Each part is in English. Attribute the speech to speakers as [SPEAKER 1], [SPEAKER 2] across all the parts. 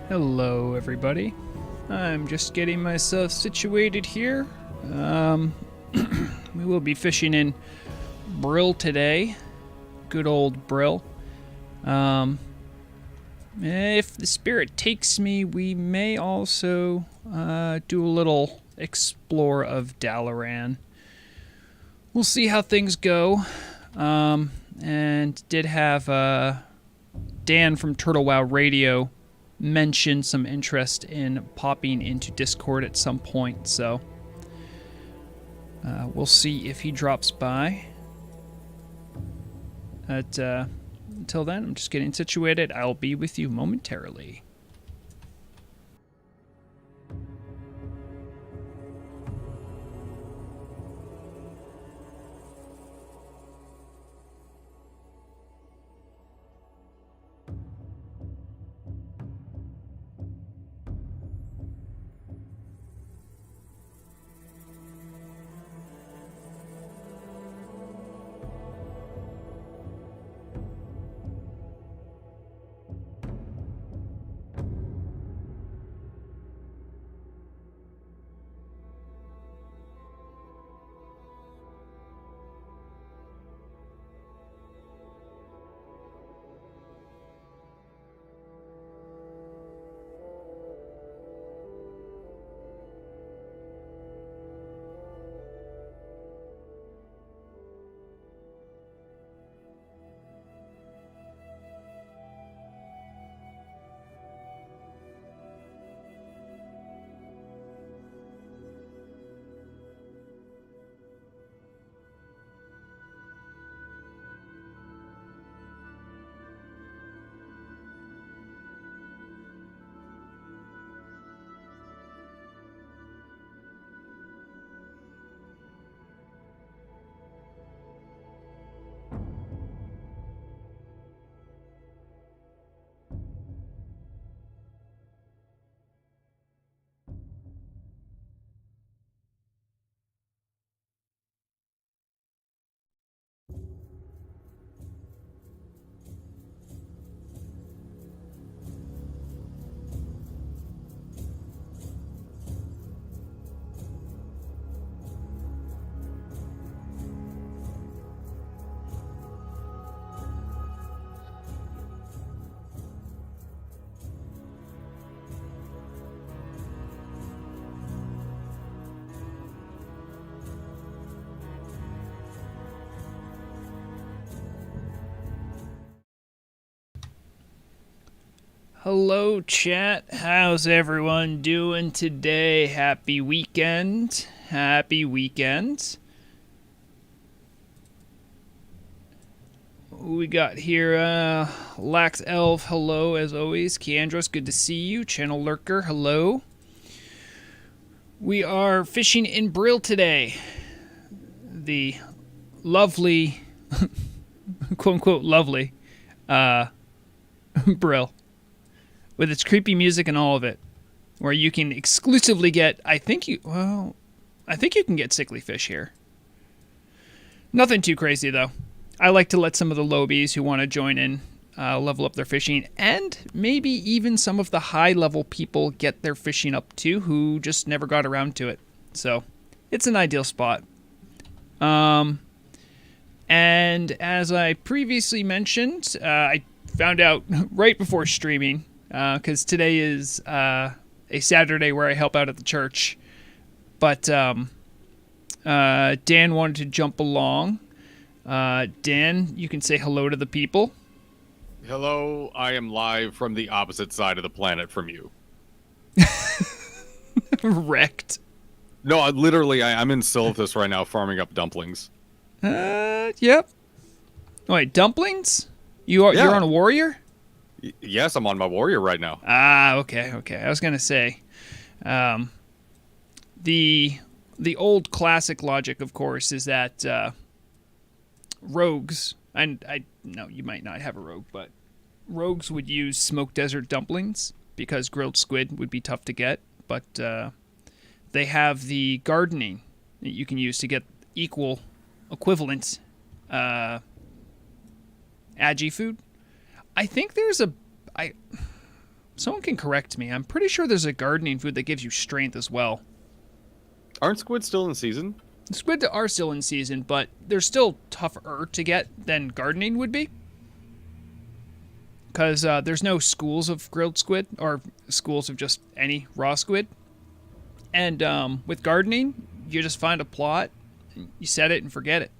[SPEAKER 1] Hello, everybody. I'm just getting myself situated here. We will be fishing in Brill today. Good old Brill. If the spirit takes me, we may also do a little explore of Dalaran. We'll see how things go. And did have Dan from Turtle Wow Radio mentioned some interest in popping into Discord at some point, so we'll see if he drops by. But until then, I'm just getting situated. I'll be with you momentarily. Hello, chat. How's everyone doing today? Happy weekend. Happy weekend. Who we got here? Lax Elf, hello as always. Keandros, good to see you. Channel Lurker, hello. We are fishing in Brill today. The lovely, quote unquote lovely, Brill. With its creepy music and all of it, where you can exclusively get, I think you can get sickly fish here. Nothing too crazy, though. I like to let some of the lobies who want to join in level up their fishing, and maybe even some of the high-level people get their fishing up too, who just never got around to it. So, it's an ideal spot. And as I previously mentioned, I found out right before streaming, because today is a Saturday where I help out at the church. But Dan wanted to jump along. Dan, you can say hello to the people.
[SPEAKER 2] Hello, I am live from the opposite side of the planet from you.
[SPEAKER 1] Wrecked.
[SPEAKER 2] No, I'm in Silithus right now farming up dumplings.
[SPEAKER 1] Yep. Wait, dumplings? You're on a warrior?
[SPEAKER 2] Yes, I'm on my warrior right now.
[SPEAKER 1] Okay. I was gonna say, the old classic logic, of course, is that rogues, and I know you might not have a rogue, but rogues would use smoked desert dumplings because grilled squid would be tough to get, but they have the gardening that you can use to get equivalent agi food. I think there's Someone can correct me. I'm pretty sure there's a gardening food that gives you strength as well.
[SPEAKER 2] Aren't squid still in season?
[SPEAKER 1] Squid are still in season, but they're still tougher to get than gardening would be. Because there's no schools of grilled squid or schools of just any raw squid. And with gardening, you just find a plot, you set it and forget it.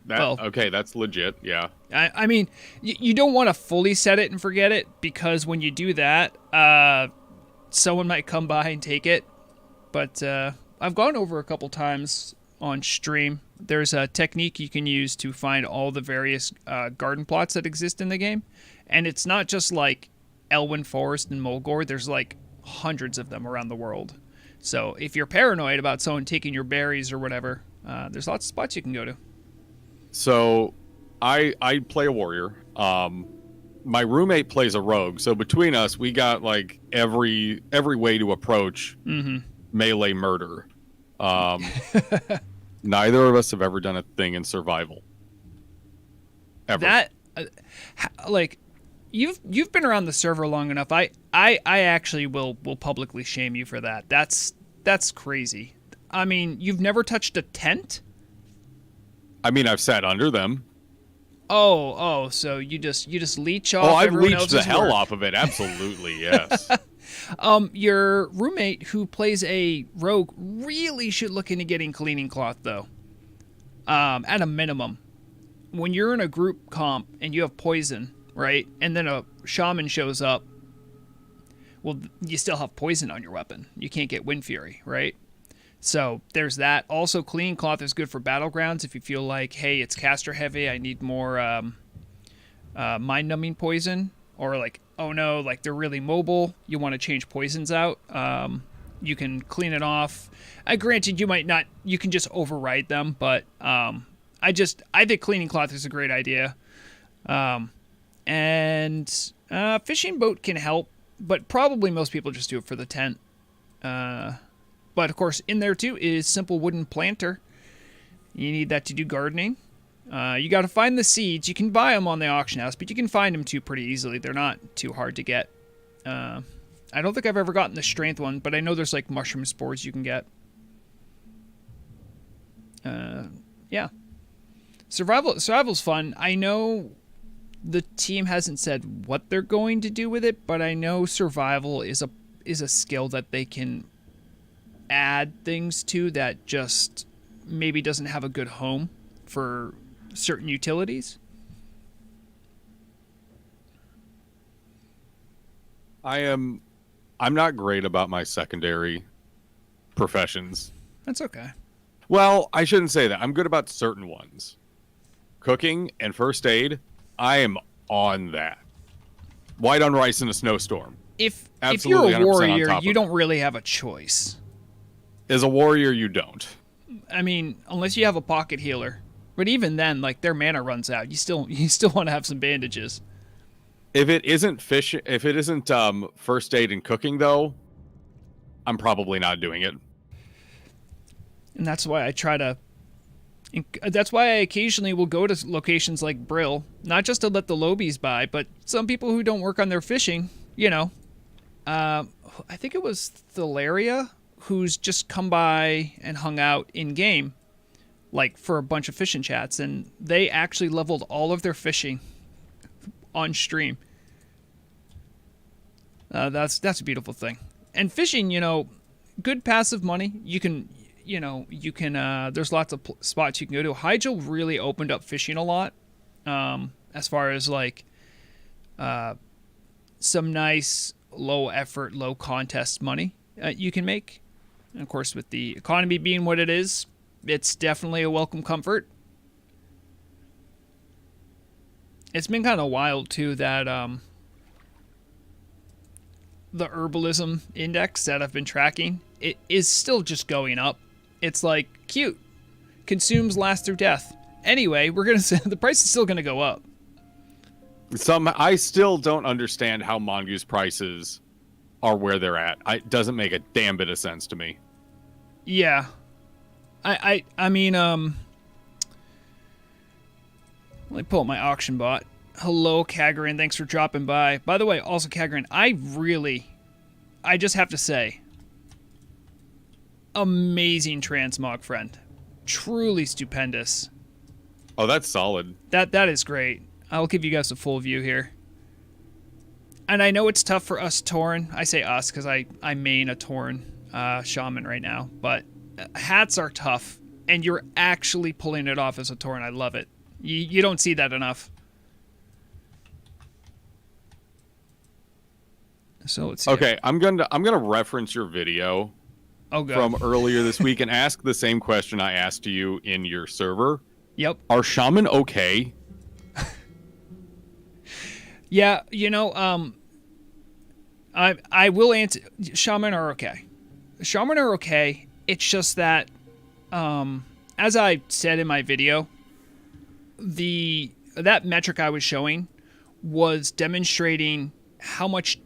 [SPEAKER 2] Okay, that's legit, yeah.
[SPEAKER 1] I mean, you don't want to fully set it and forget it, because when you do that, someone might come by and take it. But I've gone over a couple times on stream. There's a technique you can use to find all the various garden plots that exist in the game. And it's not just like Elwyn Forest and Mulgore. There's like hundreds of them around the world. So if you're paranoid about someone taking your berries or whatever, there's lots of spots you can go to.
[SPEAKER 2] So I play a warrior. My roommate plays a rogue. So between us, we got like every way to approach melee murder. Neither of us have ever done a thing in survival. Ever.
[SPEAKER 1] That like you've been around the server long enough. I actually will publicly shame you for that. That's crazy. I mean, you've never touched a tent?
[SPEAKER 2] I mean, I've sat under them.
[SPEAKER 1] Oh, so you just leech off.
[SPEAKER 2] Oh, I've
[SPEAKER 1] everyone
[SPEAKER 2] leached
[SPEAKER 1] else's
[SPEAKER 2] the hell
[SPEAKER 1] work.
[SPEAKER 2] off of it. Absolutely, yes.
[SPEAKER 1] Your roommate who plays a rogue really should look into getting cleaning cloth, though. At a minimum. When you're in a group comp and you have poison, right, and then a shaman shows up, well, you still have poison on your weapon. You can't get Wind Fury, right? So there's that. Also, cleaning cloth is good for battlegrounds if you feel like, hey, it's caster heavy, I need more mind-numbing poison, or like, oh no, like they're really mobile, you want to change poisons out. You can clean it off. Granted, you can just override them, but I think cleaning cloth is a great idea. And fishing boat can help, but probably most people just do it for the tent. But of course, in there too is simple wooden planter. You need that to do gardening. You got to find the seeds. You can buy them on the auction house, but you can find them too pretty easily. They're not too hard to get. I don't think I've ever gotten the strength one, but I know there's like mushroom spores you can get. Yeah. Survival's fun. I know the team hasn't said what they're going to do with it, but I know survival is a skill that they can add things to that just maybe doesn't have a good home for certain utilities.
[SPEAKER 2] I'm not great about my secondary professions.
[SPEAKER 1] That's okay.
[SPEAKER 2] Well, I shouldn't say that. I'm good about certain ones. Cooking and first aid, I am on that. White on rice in a snowstorm.
[SPEAKER 1] If
[SPEAKER 2] Absolutely,
[SPEAKER 1] you're a
[SPEAKER 2] 100% on
[SPEAKER 1] warrior,
[SPEAKER 2] top
[SPEAKER 1] you
[SPEAKER 2] of
[SPEAKER 1] don't really have a choice.
[SPEAKER 2] As a warrior, you don't.
[SPEAKER 1] I mean, unless you have a pocket healer. But even then, like, their mana runs out. You still want to have some bandages.
[SPEAKER 2] If it isn't first aid and cooking, though, I'm probably not doing it.
[SPEAKER 1] And that's why that's why I occasionally will go to locations like Brill, not just to let the lobies by, but some people who don't work on their fishing, I think it was Thalaria, who's just come by and hung out in game, like for a bunch of fishing chats, and they actually leveled all of their fishing on stream. That's a beautiful thing. And fishing, good passive money. You can there's lots of spots you can go to. Hyjal really opened up fishing a lot, as far as like some nice low effort, low contest money you can make. And of course, with the economy being what it is, it's definitely a welcome comfort. It's been kind of wild too that the herbalism index that I've been tracking, it is still just going up. It's like, cute, consumes last through death. Anyway, we're gonna say the price is still gonna go up.
[SPEAKER 2] I still don't understand how Mongoose prices are where they're at. It doesn't make a damn bit of sense to me.
[SPEAKER 1] Yeah, I mean, let me pull up my auction bot. Hello, Kagrin. Thanks for dropping by. By the way, also, Kagrin, I just have to say, amazing transmog friend. Truly stupendous.
[SPEAKER 2] Oh, that's solid.
[SPEAKER 1] That is great. I'll give you guys a full view here. And I know it's tough for us Tauren. I say us because I main a Tauren shaman right now. But hats are tough. And you're actually pulling it off as a Tauren. I love it. You don't see that enough. So let's see.
[SPEAKER 2] Okay, I'm gonna reference your video from earlier this week and ask the same question I asked you in your server.
[SPEAKER 1] Yep.
[SPEAKER 2] Are shaman okay?
[SPEAKER 1] Yeah, I will answer. Shaman are okay. Shaman are okay. It's just that, as I said in my video, that metric I was showing was demonstrating how much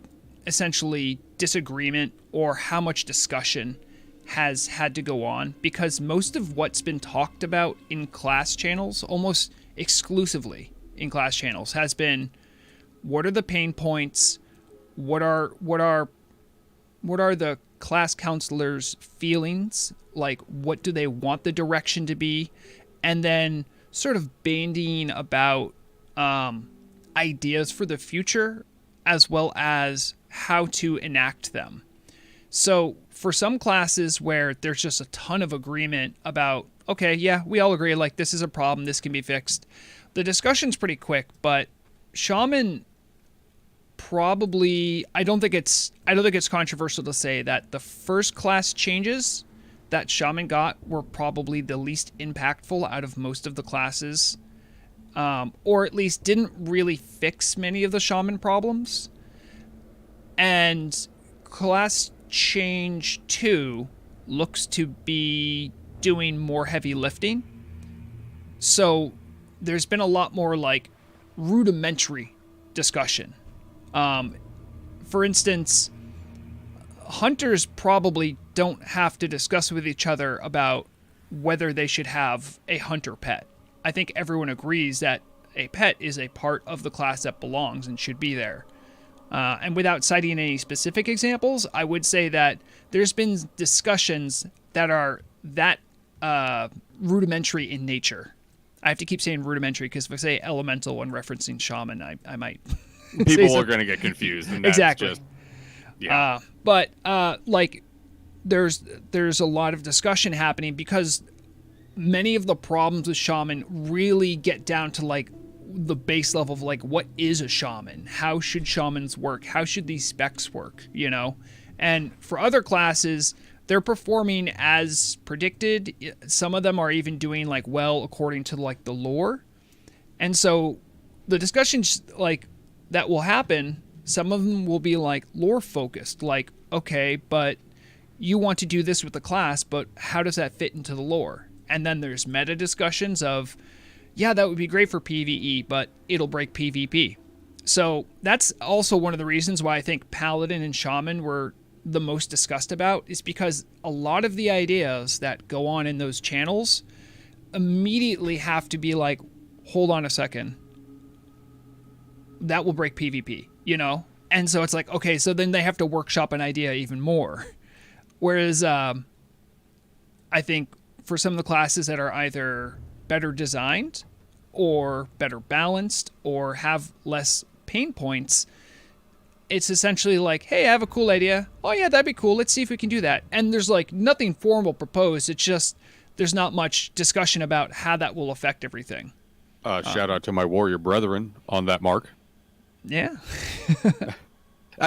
[SPEAKER 1] essentially disagreement or how much discussion has had to go on, because most of what's been talked about in class channels, almost exclusively in class channels, has been what are the pain points, what are the class counselors' feelings, like what do they want the direction to be, and then sort of bandying about ideas for the future as well as how to enact them. So for some classes where there's just a ton of agreement about, okay, yeah, we all agree, like this is a problem, this can be fixed, the discussion's pretty quick. But shaman, probably, I don't think it's controversial to say that the first class changes that shaman got were probably the least impactful out of most of the classes, or at least didn't really fix many of the shaman problems. And class change 2 looks to be doing more heavy lifting. So there's been a lot more like rudimentary discussion. For instance, hunters probably don't have to discuss with each other about whether they should have a hunter pet. I think everyone agrees that a pet is a part of the class that belongs and should be there. And without citing any specific examples, I would say that there's been discussions that are that rudimentary in nature. I have to keep saying rudimentary because if I say elemental when referencing shaman, I might...
[SPEAKER 2] People are going to get confused. And that's
[SPEAKER 1] exactly.
[SPEAKER 2] Just, yeah.
[SPEAKER 1] But there's a lot of discussion happening because many of the problems with shaman really get down to like the base level of like, what is a shaman? How should shamans work? How should these specs work? And for other classes, they're performing as predicted. Some of them are even doing like well according to like the lore. And so the discussions like that will happen, some of them will be like lore focused, like, okay, but you want to do this with the class, but how does that fit into the lore? And then there's meta discussions of, yeah, that would be great for PvE, but it'll break PvP. So that's also one of the reasons why I think Paladin and Shaman were the most discussed about, is because a lot of the ideas that go on in those channels immediately have to be like, hold on a second, that will break PvP, And so it's like, okay, so then they have to workshop an idea even more. Whereas I think for some of the classes that are either better designed or better balanced or have less pain points, it's essentially like, hey, I have a cool idea. Oh yeah, that'd be cool. Let's see if we can do that. And there's like nothing formal proposed. It's just there's not much discussion about how that will affect everything.
[SPEAKER 2] Shout out to my warrior brethren on that mark.
[SPEAKER 1] Yeah.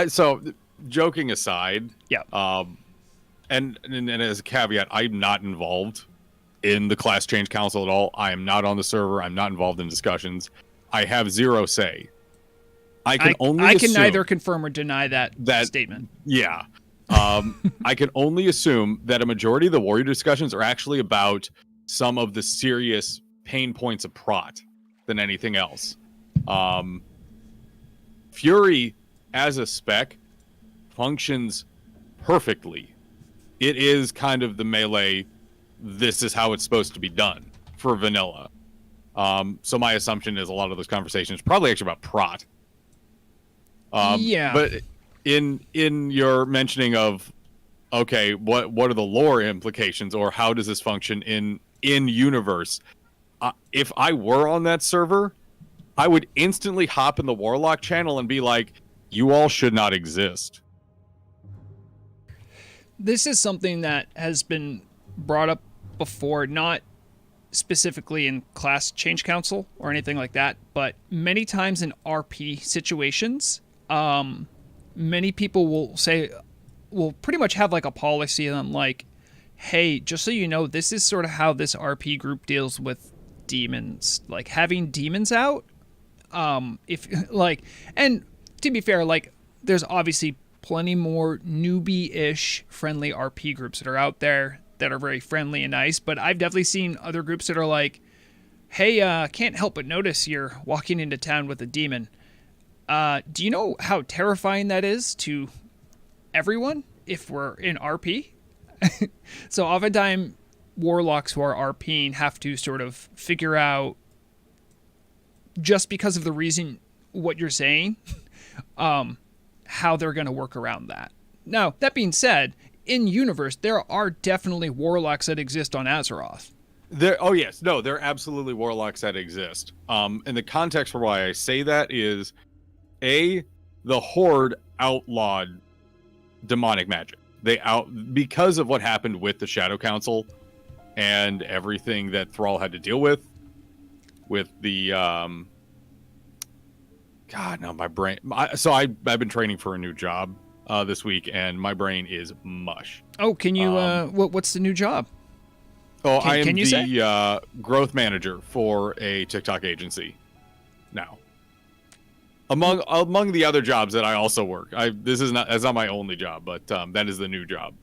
[SPEAKER 2] So joking aside,
[SPEAKER 1] yeah.
[SPEAKER 2] And as a caveat, I'm not involved in the class change council at all. I am not on the server. I'm not involved in discussions. I have zero say. I can
[SPEAKER 1] neither confirm or deny that statement.
[SPEAKER 2] Yeah. I can only assume that a majority of the warrior discussions are actually about some of the serious pain points of prot than anything else. Fury as a spec functions perfectly. It is kind of the melee, this is how it's supposed to be done for vanilla. So my assumption is a lot of those conversations probably actually about Prot.
[SPEAKER 1] Yeah.
[SPEAKER 2] But in your mentioning of, okay, what are the lore implications, or how does this function in universe? If I were on that server, I would instantly hop in the Warlock channel and be like, you all should not exist.
[SPEAKER 1] This is something that has been brought up before, not specifically in Class Change Council or anything like that, but many times in RP situations, many people will pretty much have like a policy on like, hey, just so you know, this is sort of how this RP group deals with demons. Like having demons out, if like, and to be fair, like there's obviously plenty more newbie-ish friendly RP groups that are out there that are very friendly and nice, but I've definitely seen other groups that are like, hey, can't help but notice you're walking into town with a demon. Do you know how terrifying that is to everyone if we're in RP? So oftentimes warlocks who are RPing have to sort of figure out, just because of the reason what you're saying, how they're going to work around that. Now, that being said, in universe, there are definitely warlocks that exist on Azeroth.
[SPEAKER 2] There absolutely warlocks that exist. And the context for why I say that is, the Horde outlawed demonic magic. Because of what happened with the Shadow Council and everything that Thrall had to deal with the God, no, my brain. I've been training for a new job this week, and my brain is mush.
[SPEAKER 1] Oh, can you? What's the new job?
[SPEAKER 2] Oh, I am the growth manager for a TikTok agency now. Among the other jobs that I also work, that's not my only job, but that is the new job.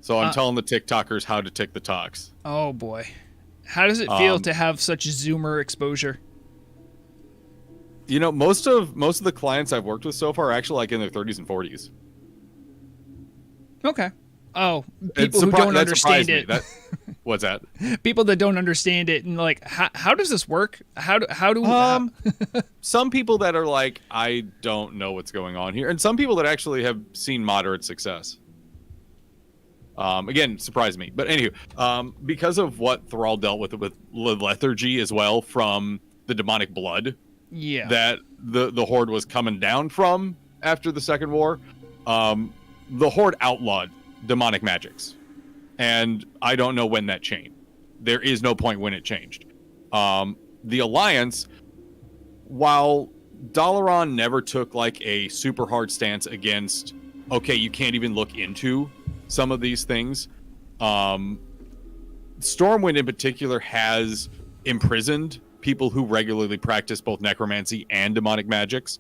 [SPEAKER 2] So I'm telling the TikTokers how to tick the talks.
[SPEAKER 1] Oh boy. How does it feel to have such Zoomer exposure?
[SPEAKER 2] You know, most of the clients I've worked with so far are actually like in their 30s and 40s.
[SPEAKER 1] Okay. Oh, people who don't understand it.
[SPEAKER 2] What's that?
[SPEAKER 1] People that don't understand it and like, how does this work? How do
[SPEAKER 2] some people that are like, I don't know what's going on here, and some people that actually have seen moderate success. Again, surprised me. But anywho, because of what Thrall dealt with lethargy as well from the demonic blood that the Horde was coming down from after the Second War, the Horde outlawed demonic magics. And I don't know when that changed. There is no point when it changed. The Alliance, while Dalaran never took like a super hard stance against, okay, you can't even look into some of these things. Stormwind in particular has imprisoned people who regularly practice both necromancy and demonic magics.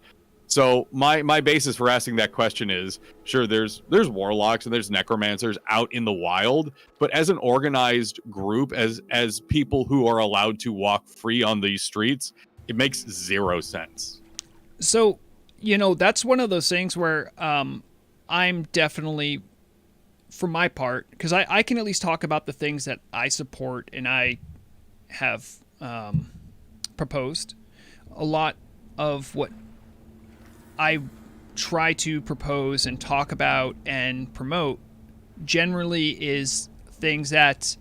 [SPEAKER 2] So my basis for asking that question is, sure, there's warlocks and there's necromancers out in the wild, but as an organized group, as people who are allowed to walk free on these streets, it makes zero sense.
[SPEAKER 1] So, that's one of those things where I'm definitely, for my part, because I can at least talk about the things that I support and I have proposed. A lot of what I try to propose and talk about and promote generally is things that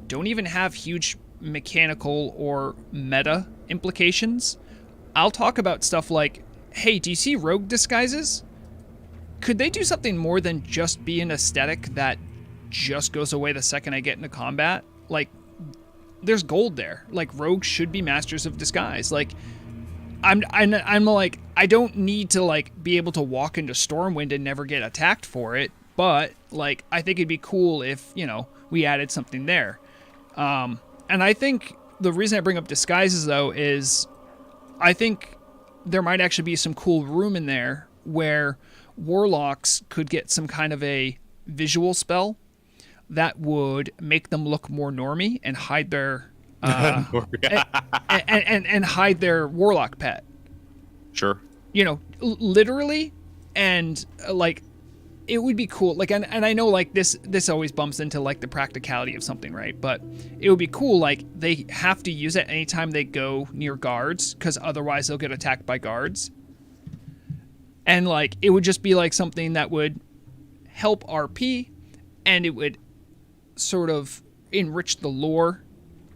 [SPEAKER 1] don't even have huge mechanical or meta implications. I'll talk about stuff like, hey, do you see rogue disguises? Could they do something more than just be an aesthetic that just goes away the second I get into combat? Like, there's gold there. Like, rogues should be masters of disguise. Like, I'm like, I don't need to like be able to walk into Stormwind and never get attacked for it, but like I think it'd be cool if we added something there. And I think the reason I bring up disguises though is I think there might actually be some cool room in there where warlocks could get some kind of a visual spell that would make them look more normie and hide their and hide their warlock pet.
[SPEAKER 2] Sure.
[SPEAKER 1] Literally, and like it would be cool. Like, and I know like this always bumps into like the practicality of something, right? But it would be cool. Like they have to use it anytime they go near guards, because otherwise they'll get attacked by guards. And like it would just be like something that would help RP, and it would sort of enrich the lore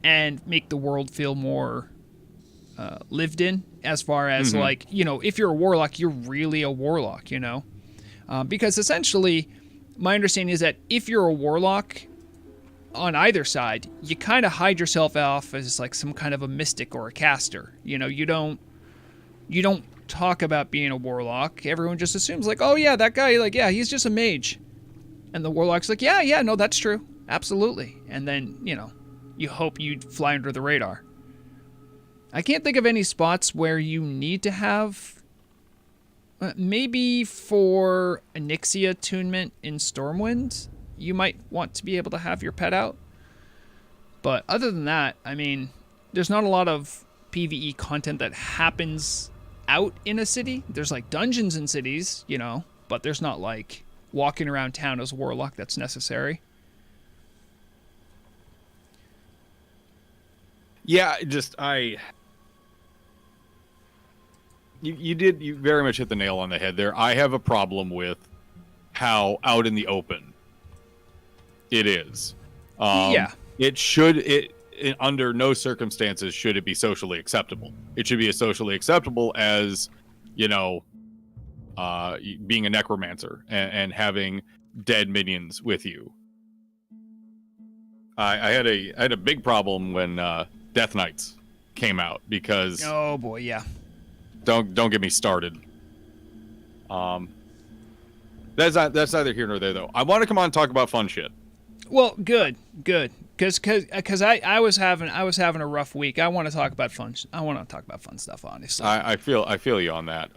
[SPEAKER 1] and make the world feel more lived in, as far as like, you know, if you're a warlock, you're really a warlock, you know. Because essentially, my understanding is that if you're a warlock on either side, you kind of hide yourself off as like some kind of a mystic or a caster. You know, you don't talk about being a warlock. Everyone just assumes like, oh yeah, that guy, like, yeah, he's just a mage. And the warlock's like, yeah, no, that's true. Absolutely. And then, you know, you hope you'd fly under the radar. I can't think of any spots where you need to have... maybe for Onyxia attunement in Stormwind, you might want to be able to have your pet out. But other than that, I mean, there's not a lot of PvE content that happens out in a city. There's like dungeons in cities, you know, but there's not like walking around town as a warlock that's necessary.
[SPEAKER 2] Yeah, You very much hit the nail on the head there. I have a problem with how out in the open it is. Under no circumstances should it be socially acceptable. It should be as socially acceptable as, you know, being a necromancer and having dead minions with you. I had a big problem when Death Knights came out, because
[SPEAKER 1] oh boy, yeah.
[SPEAKER 2] Don't get me started. That's neither here nor there, though. I want to come on and talk about fun shit.
[SPEAKER 1] Well, good, because I was having a rough week. I want to talk about fun. I want to talk about fun stuff, honestly.
[SPEAKER 2] I feel you on that.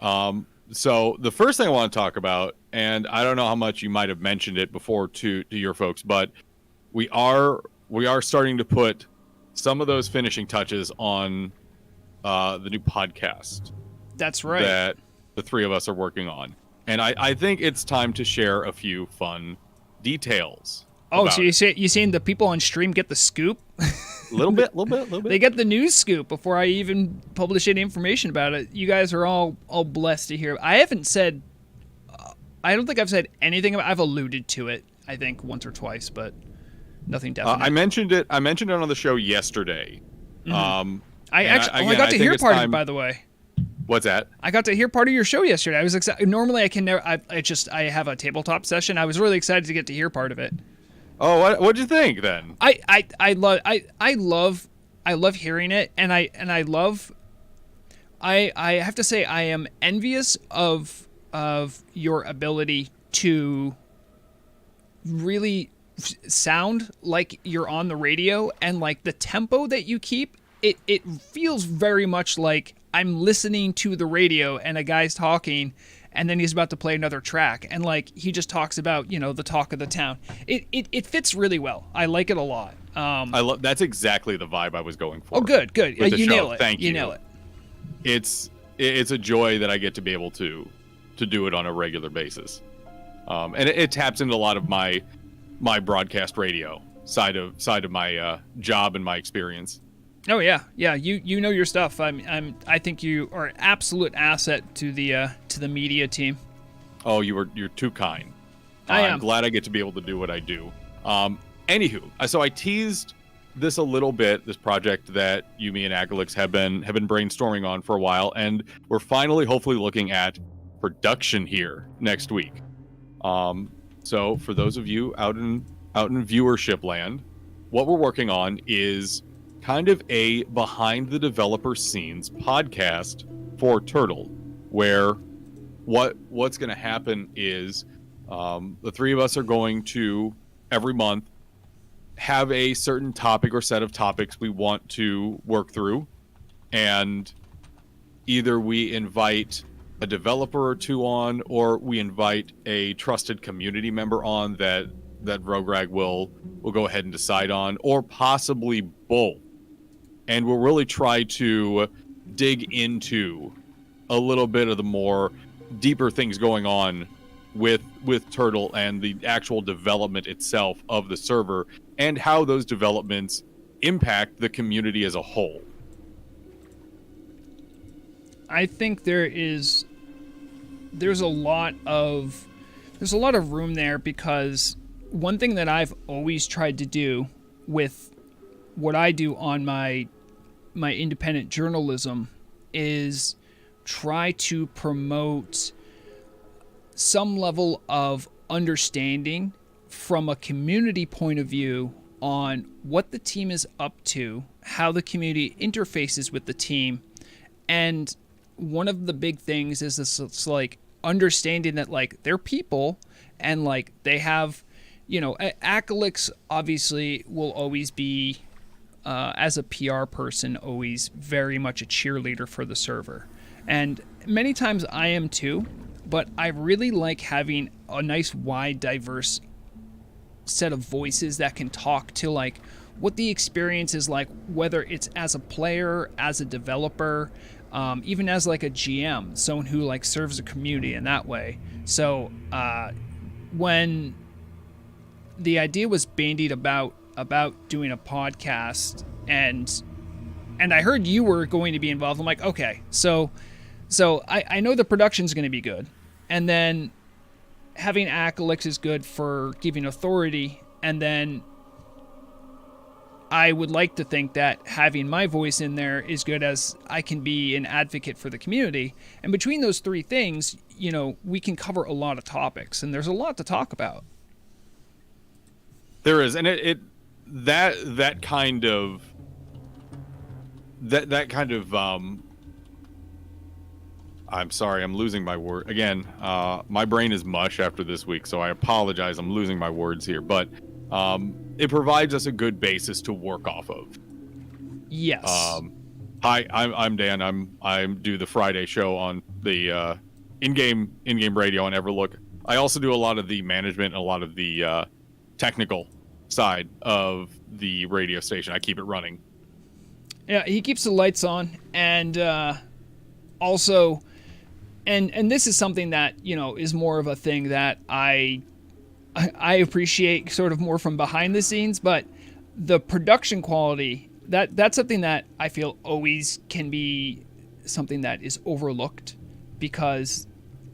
[SPEAKER 2] So the first thing I want to talk about, and I don't know how much you might have mentioned it before to your folks, but we are starting to put some of those finishing touches on the new podcast.
[SPEAKER 1] That's right.
[SPEAKER 2] That the three of us are working on. And I think it's time to share a few fun details.
[SPEAKER 1] Oh, so you saying the people on stream get the scoop?
[SPEAKER 2] A little bit.
[SPEAKER 1] They get the news scoop before I even publish any information about it. You guys are all blessed to hear. I haven't said... I don't think I've said anything about... I've alluded to it, I think, once or twice, but nothing definite.
[SPEAKER 2] I mentioned it on the show yesterday.
[SPEAKER 1] Mm-hmm. I got to hear part of it, by the way.
[SPEAKER 2] What's that?
[SPEAKER 1] I got to hear part of your show yesterday. I was excited. Normally, I can never. I have a tabletop session. I was really excited to get to hear part of it.
[SPEAKER 2] Oh, what'd you think then?
[SPEAKER 1] I love hearing it, and I love. I have to say I am envious of your ability to really sound like you're on the radio, and like the tempo that you keep. It feels very much like I'm listening to the radio and a guy's talking, and then he's about to play another track, and like he just talks about, you know, the talk of the town. It fits really well. I like it a lot.
[SPEAKER 2] That's exactly the vibe I was going for.
[SPEAKER 1] Oh, good. You nail it.
[SPEAKER 2] Thank you.
[SPEAKER 1] You nail it.
[SPEAKER 2] It's a joy that I get to be able to do it on a regular basis, and it taps into a lot of my broadcast radio side of my job and my experience.
[SPEAKER 1] Oh yeah. You know your stuff. I think you are an absolute asset to the media team.
[SPEAKER 2] Oh, you're too kind. I'm glad I get to be able to do what I do. Anywho, so I teased this a little bit. This project that me and Agalix have been brainstorming on for a while, and we're finally, hopefully, looking at production here next week. So for those of you out in viewership land, what we're working on is kind of a behind the developer scenes podcast for Turtle, where what's going to happen is the three of us are going to every month have a certain topic or set of topics we want to work through, and either we invite a developer or two on, or we invite a trusted community member on that Rograg will go ahead and decide on, or possibly both. And we'll really try to dig into a little bit of the more deeper things going on with Turtle and the actual development itself of the server and how those developments impact the community as a whole.
[SPEAKER 1] I think there's a lot of room there, because one thing that I've always tried to do with what I do on my independent journalism is try to promote some level of understanding from a community point of view on what the team is up to, how the community interfaces with the team. And one of the big things is this, it's like understanding that like they're people and like they have, you know, Acalix obviously will always be, as a PR person, always very much a cheerleader for the server. And many times I am too, but I really like having a nice, wide, diverse set of voices that can talk to like what the experience is like, whether it's as a player, as a developer, even as like a GM, someone who like serves a community in that way. So when the idea was bandied about doing a podcast, and I heard you were going to be involved, I'm like, okay, so I know the production's going to be good, and then having Acalix is good for giving authority, and then I would like to think that having my voice in there is good, as I can be an advocate for the community. And between those three things, you know, we can cover a lot of topics, and there's a lot to talk about.
[SPEAKER 2] There is, and that kind of I'm sorry, I'm losing my word again. My brain is mush after this week, so I apologize. I'm losing my words here, but it provides us a good basis to work off of.
[SPEAKER 1] Yes.
[SPEAKER 2] Hi, I'm Dan. I do the Friday show on the in-game radio on Everlook. I also do a lot of the management and a lot of the technical side of the radio station. I keep it running.
[SPEAKER 1] Yeah, he keeps the lights on, and also, and this is something that, you know, is more of a thing that I appreciate sort of more from behind the scenes, but the production quality, that's something that I feel always can be something that is overlooked, because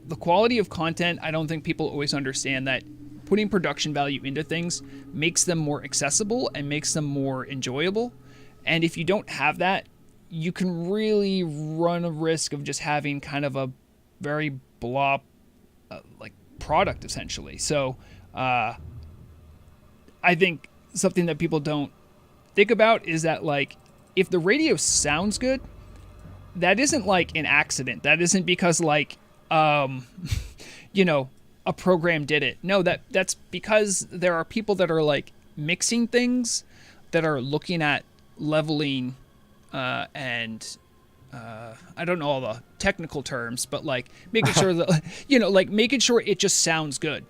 [SPEAKER 1] the quality of content, I don't think people always understand that putting production value into things makes them more accessible and makes them more enjoyable. And if you don't have that, you can really run a risk of just having kind of a very blah like product, essentially. So I think something that people don't think about is that, like, if the radio sounds good, that isn't like an accident. That isn't because like you know, a program did it. No, that's because there are people that are like mixing things, that are looking at leveling and I don't know all the technical terms, but like making sure that, you know, like making sure it just sounds good.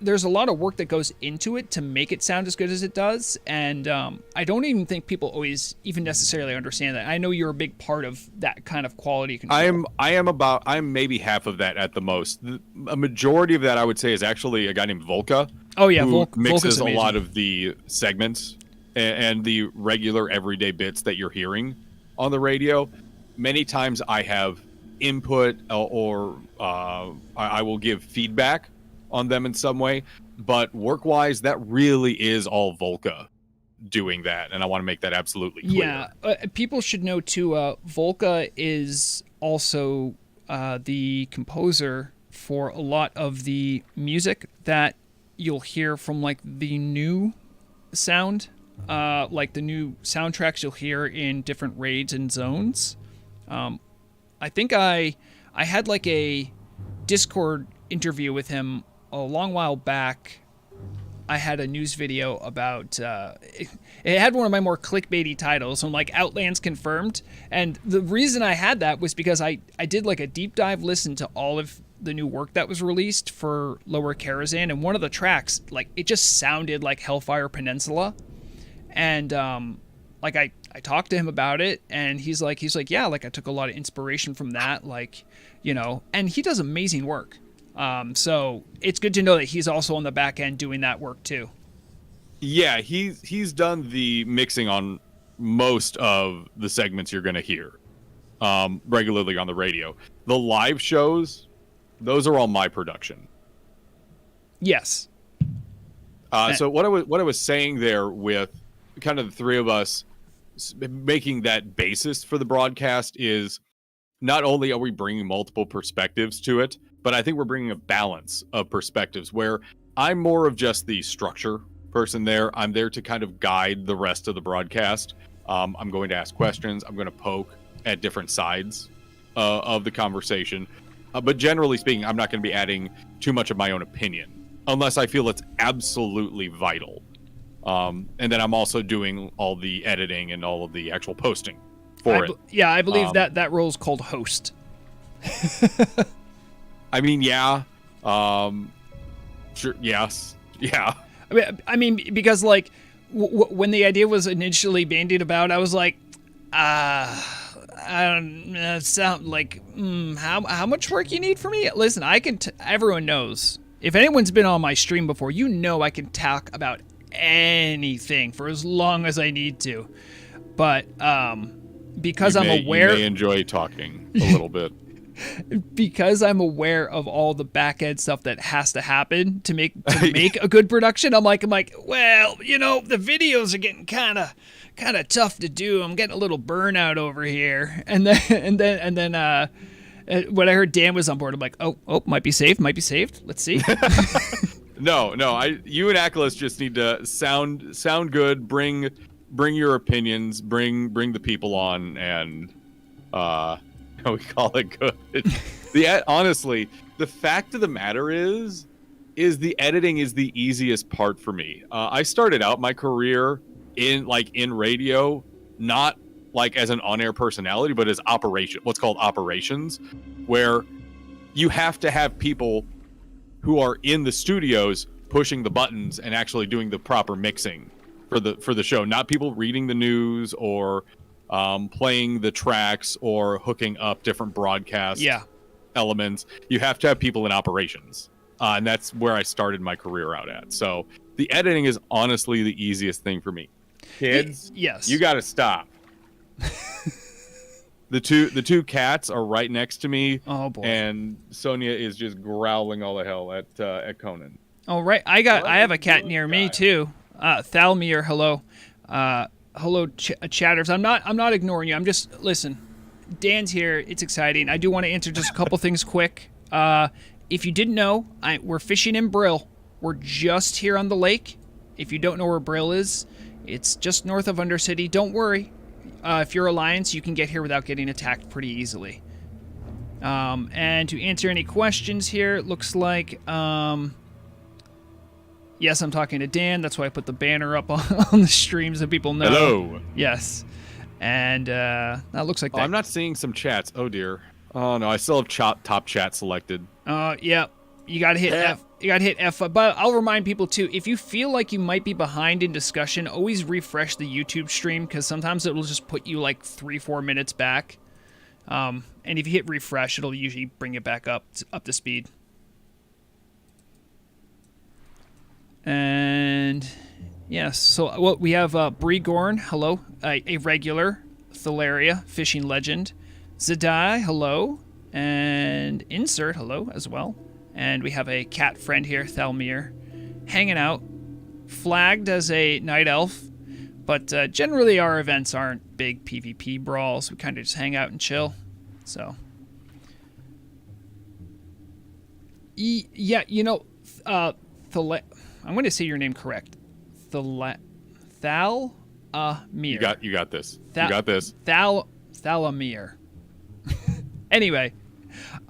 [SPEAKER 1] There's a lot of work that goes into it to make it sound as good as it does, and I don't even think people always even necessarily understand that. I know you're a big part of that kind of quality control.
[SPEAKER 2] I'm maybe half of that at the most. A majority of that, I would say, is actually a guy named Volka.
[SPEAKER 1] Oh yeah,
[SPEAKER 2] who mixes
[SPEAKER 1] Volka's
[SPEAKER 2] a
[SPEAKER 1] amazing.
[SPEAKER 2] lot of the segments and the regular everyday bits that you're hearing on the radio. Many times I have input or I will give feedback on them in some way, but work-wise, that really is all Volka doing that, and I want to make that absolutely clear.
[SPEAKER 1] Yeah, people should know too, Volka is also the composer for a lot of the music that you'll hear from like the new sound, like the new soundtracks you'll hear in different raids and zones. I think I had like a Discord interview with him a long while back. I had a news video about it had one of my more clickbaity titles, so like Outlands confirmed, and the reason I had that was because I did like a deep dive listen to all of the new work that was released for Lower Karazhan, and one of the tracks, like, it just sounded like Hellfire Peninsula, and like I talked to him about it, and he's like, yeah, like I took a lot of inspiration from that, like, you know, and he does amazing work. So it's good to know that he's also on the back end doing that work too.
[SPEAKER 2] Yeah, he's done the mixing on most of the segments you're going to hear regularly on the radio. The live shows, those are all my production.
[SPEAKER 1] Yes.
[SPEAKER 2] So what I was saying there with kind of the three of us making that basis for the broadcast is not only are we bringing multiple perspectives to it, but I think we're bringing a balance of perspectives where I'm more of just the structure person there. I'm there to kind of guide the rest of the broadcast. I'm going to ask questions. I'm going to poke at different sides of the conversation. But generally speaking, I'm not going to be adding too much of my own opinion unless I feel it's absolutely vital. And then I'm also doing all the editing and all of the actual posting for it.
[SPEAKER 1] Yeah, I believe that role is called host.
[SPEAKER 2] I mean, yeah. Sure. Yes. Yeah.
[SPEAKER 1] I mean, because like when the idea was initially bandied about, I was like, I don't sound like how much work you need for me. Listen, I can. Everyone knows. If anyone's been on my stream before, you know I can talk about anything for as long as I need to. But because I'm aware,
[SPEAKER 2] you may enjoy talking a little bit.
[SPEAKER 1] Because I'm aware of all the back end stuff that has to happen to make a good production, I'm like, well, the videos are getting kind of tough to do. I'm getting a little burnout over here. And then when I heard Dan was on board, I'm like, oh, might be saved. Let's see.
[SPEAKER 2] No, you and Acolyte just need to sound good. Bring your opinions. Bring the people on, and we call it good. Honestly, the fact of the matter is the editing is the easiest part for me. I started out my career in radio, not like as an on-air personality, but as what's called operations, where you have to have people who are in the studios pushing the buttons and actually doing the proper mixing for the show, not people reading the news or playing the tracks or hooking up different broadcast elements. You have to have people in operations, and that's where I started my career out at. So the editing is honestly the easiest thing for me. Kids,
[SPEAKER 1] yes,
[SPEAKER 2] you got to stop. The two cats are right next to me.
[SPEAKER 1] Oh boy!
[SPEAKER 2] And Sonia is just growling all the hell at Conan.
[SPEAKER 1] Oh right, I have a cat near me too. Thalmir, hello. Hello, chatters. I'm not ignoring you. I'm just listen. Dan's here. It's exciting. I do want to answer just a couple things quick. If you didn't know, we're fishing in Brill. We're just here on the lake. If you don't know where Brill is, it's just north of Undercity. Don't worry. If you're Alliance, you can get here without getting attacked pretty easily. And to answer any questions here, it looks like yes, I'm talking to Dan. That's why I put the banner up on the stream so people know.
[SPEAKER 2] Hello.
[SPEAKER 1] Yes. And that looks like that.
[SPEAKER 2] I'm not seeing some chats. Oh, dear. Oh, no. I still have top chat selected.
[SPEAKER 1] Yeah. You got to hit F. You got to hit F. But I'll remind people, too, if you feel like you might be behind in discussion, always refresh the YouTube stream because sometimes it will just put you like 3-4 minutes back. And if you hit refresh, it'll usually bring it back up to speed. And yes, so we have Bree Gorn, hello, a regular, Thalaria, fishing legend, Zadai, hello, and Insert, hello as well. And we have a cat friend here, Thalmir, hanging out, flagged as a night elf, but generally our events aren't big PvP brawls. We kind of just hang out and chill, so. Yeah, I'm going to say your name correct. Thalamir.
[SPEAKER 2] You got this. You got this.
[SPEAKER 1] Thalamir. Anyway,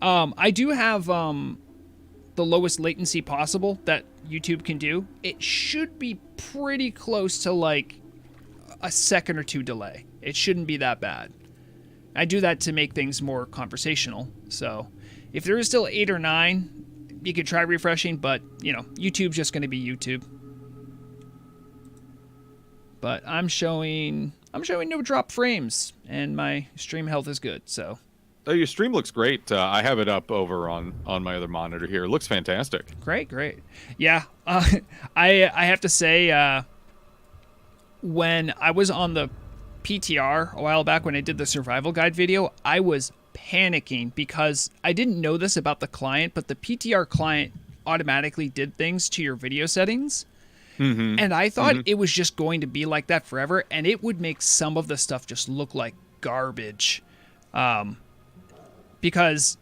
[SPEAKER 1] I do have the lowest latency possible that YouTube can do. It should be pretty close to like a second or two delay. It shouldn't be that bad. I do that to make things more conversational. So if there is still 8 or 9, you could try refreshing, but, YouTube's just going to be YouTube. But I'm showing no drop frames, and my stream health is good, so.
[SPEAKER 2] your stream looks great. I have it up over on my other monitor here. It looks fantastic.
[SPEAKER 1] Great. Yeah, I have to say, when I was on the PTR a while back when I did the survival guide video, I was panicking because I didn't know this about the client, but the PTR client automatically did things to your video settings. And I thought it was just going to be like that forever, and it would make some of the stuff just look like garbage. Because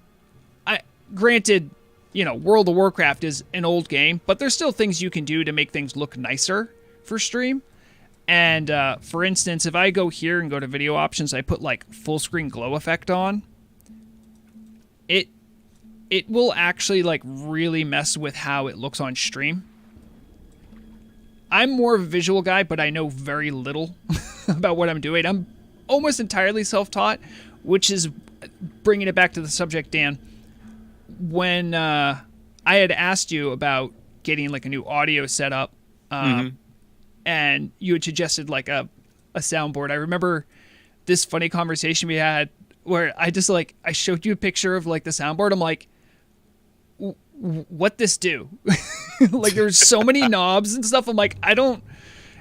[SPEAKER 1] granted, World of Warcraft is an old game, but there's still things you can do to make things look nicer for stream. And for instance, if I go here and go to video options, I put like full screen glow effect on. It will actually like really mess with how it looks on stream. I'm more of a visual guy, but I know very little about what I'm doing. I'm almost entirely self-taught, which is bringing it back to the subject, Dan. When I had asked you about getting like a new audio setup, and you had suggested like a soundboard, I remember this funny conversation we had where I showed you a picture of like the soundboard. I'm like, what this do? Like there's so many knobs and stuff. I'm like, and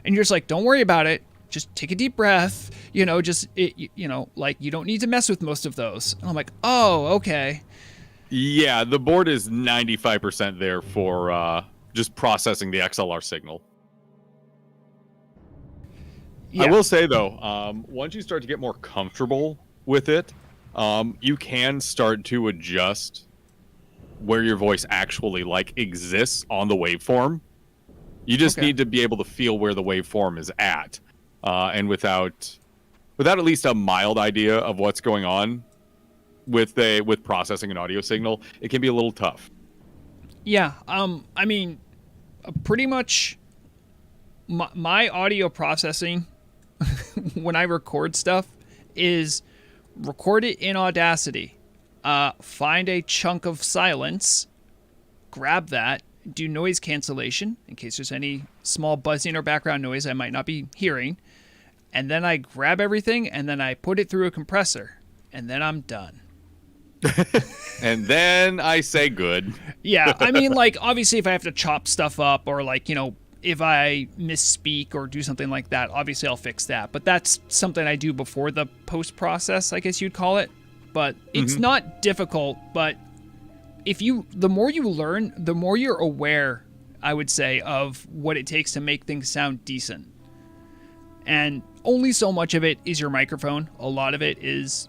[SPEAKER 1] you're just like, don't worry about it. Just take a deep breath. Like you don't need to mess with most of those. And I'm like, oh, okay.
[SPEAKER 2] Yeah, the board is 95% there for just processing the XLR signal. Yeah. I will say though, once you start to get more comfortable with it, you can start to adjust where your voice actually like exists on the waveform. You just need to be able to feel where the waveform is at, and without at least a mild idea of what's going on with processing an audio signal, it can be a little tough.
[SPEAKER 1] Yeah, I mean, pretty much my audio processing when I record stuff is record it in Audacity. Find a chunk of silence, grab that, do noise cancellation in case there's any small buzzing or background noise I might not be hearing, and then I grab everything and then I put it through a compressor, and then I'm done.
[SPEAKER 2] And then I say good.
[SPEAKER 1] Yeah, I mean, like, obviously if I have to chop stuff up or like, if I misspeak or do something like that, obviously I'll fix that. But that's something I do before the post process, I guess you'd call it. But it's not difficult, but the more you learn, the more you're aware, I would say, of what it takes to make things sound decent. And only so much of it is your microphone. A lot of it is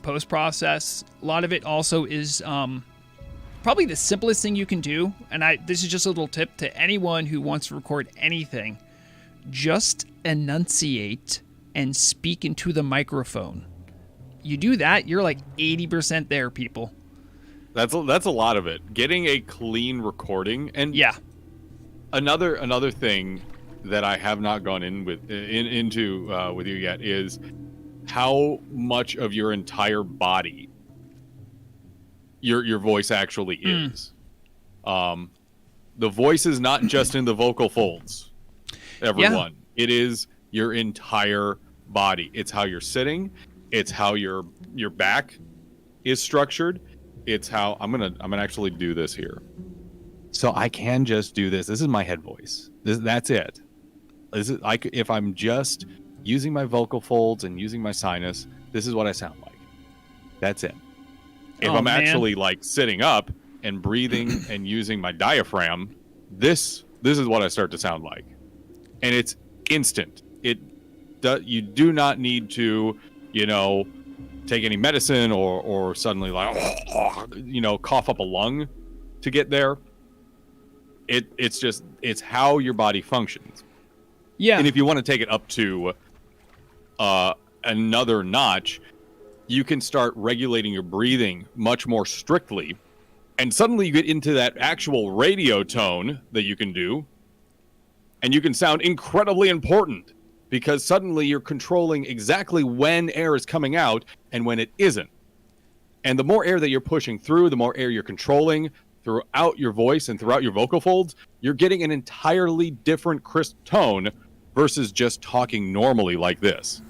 [SPEAKER 1] post-process. A lot of it also is probably the simplest thing you can do. And this is just a little tip to anyone who wants to record anything. Just enunciate and speak into the microphone. You do that, you're like 80% there, people.
[SPEAKER 2] That's a lot of it. Getting a clean recording, and
[SPEAKER 1] yeah,
[SPEAKER 2] another thing that I have not gone into with you yet is how much of your entire body your voice actually is. The voice is not just in the vocal folds, everyone. Yeah. It is your entire body. It's how you're sitting. It's how your back is structured. It's how I'm gonna actually do this here. So I can just do this. This is my head voice. That's it. If I'm just using my vocal folds and using my sinus, this is what I sound like. That's it. If I'm actually like sitting up and breathing and using my diaphragm, this is what I start to sound like. And it's instant. You do not need to, take any medicine or suddenly like, cough up a lung to get there. It's how your body functions. Yeah. And if you want to take it up to another notch, you can start regulating your breathing much more strictly. And suddenly you get into that actual radio tone that you can do. And you can sound incredibly important because suddenly you're controlling exactly when air is coming out and when it isn't. And the more air that you're pushing through, the more air you're controlling throughout your voice and throughout your vocal folds, you're getting an entirely different crisp tone versus just talking normally like this.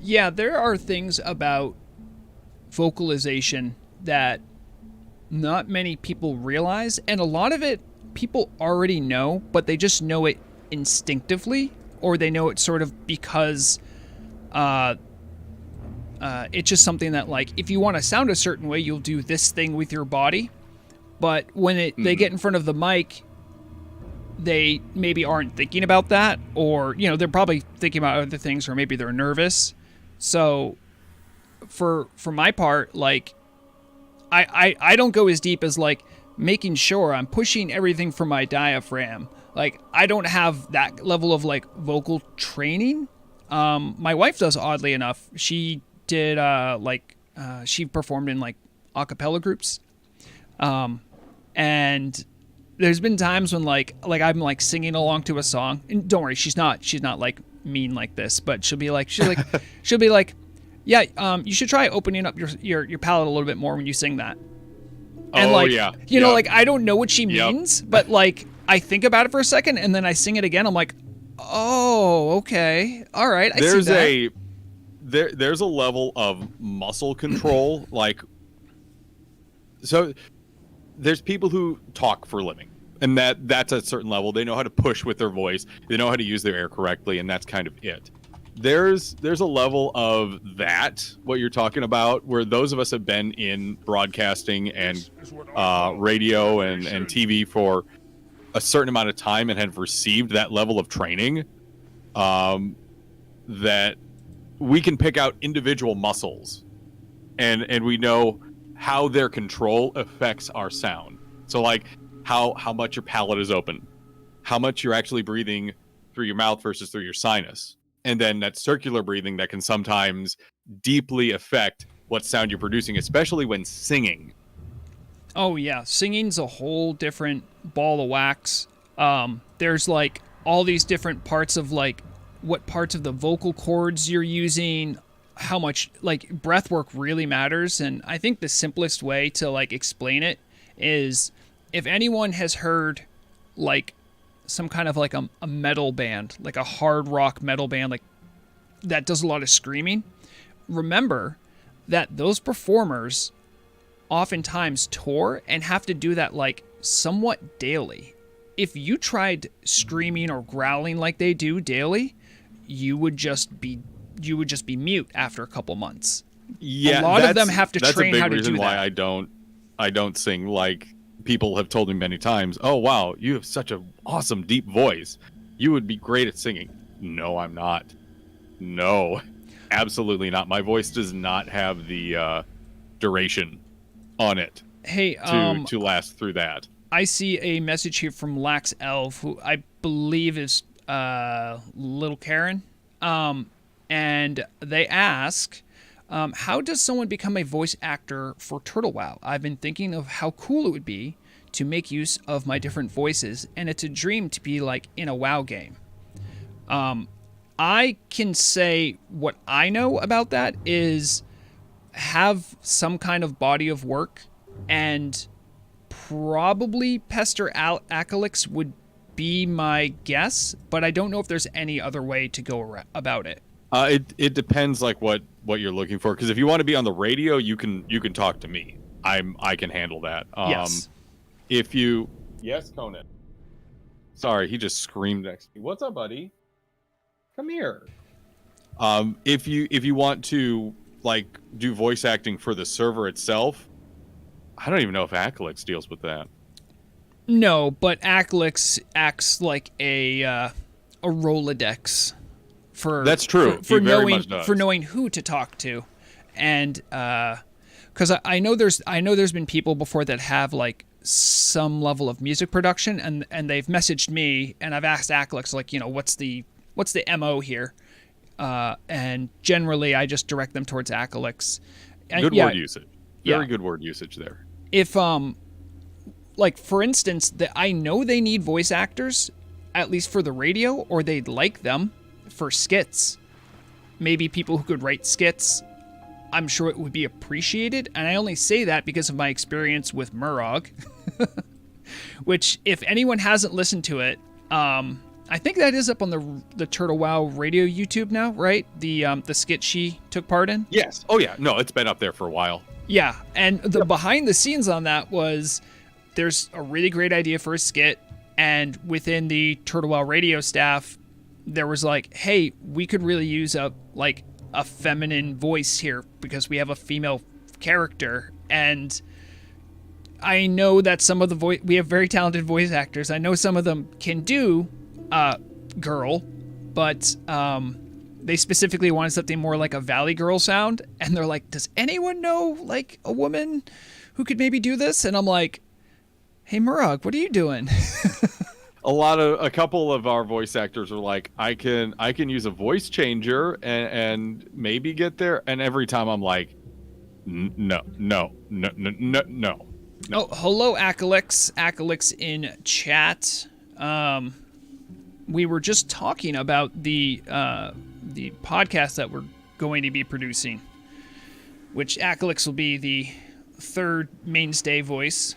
[SPEAKER 1] Yeah, there are things about vocalization that not many people realize, and a lot of it people already know, but they just know it instinctively, or they know it sort of because it's just something that, like, if you want to sound a certain way, you'll do this thing with your body. But when they get in front of the mic, they maybe aren't thinking about that, or, you know, they're probably thinking about other things, or maybe they're nervous. So for my part, like, I don't go as deep as, like, making sure I'm pushing everything from my diaphragm. Like, I don't have that level of, like, vocal training. My wife does, oddly enough. She did, she performed in, like, a cappella groups. And there's been times when, like I'm, like, singing along to a song. And don't worry, she's not, like, mean like this, but she'll be like, yeah, you should try opening up your palate a little bit more when you sing that. And, like, you know, like, I don't know what she means, but, like, I think about it for a second, and then I sing it again. I'm like, oh, okay, all right.
[SPEAKER 2] There's a level of muscle control, like, so there's people who talk for a living, and that's a certain level. They know how to push with their voice. They know how to use their air correctly, and that's kind of it. There's a level of that, what you're talking about, where those of us have been in broadcasting and radio and TV for a certain amount of time and have received that level of training, that we can pick out individual muscles and we know how their control affects our sound. So, like, how much your palate is open, how much you're actually breathing through your mouth versus through your sinus. And then that circular breathing that can sometimes deeply affect what sound you're producing, especially when singing.
[SPEAKER 1] Oh, yeah. Singing's a whole different ball of wax. There's, like, all these different parts of, like, what parts of the vocal cords you're using, how much, like, breath work really matters. And I think the simplest way to, like, explain it is, if anyone has heard, like, some kind of, like, a metal band, like a hard rock metal band, like, that does a lot of screaming, remember that those performers oftentimes tour and have to do that, like, somewhat daily. If you tried screaming or growling like they do daily, you would just be mute after a couple months.
[SPEAKER 2] Yeah,
[SPEAKER 1] a lot of them have to train how to do that.
[SPEAKER 2] That's a big reason why I don't sing. Like, people have told me many times, "Oh, wow, you have such an awesome deep voice. You would be great at singing." No, I'm not. No, absolutely not. My voice does not have the duration on it.
[SPEAKER 1] Hey,
[SPEAKER 2] to last through that.
[SPEAKER 1] I see a message here from Lax Elf, who I believe is Little Karen, and they ask, how does someone become a voice actor for Turtle Wow? I've been thinking of how cool it would be to make use of my different voices, and it's a dream to be, like, in a WoW game. I can say what I know about that is have some kind of body of work, and probably Pester Acalix would be my guess, but I don't know if there's any other way to go about it.
[SPEAKER 2] It depends, like, what you're looking for, because if you want to be on the radio, you can talk to me. I can handle that.
[SPEAKER 1] Yes.
[SPEAKER 2] Yes, Conan. Sorry, he just screamed next to me. What's up, buddy? Come here. If you want to, like, do voice acting for the server itself, I don't even know if Acalix deals with that.
[SPEAKER 1] No, but Acalix acts like a Rolodex for
[SPEAKER 2] that's true
[SPEAKER 1] for knowing who to talk to, and because I know there's been people before that have, like, some level of music production, and they've messaged me, and I've asked Acalix, like, you know, what's the MO here, and generally I just direct them towards Acalix. And,
[SPEAKER 2] good word usage. Very good word usage there.
[SPEAKER 1] If like, for instance, I know they need voice actors, at least for the radio, or they'd like them for skits. Maybe people who could write skits. I'm sure it would be appreciated, and I only say that because of my experience with Murog, which, if anyone hasn't listened to it, I think that is up on the Turtle Wow Radio YouTube now, right? The skit she took part in.
[SPEAKER 2] Yes. Oh yeah. No, it's been up there for a while.
[SPEAKER 1] Yeah, and the behind the scenes on that was there's a really great idea for a skit, and within the Turtle Wow Radio staff, there was like, hey, we could really use a feminine voice here because we have a female character, and I know that some of the we have very talented voice actors. I know some of them can do girl, but they specifically wanted something more like a Valley Girl sound, and they're like, does anyone know like a woman who could maybe do this? And I'm like, hey Murag, what are you doing?
[SPEAKER 2] A couple of our voice actors are like, I can use a voice changer and maybe get there. And every time I'm like, no.
[SPEAKER 1] Oh, hello, Akalix in chat. We were just talking about the podcast that we're going to be producing, which Akalix will be the third mainstay voice.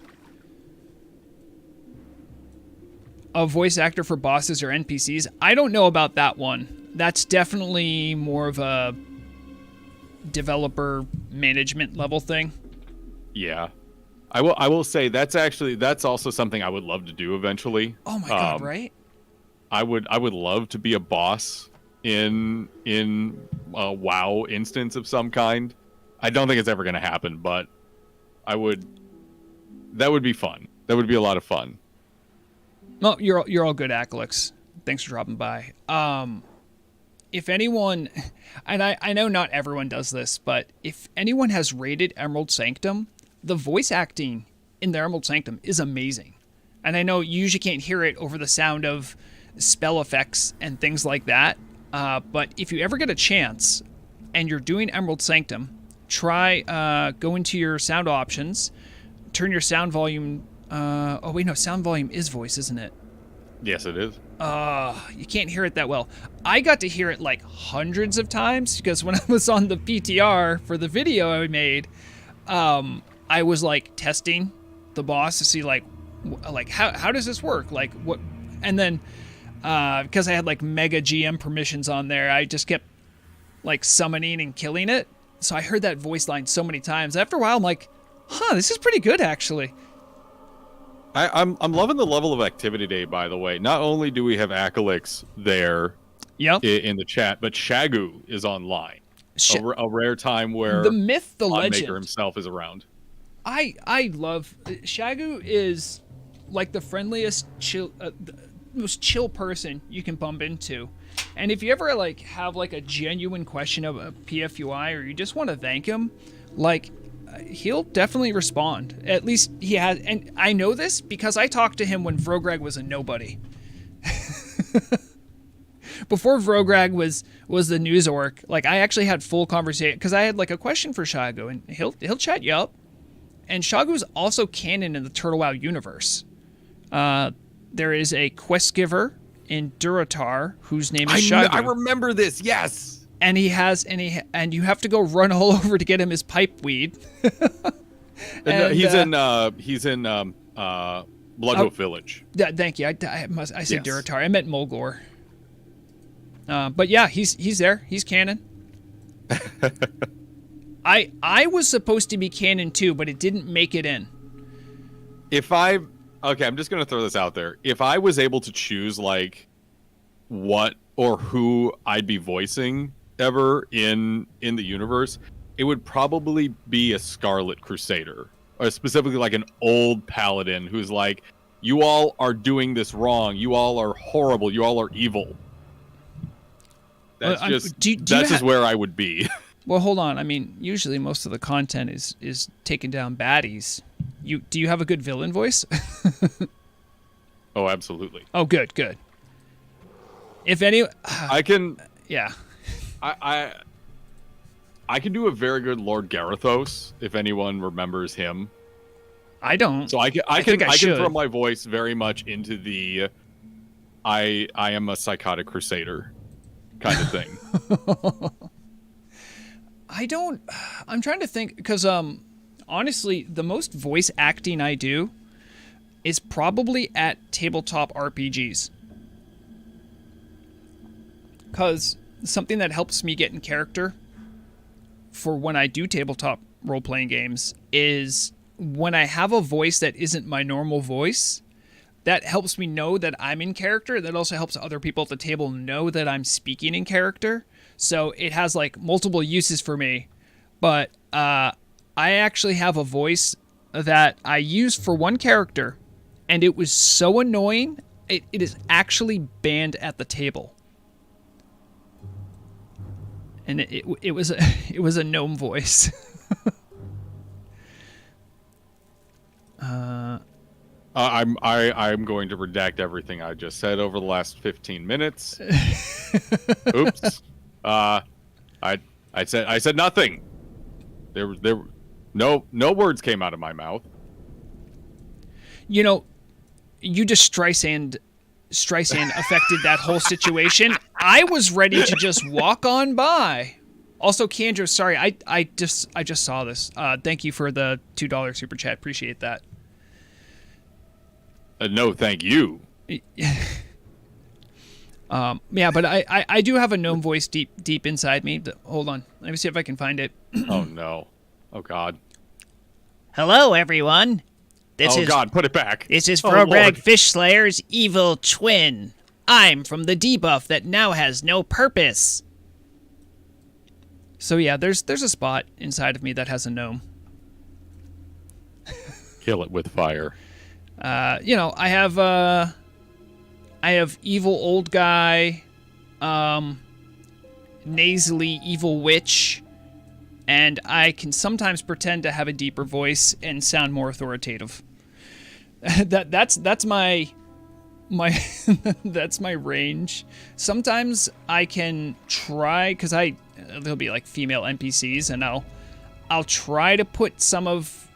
[SPEAKER 1] A voice actor for bosses or NPCs. I don't know about that one. That's definitely more of a developer management level thing.
[SPEAKER 2] Yeah. I will say that's also something I would love to do eventually.
[SPEAKER 1] Oh my god, right?
[SPEAKER 2] I would love to be a boss in a WoW instance of some kind. I don't think it's ever going to happen, but that would be fun. That would be a lot of fun.
[SPEAKER 1] Well, you're all good, Akalix. Thanks for dropping by. If anyone, and I know not everyone does this, but if anyone has raided Emerald Sanctum, the voice acting in the Emerald Sanctum is amazing. And I know you usually can't hear it over the sound of spell effects and things like that. But if you ever get a chance and you're doing Emerald Sanctum, try go into your sound options, turn your sound volume. Oh wait, no, sound volume is voice, isn't it?
[SPEAKER 2] Yes, it is.
[SPEAKER 1] You can't hear it that well. I got to hear it like hundreds of times because when I was on the PTR for the video I made, I was like testing the boss to see like how does this work? Like what? And then because I had like mega GM permissions on there, I just kept like summoning and killing it. So I heard that voice line so many times. After a while, I'm like, this is pretty good actually.
[SPEAKER 2] I'm loving the level of activity today, by the way. Not only do we have Akalix there in the chat, but Shagu is online. A rare time where
[SPEAKER 1] the myth, the legend
[SPEAKER 2] Maker himself is around.
[SPEAKER 1] I love Shagu is like the friendliest most chill person you can bump into. And if you ever like have like a genuine question of a PFUI or you just want to thank him, like he'll definitely respond. At least he has, and I know this because I talked to him when Vrograg was a nobody. Before Vrograg was the news orc, like I actually had full conversation because I had like a question for Shagu, and he'll chat you up. And Shagu's also canon in the Turtle Wow universe. There is a quest giver in Durotar whose name is Shagu.
[SPEAKER 2] I remember this. Yes.
[SPEAKER 1] And you have to go run all over to get him his pipe weed.
[SPEAKER 2] He's in Bloodhoof Village.
[SPEAKER 1] Thank you. I said Durotar. I meant Mulgore. But yeah, he's there. He's canon. I was supposed to be canon too, but it didn't make it in.
[SPEAKER 2] I'm just gonna throw this out there. If I was able to choose like what or who I'd be voicing ever in the universe, it would probably be a Scarlet Crusader, or specifically like an old paladin who's like, you all are doing this wrong. You all are horrible. You all are evil. That's just where I would be.
[SPEAKER 1] Well, hold on. I mean, usually most of the content is taking down baddies. Do you have a good villain voice?
[SPEAKER 2] Oh, absolutely.
[SPEAKER 1] Oh, good. If any,
[SPEAKER 2] I can.
[SPEAKER 1] Yeah.
[SPEAKER 2] I can do a very good Lord Garithos if anyone remembers him.
[SPEAKER 1] I don't.
[SPEAKER 2] So I can throw my voice very much into the I am a psychotic crusader kind of thing.
[SPEAKER 1] I'm trying to think because honestly, the most voice acting I do is probably at tabletop RPGs. because something that helps me get in character for when I do tabletop role-playing games is when I have a voice that isn't my normal voice. That helps me know that I'm in character. That also helps other people at the table know that I'm speaking in character. So it has like multiple uses for me. But I actually have a voice that I use for one character, and it was so annoying, it is actually banned at the table. And it was a gnome voice.
[SPEAKER 2] I'm going to redact everything I just said over the last 15 minutes. Oops. I said nothing. There no words came out of my mouth.
[SPEAKER 1] You know, you just Streisand affected that whole situation. I was ready to just walk on by. Also, Kendra, sorry, I just saw this. Thank you for the $2 super chat. Appreciate that.
[SPEAKER 2] No, thank you.
[SPEAKER 1] Yeah, but I do have a gnome voice deep inside me. Hold on, let me see if I can find it.
[SPEAKER 2] Oh no! Oh God!
[SPEAKER 3] Hello, everyone.
[SPEAKER 2] God, put it back.
[SPEAKER 3] This is
[SPEAKER 2] Oh,
[SPEAKER 3] Frograg
[SPEAKER 2] Lord.
[SPEAKER 3] Fishslayer's evil twin. I'm from the debuff that now has no purpose.
[SPEAKER 1] So yeah, there's a spot inside of me that has a gnome.
[SPEAKER 2] Kill it with fire.
[SPEAKER 1] You know, I have evil old guy, nasally evil witch, and I can sometimes pretend to have a deeper voice and sound more authoritative. That's my that's my range. Sometimes I can try, because there'll be like female NPCs, and I'll try to put some of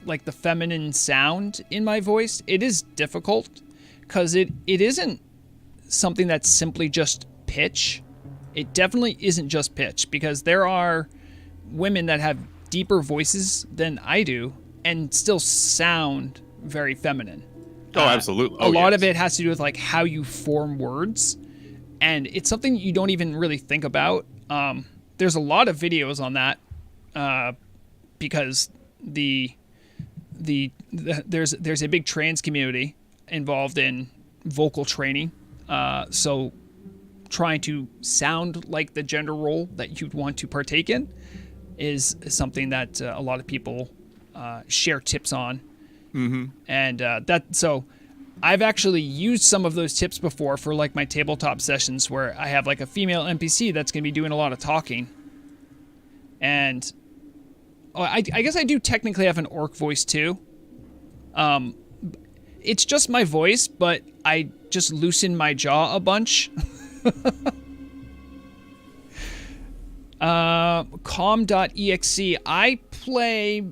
[SPEAKER 1] like the feminine sound in my voice. It is difficult because it isn't something that's simply just pitch. It definitely isn't just pitch, because there are women that have deeper voices than I do and still sound very feminine.
[SPEAKER 2] Oh, absolutely.
[SPEAKER 1] A lot of it has to do with like how you form words, and it's something you don't even really think about. There's a lot of videos on that because there's a big trans community involved in vocal training. So trying to sound like the gender role that you'd want to partake in is something that a lot of people share tips on.
[SPEAKER 2] Mm-hmm.
[SPEAKER 1] And so I've actually used some of those tips before for like my tabletop sessions where I have like a female NPC that's going to be doing a lot of talking. And I guess I do technically have an orc voice too. It's just my voice, but I just loosen my jaw a bunch. Calm.exe. I play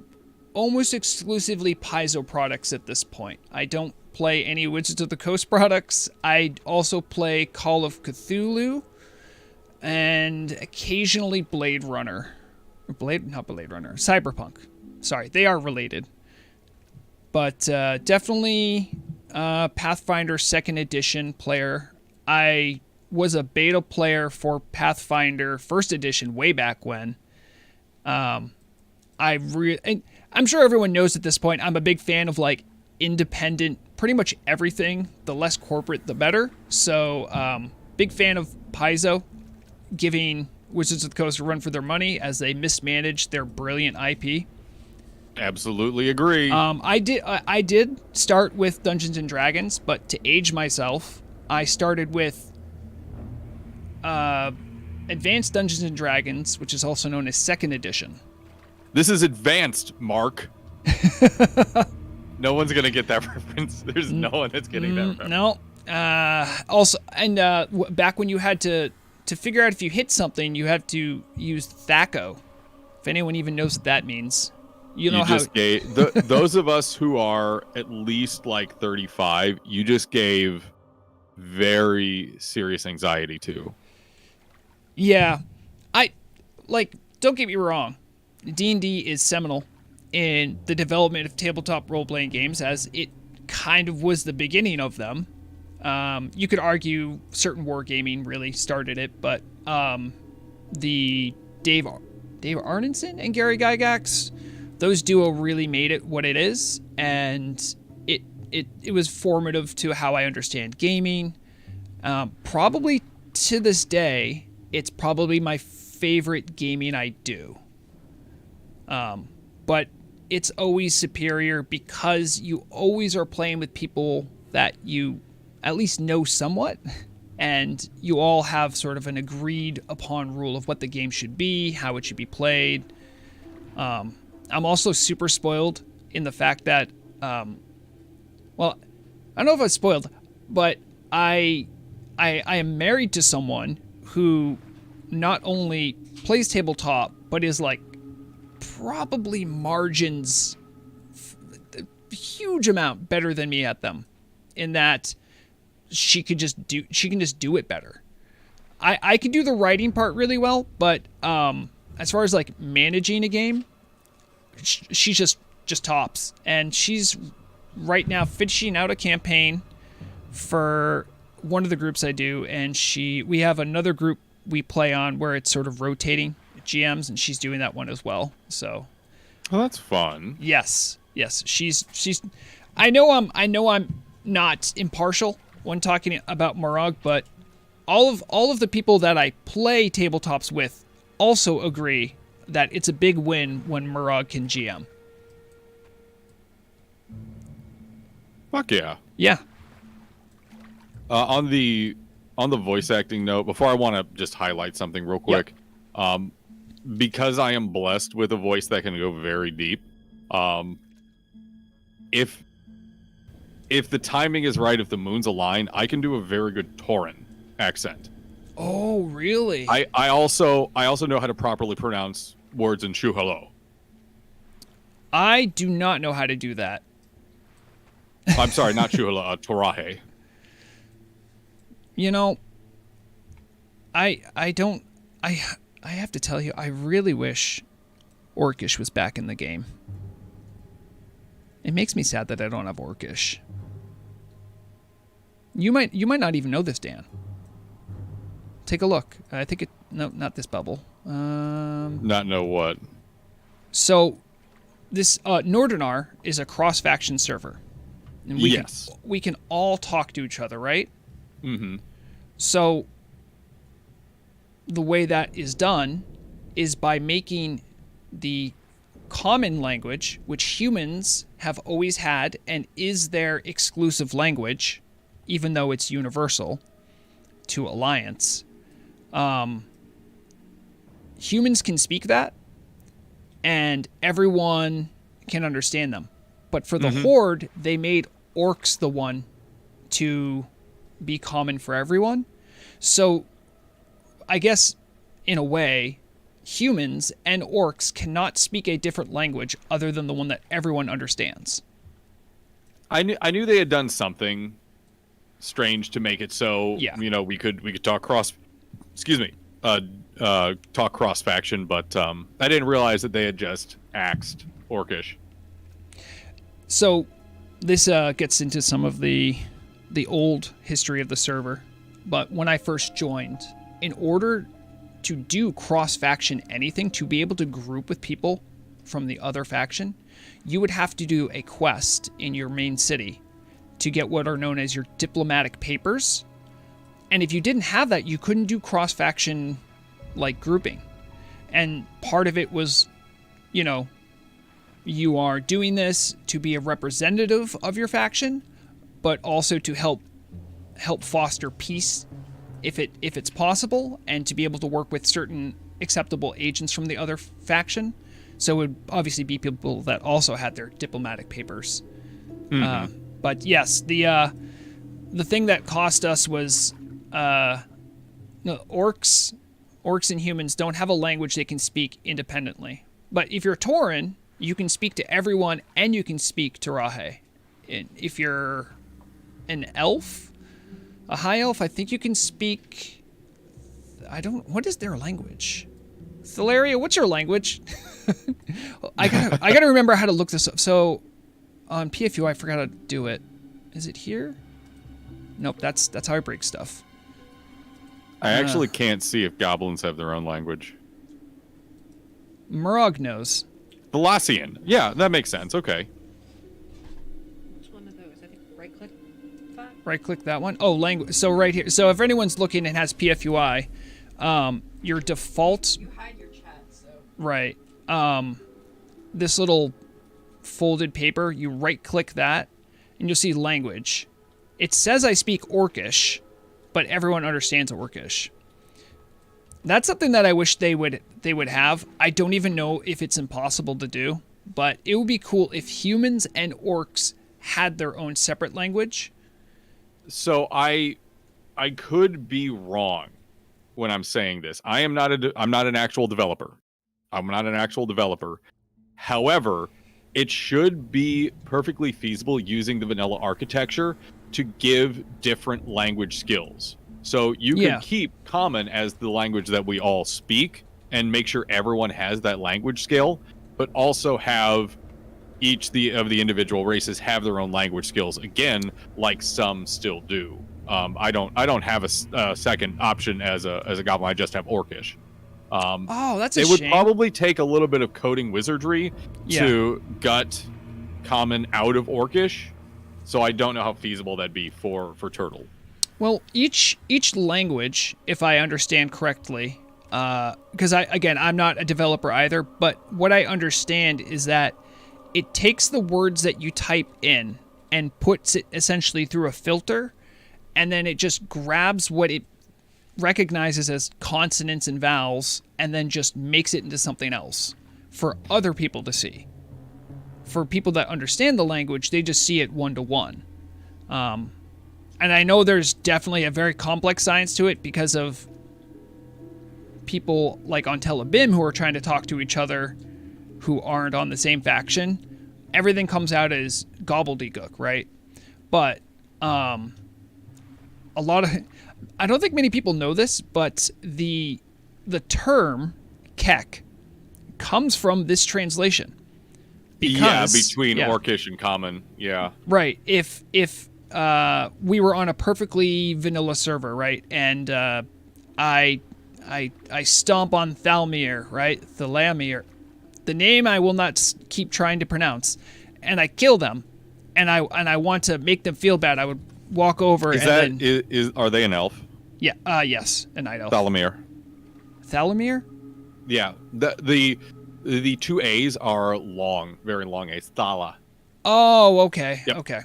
[SPEAKER 1] almost exclusively Paizo products at this point. I don't play any Wizards of the Coast products. I also play Call of Cthulhu and occasionally Blade Runner. Not Blade Runner. Cyberpunk. Sorry, they are related. But definitely Pathfinder 2nd Edition player. I was a beta player for Pathfinder 1st Edition way back when. I'm sure everyone knows at this point, I'm a big fan of like independent, pretty much everything. The less corporate, the better. So big fan of Paizo giving Wizards of the Coast a run for their money as they mismanage their brilliant IP.
[SPEAKER 2] Absolutely agree.
[SPEAKER 1] I did start with Dungeons and Dragons, but to age myself, I started with Advanced Dungeons and Dragons, which is also known as 2nd Edition.
[SPEAKER 2] This is advanced, Mark. No one's gonna get that reference. There's no one that's getting that reference.
[SPEAKER 1] No. Also, and back when you had to figure out if you hit something, you had to use THAC0. If anyone even knows what that means. You know how
[SPEAKER 2] those of us who are at least like 35, you just gave very serious anxiety to.
[SPEAKER 1] Yeah. Don't get me wrong. D&D is seminal in the development of tabletop role-playing games, as it kind of was the beginning of them. You could argue certain wargaming really started it, but the Dave Arneson and Gary Gygax, those duo really made it what it is, and it was formative to how I understand gaming. Probably to this day, it's probably my favorite gaming I do. But it's always superior because you always are playing with people that you at least know somewhat, and you all have sort of an agreed upon rule of what the game should be, how it should be played. I'm also super spoiled in the fact that, well, I don't know if I was spoiled, but I am married to someone who not only plays tabletop, but is like probably margins a huge amount better than me at them, in that she can just do it better. I can do the writing part really well, but as far as like managing a game, she's just tops. And she's right now finishing out a campaign for one of the groups I do, and we have another group we play on where it's sort of rotating GMs, and she's doing that one as well. So,
[SPEAKER 2] well, that's fun.
[SPEAKER 1] Yes, she's. I know I'm not impartial when talking about Morag, but all of the people that I play tabletops with also agree that it's a big win when Morag can GM.
[SPEAKER 2] Fuck yeah.
[SPEAKER 1] Yeah.
[SPEAKER 2] On the voice acting note, before I want to just highlight something real quick, because I am blessed with a voice that can go very deep. If the timing is right, if the moons align, I can do a very good Tauren accent.
[SPEAKER 1] Oh, really?
[SPEAKER 2] I also know how to properly pronounce words in Shu'Halo.
[SPEAKER 1] I do not know how to do that.
[SPEAKER 2] I'm sorry, not Shu'Halo, Torahe.
[SPEAKER 1] You know, I have to tell you, I really wish Orcish was back in the game. It makes me sad that I don't have Orcish. You might not even know this, Dan. Take a look. I think no, not this bubble.
[SPEAKER 2] Not know what.
[SPEAKER 1] So, this Nordinar is a cross-faction server, and we can all talk to each other, right?
[SPEAKER 2] Mm-hmm.
[SPEAKER 1] So, the way that is done is by making the common language, which humans have always had and is their exclusive language, even though it's universal to Alliance. Humans can speak that, and everyone can understand them. But for the Horde, they made orcs the one to be common for everyone. So, I guess, in a way, humans and orcs cannot speak a different language other than the one that everyone understands.
[SPEAKER 2] I knew they had done something strange to make it so we could talk talk cross faction, but I didn't realize that they had just axed Orcish.
[SPEAKER 1] So this gets into some of the old history of the server, but when I first joined, in order to do cross-faction anything, to be able to group with people from the other faction, you would have to do a quest in your main city to get what are known as your diplomatic papers. And if you didn't have that, you couldn't do cross-faction like grouping. And part of it was, you are doing this to be a representative of your faction, but also to help foster peace if it's possible, and to be able to work with certain acceptable agents from the other faction. So it would obviously be people that also had their diplomatic papers. Mm-hmm. But yes, the thing that cost us was orcs and humans don't have a language they can speak independently. But if you're Tauren, you can speak to everyone, and you can speak to Rahe. If you're an elf, a high elf, I think you can speak... what is their language? Thalaria, what's your language? I gotta remember how to look this up. So, on PFU, I forgot how to do it. Is it here? Nope, that's how I break stuff.
[SPEAKER 2] I actually can't see if goblins have their own language.
[SPEAKER 1] Murog knows.
[SPEAKER 2] Thalassian. Yeah, that makes sense. Okay.
[SPEAKER 4] Which one of those? I think right click that?
[SPEAKER 1] Right-click that one. Oh, language. So right here. So if anyone's looking and has PFUI, your default...
[SPEAKER 4] You hide your chat, so...
[SPEAKER 1] Right. This little folded paper, you right-click that, and you'll see language. It says I speak Orcish, but everyone understands Orcish. That's something that I wish they would have. I don't even know if it's impossible to do, but it would be cool if humans and orcs had their own separate language.
[SPEAKER 2] So I could be wrong when I'm saying this. I'm not an actual developer. However, it should be perfectly feasible using the vanilla architecture to give different language skills. So you
[SPEAKER 1] Yeah.
[SPEAKER 2] can keep common as the language that we all speak and make sure everyone has that language skill, but also have each of the individual races have their own language skills, again, like some still do. I don't have a second option as a goblin. I just have Orcish.
[SPEAKER 1] Oh, that's a
[SPEAKER 2] it
[SPEAKER 1] shame.
[SPEAKER 2] would probably take a little bit of coding wizardry to gut common out of Orcish, so I don't know how feasible that'd be for Turtle.
[SPEAKER 1] Well, each language, if I understand correctly, because I'm not a developer either, but what I understand is that it takes the words that you type in and puts it essentially through a filter, and then it just grabs what it recognizes as consonants and vowels and then just makes it into something else for other people to see. For people that understand the language, they just see it one-to-one. And I know there's definitely a very complex science to it because of people like on Telebim who are trying to talk to each other who aren't on the same faction. Everything comes out as gobbledygook, right? But a lot of... I don't think many people know this, but the term Kek comes from this translation.
[SPEAKER 2] Between Orcish and Common,
[SPEAKER 1] Right. If we were on a perfectly vanilla server, right, and I stomp on Thalmir, right, Thalamir, the name I will not keep trying to pronounce, and I kill them, and I want to make them feel bad, I would walk over
[SPEAKER 2] are they an elf?
[SPEAKER 1] Yeah. Yes, a night elf.
[SPEAKER 2] Thalamir.
[SPEAKER 1] Thalamir?
[SPEAKER 2] Yeah. The two A's are long, very long A's. Thala.
[SPEAKER 1] Oh, okay.
[SPEAKER 2] Yep.
[SPEAKER 1] Okay.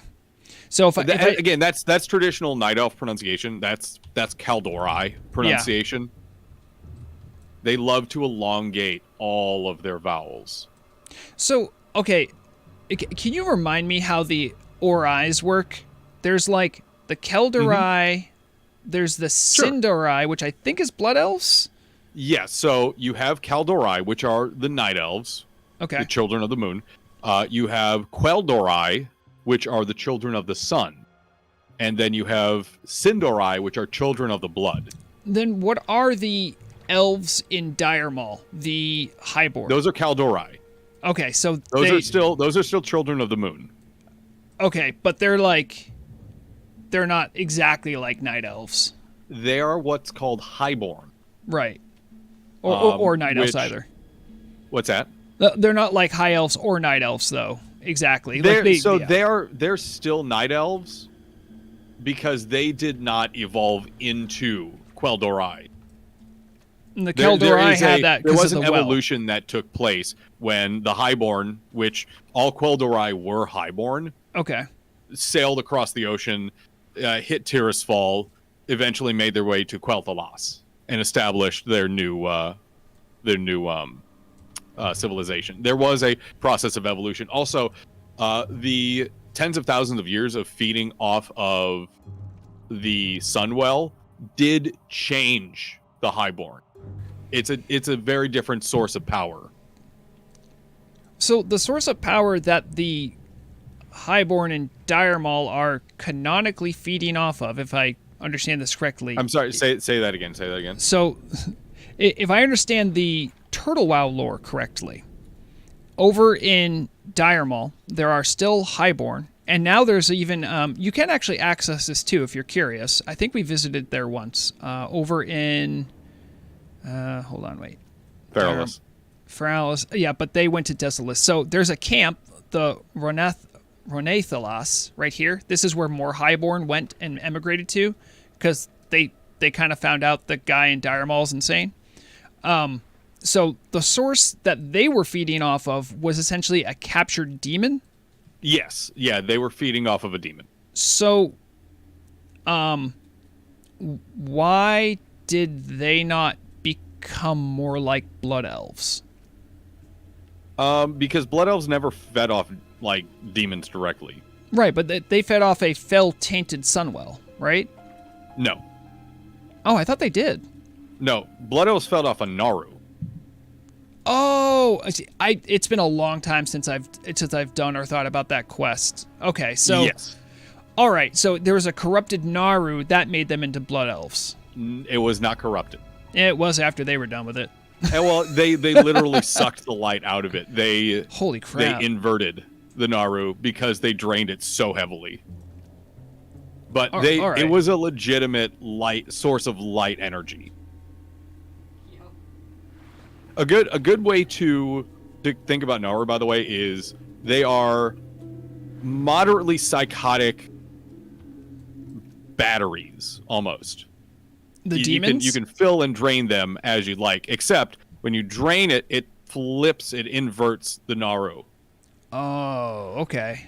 [SPEAKER 1] So
[SPEAKER 2] again, that's traditional night elf pronunciation. That's Kaldori pronunciation. Yeah. They love to elongate all of their vowels.
[SPEAKER 1] So, okay, can you remind me how the Orais work? There's like the Keldori, there's the Sindori, which I think is Blood Elves?
[SPEAKER 2] Yes, so you have Kaldori, which are the Night Elves, the children of the moon. You have Queldori, which are the children of the sun. And then you have Sindori, which are children of the blood.
[SPEAKER 1] Then what are the elves in Dire Maul, the Highborn?
[SPEAKER 2] Those are Kaldori.
[SPEAKER 1] Okay, so
[SPEAKER 2] those are still children of the moon.
[SPEAKER 1] Okay, but they're not exactly like night elves.
[SPEAKER 2] They are what's called highborn.
[SPEAKER 1] Right. Or night elves either.
[SPEAKER 2] What's that?
[SPEAKER 1] They're not like high elves or night elves though. Exactly.
[SPEAKER 2] They're still night elves because they did not evolve into Queldori.
[SPEAKER 1] And the Keldori had that.
[SPEAKER 2] There was an evolution that took place when the Highborn, which all Queldori were Highborn, sailed across the ocean, hit Tirisfal, eventually made their way to Quel'Thalas, and established their new civilization. There was a process of evolution. Also, the tens of thousands of years of feeding off of the Sunwell did change the Highborn. It's a very different source of power.
[SPEAKER 1] So the source of power that the Highborn and Dire Maul are canonically feeding off of, if I understand this correctly.
[SPEAKER 2] I'm sorry, say that again.
[SPEAKER 1] So if I understand the Turtle WoW lore correctly, over in Dire Maul, there are still Highborn, And now there's even, you can actually access this too if you're curious. I think we visited there once, over in, hold on, wait.
[SPEAKER 2] Feralis.
[SPEAKER 1] Feralis, yeah, but they went to Desolus. So there's a camp, the Ronathalas, right here. This is where more Highborn went and emigrated to, because they kind of found out the guy in Dire Maul is insane. So the source that they were feeding off of was essentially a captured demon.
[SPEAKER 2] Yes. Yeah, they were feeding off of a demon.
[SPEAKER 1] So, why did they not become more like blood elves?
[SPEAKER 2] Because blood elves never fed off like demons directly.
[SPEAKER 1] Right, but they fed off a fell-tainted Sunwell, right?
[SPEAKER 2] No.
[SPEAKER 1] Oh, I thought they did.
[SPEAKER 2] No, blood elves fed off a Naru.
[SPEAKER 1] Oh, I see. It's been a long time since I've done or thought about that quest. Okay, so
[SPEAKER 2] Yes.
[SPEAKER 1] all right, so there was a corrupted Naru that made them into blood elves.
[SPEAKER 2] It was not corrupted.
[SPEAKER 1] It was after they were done with it.
[SPEAKER 2] And well, they literally sucked the light out of it. They
[SPEAKER 1] Holy crap!
[SPEAKER 2] They inverted the Naru because they drained it so heavily. But
[SPEAKER 1] All right.
[SPEAKER 2] it was a legitimate light source of light energy. A good way to think about Naru, by the way, is they are moderately psychotic batteries, almost.
[SPEAKER 1] The
[SPEAKER 2] You
[SPEAKER 1] demons.
[SPEAKER 2] can fill and drain them as you like, except when you drain it, it inverts the Naru.
[SPEAKER 1] Oh, okay.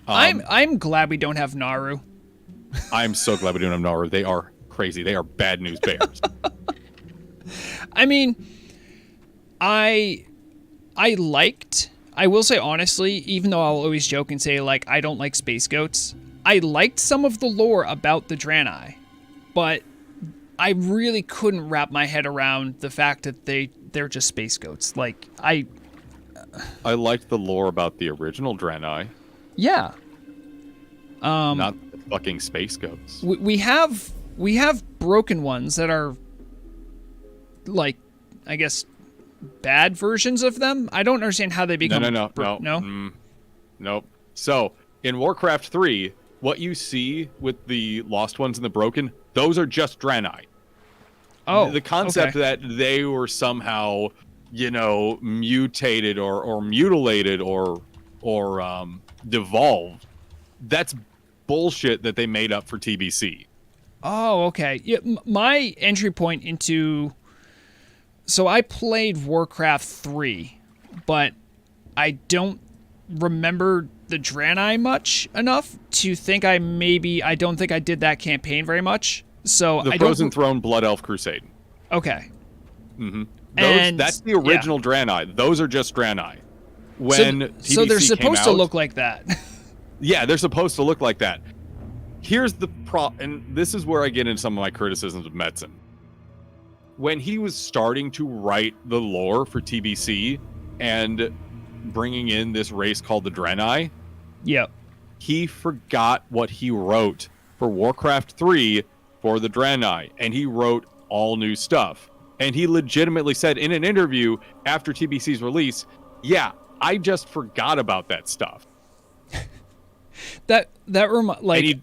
[SPEAKER 1] I'm glad we don't have Naru.
[SPEAKER 2] I'm so glad we don't have Naru. They are crazy. They are bad news bears.
[SPEAKER 1] I mean, I will say honestly, even though I'll always joke and say like I don't like space goats, I liked some of the lore about the Draenei, but I really couldn't wrap my head around the fact that they're just space goats. Like
[SPEAKER 2] I liked the lore about the original Draenei,
[SPEAKER 1] yeah.
[SPEAKER 2] not the fucking space goats.
[SPEAKER 1] We have broken ones that are like, I guess, bad versions of them. I don't understand how they become.
[SPEAKER 2] No. Nope. So in Warcraft 3, what you see with the lost ones and the broken, those are just Draenei.
[SPEAKER 1] Oh,
[SPEAKER 2] The concept
[SPEAKER 1] okay.
[SPEAKER 2] that they were somehow, mutated or mutilated or devolved, that's bullshit that they made up for TBC.
[SPEAKER 1] Oh, okay. Yeah, my entry point into... So I played Warcraft 3, but I don't remember the Draenei much enough to think I don't think I did that campaign very much. So
[SPEAKER 2] The
[SPEAKER 1] I
[SPEAKER 2] Frozen
[SPEAKER 1] don't...
[SPEAKER 2] Throne Blood Elf Crusade.
[SPEAKER 1] Okay.
[SPEAKER 2] Mm-hmm. That's the original Draenei. Those are just Draenei. When TBC
[SPEAKER 1] so they're
[SPEAKER 2] came
[SPEAKER 1] supposed to
[SPEAKER 2] out-
[SPEAKER 1] look like that.
[SPEAKER 2] Yeah, they're supposed to look like that. Here's the and this is where I get into some of my criticisms of Metzen. When he was starting to write the lore for TBC and bringing in this race called the Draenei,
[SPEAKER 1] Yep.
[SPEAKER 2] he forgot what he wrote for Warcraft 3 for the Draenei, and he wrote all new stuff. And he legitimately said in an interview after TBC's release, yeah, I just forgot about that stuff.
[SPEAKER 1] That like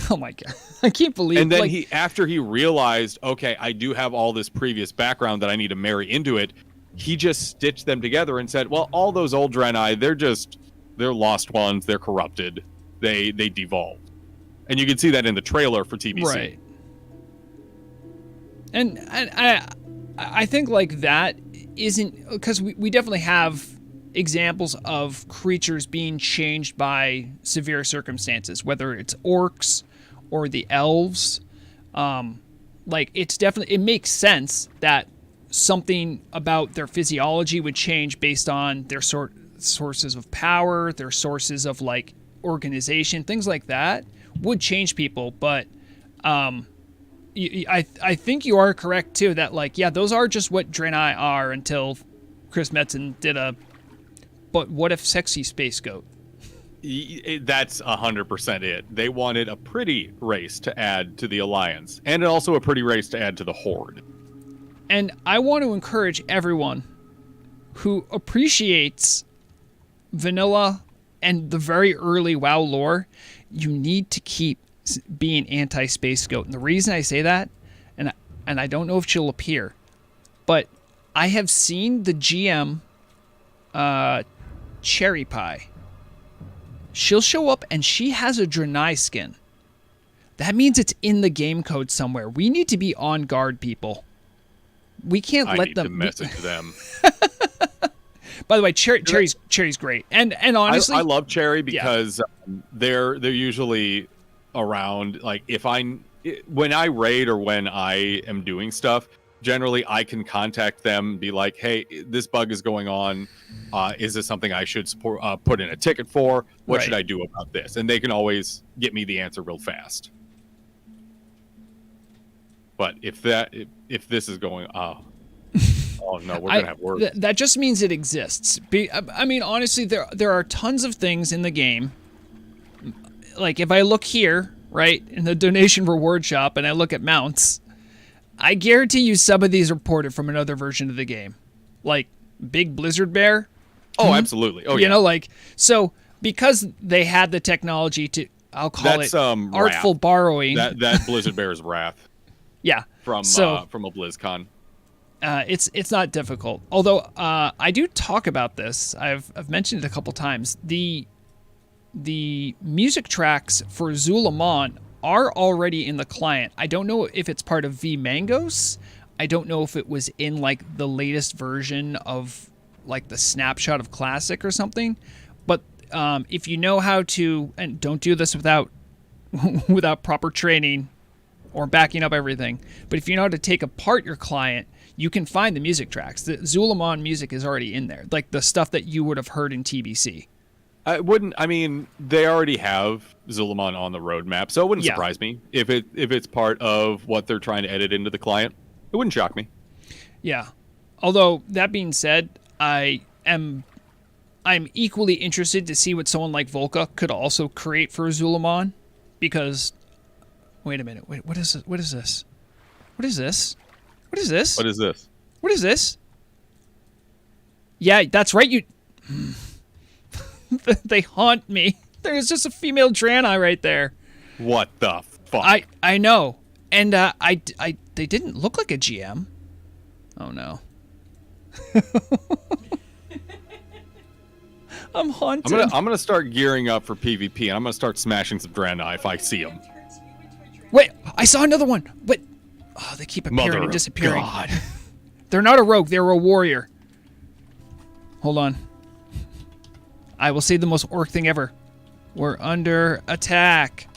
[SPEAKER 1] oh my god, I can't believe.
[SPEAKER 2] And then
[SPEAKER 1] like,
[SPEAKER 2] after he realized, okay, I do have all this previous background that I need to marry into it, he just stitched them together and said, well, all those old Draenei, they're lost ones, they're corrupted, they devolved. And you can see that in the trailer for TBC.
[SPEAKER 1] right. And I think like that isn't, because we definitely have examples of creatures being changed by severe circumstances, whether it's orcs or the elves. Like it's definitely, it makes sense that something about their physiology would change based on their sources of power, their sources of like organization, things like that would change people. But I think you are correct too that like, yeah, those are just what Draenei are until Chris Metzen did a but what if sexy space goat?
[SPEAKER 2] That's 100% it. They wanted a pretty race to add to the Alliance, and also a pretty race to add to the Horde.
[SPEAKER 1] And I want to encourage everyone who appreciates vanilla and the very early WoW lore, you need to keep being anti-Space Goat. And the reason I say that, and I don't know if she'll appear, but I have seen the GM Cherry Pie. She'll show up and she has a Draenei skin. That means it's in the game code somewhere. We need to be on guard, people. We can't
[SPEAKER 2] I
[SPEAKER 1] let
[SPEAKER 2] need
[SPEAKER 1] them
[SPEAKER 2] to message them.
[SPEAKER 1] By the way, Cherry's great. And honestly,
[SPEAKER 2] I love Cherry because they're usually around. Like when I raid or when I am doing stuff, generally I can contact them, be like, "Hey, this bug is going on. Is this something I should put in a ticket for? What should I do about this?" And they can always get me the answer real fast. But if this is going, oh no, we're gonna have words.
[SPEAKER 1] That just means it exists. I mean, honestly, there are tons of things in the game. Like if I look here, right, in the donation reward shop, and I look at mounts, I guarantee you some of these are ported from another version of the game, like Big Blizzard Bear.
[SPEAKER 2] Oh, absolutely. Oh,
[SPEAKER 1] you know, like so because they had the technology to, I'll call it artful
[SPEAKER 2] Wrath.
[SPEAKER 1] borrowing.
[SPEAKER 2] That Blizzard Bear's Wrath.
[SPEAKER 1] Yeah.
[SPEAKER 2] From a BlizzCon.
[SPEAKER 1] It's not difficult. Although I do talk about this. I've mentioned it a couple times. The music tracks for Zul'Aman are already in the client. I don't know if it's part of vMangos. I don't know if it was in like the latest version of like the snapshot of Classic or something. But if you know how to, and don't do this without without proper training or backing up everything, but if you know how to take apart your client, you can find the music tracks. The Zul'Aman music is already in there, like the stuff that you would have heard in TBC.
[SPEAKER 2] I mean, they already have Zul'Aman on the roadmap, so it wouldn't surprise me if it's part of what they're trying to edit into the client. It wouldn't shock me.
[SPEAKER 1] Yeah. Although that being said, I'm equally interested to see what someone like Volca could also create for Zul'Aman, because wait a minute. Wait, what is this? What is this? What is this? What is this?
[SPEAKER 2] What is this?
[SPEAKER 1] What is this? Yeah, that's right. You. They haunt me. There's just a female Draenei right there.
[SPEAKER 2] What the fuck?
[SPEAKER 1] I know, and they didn't look like a GM. Oh no. I'm haunted.
[SPEAKER 2] I'm gonna start gearing up for PvP, and I'm gonna start smashing some Draenei if I see them.
[SPEAKER 1] Wait, I saw another one. What? Oh, they keep appearing and disappearing.
[SPEAKER 2] God.
[SPEAKER 1] They're not a rogue. They're a warrior. Hold on. I will say the most orc thing ever. We're under attack.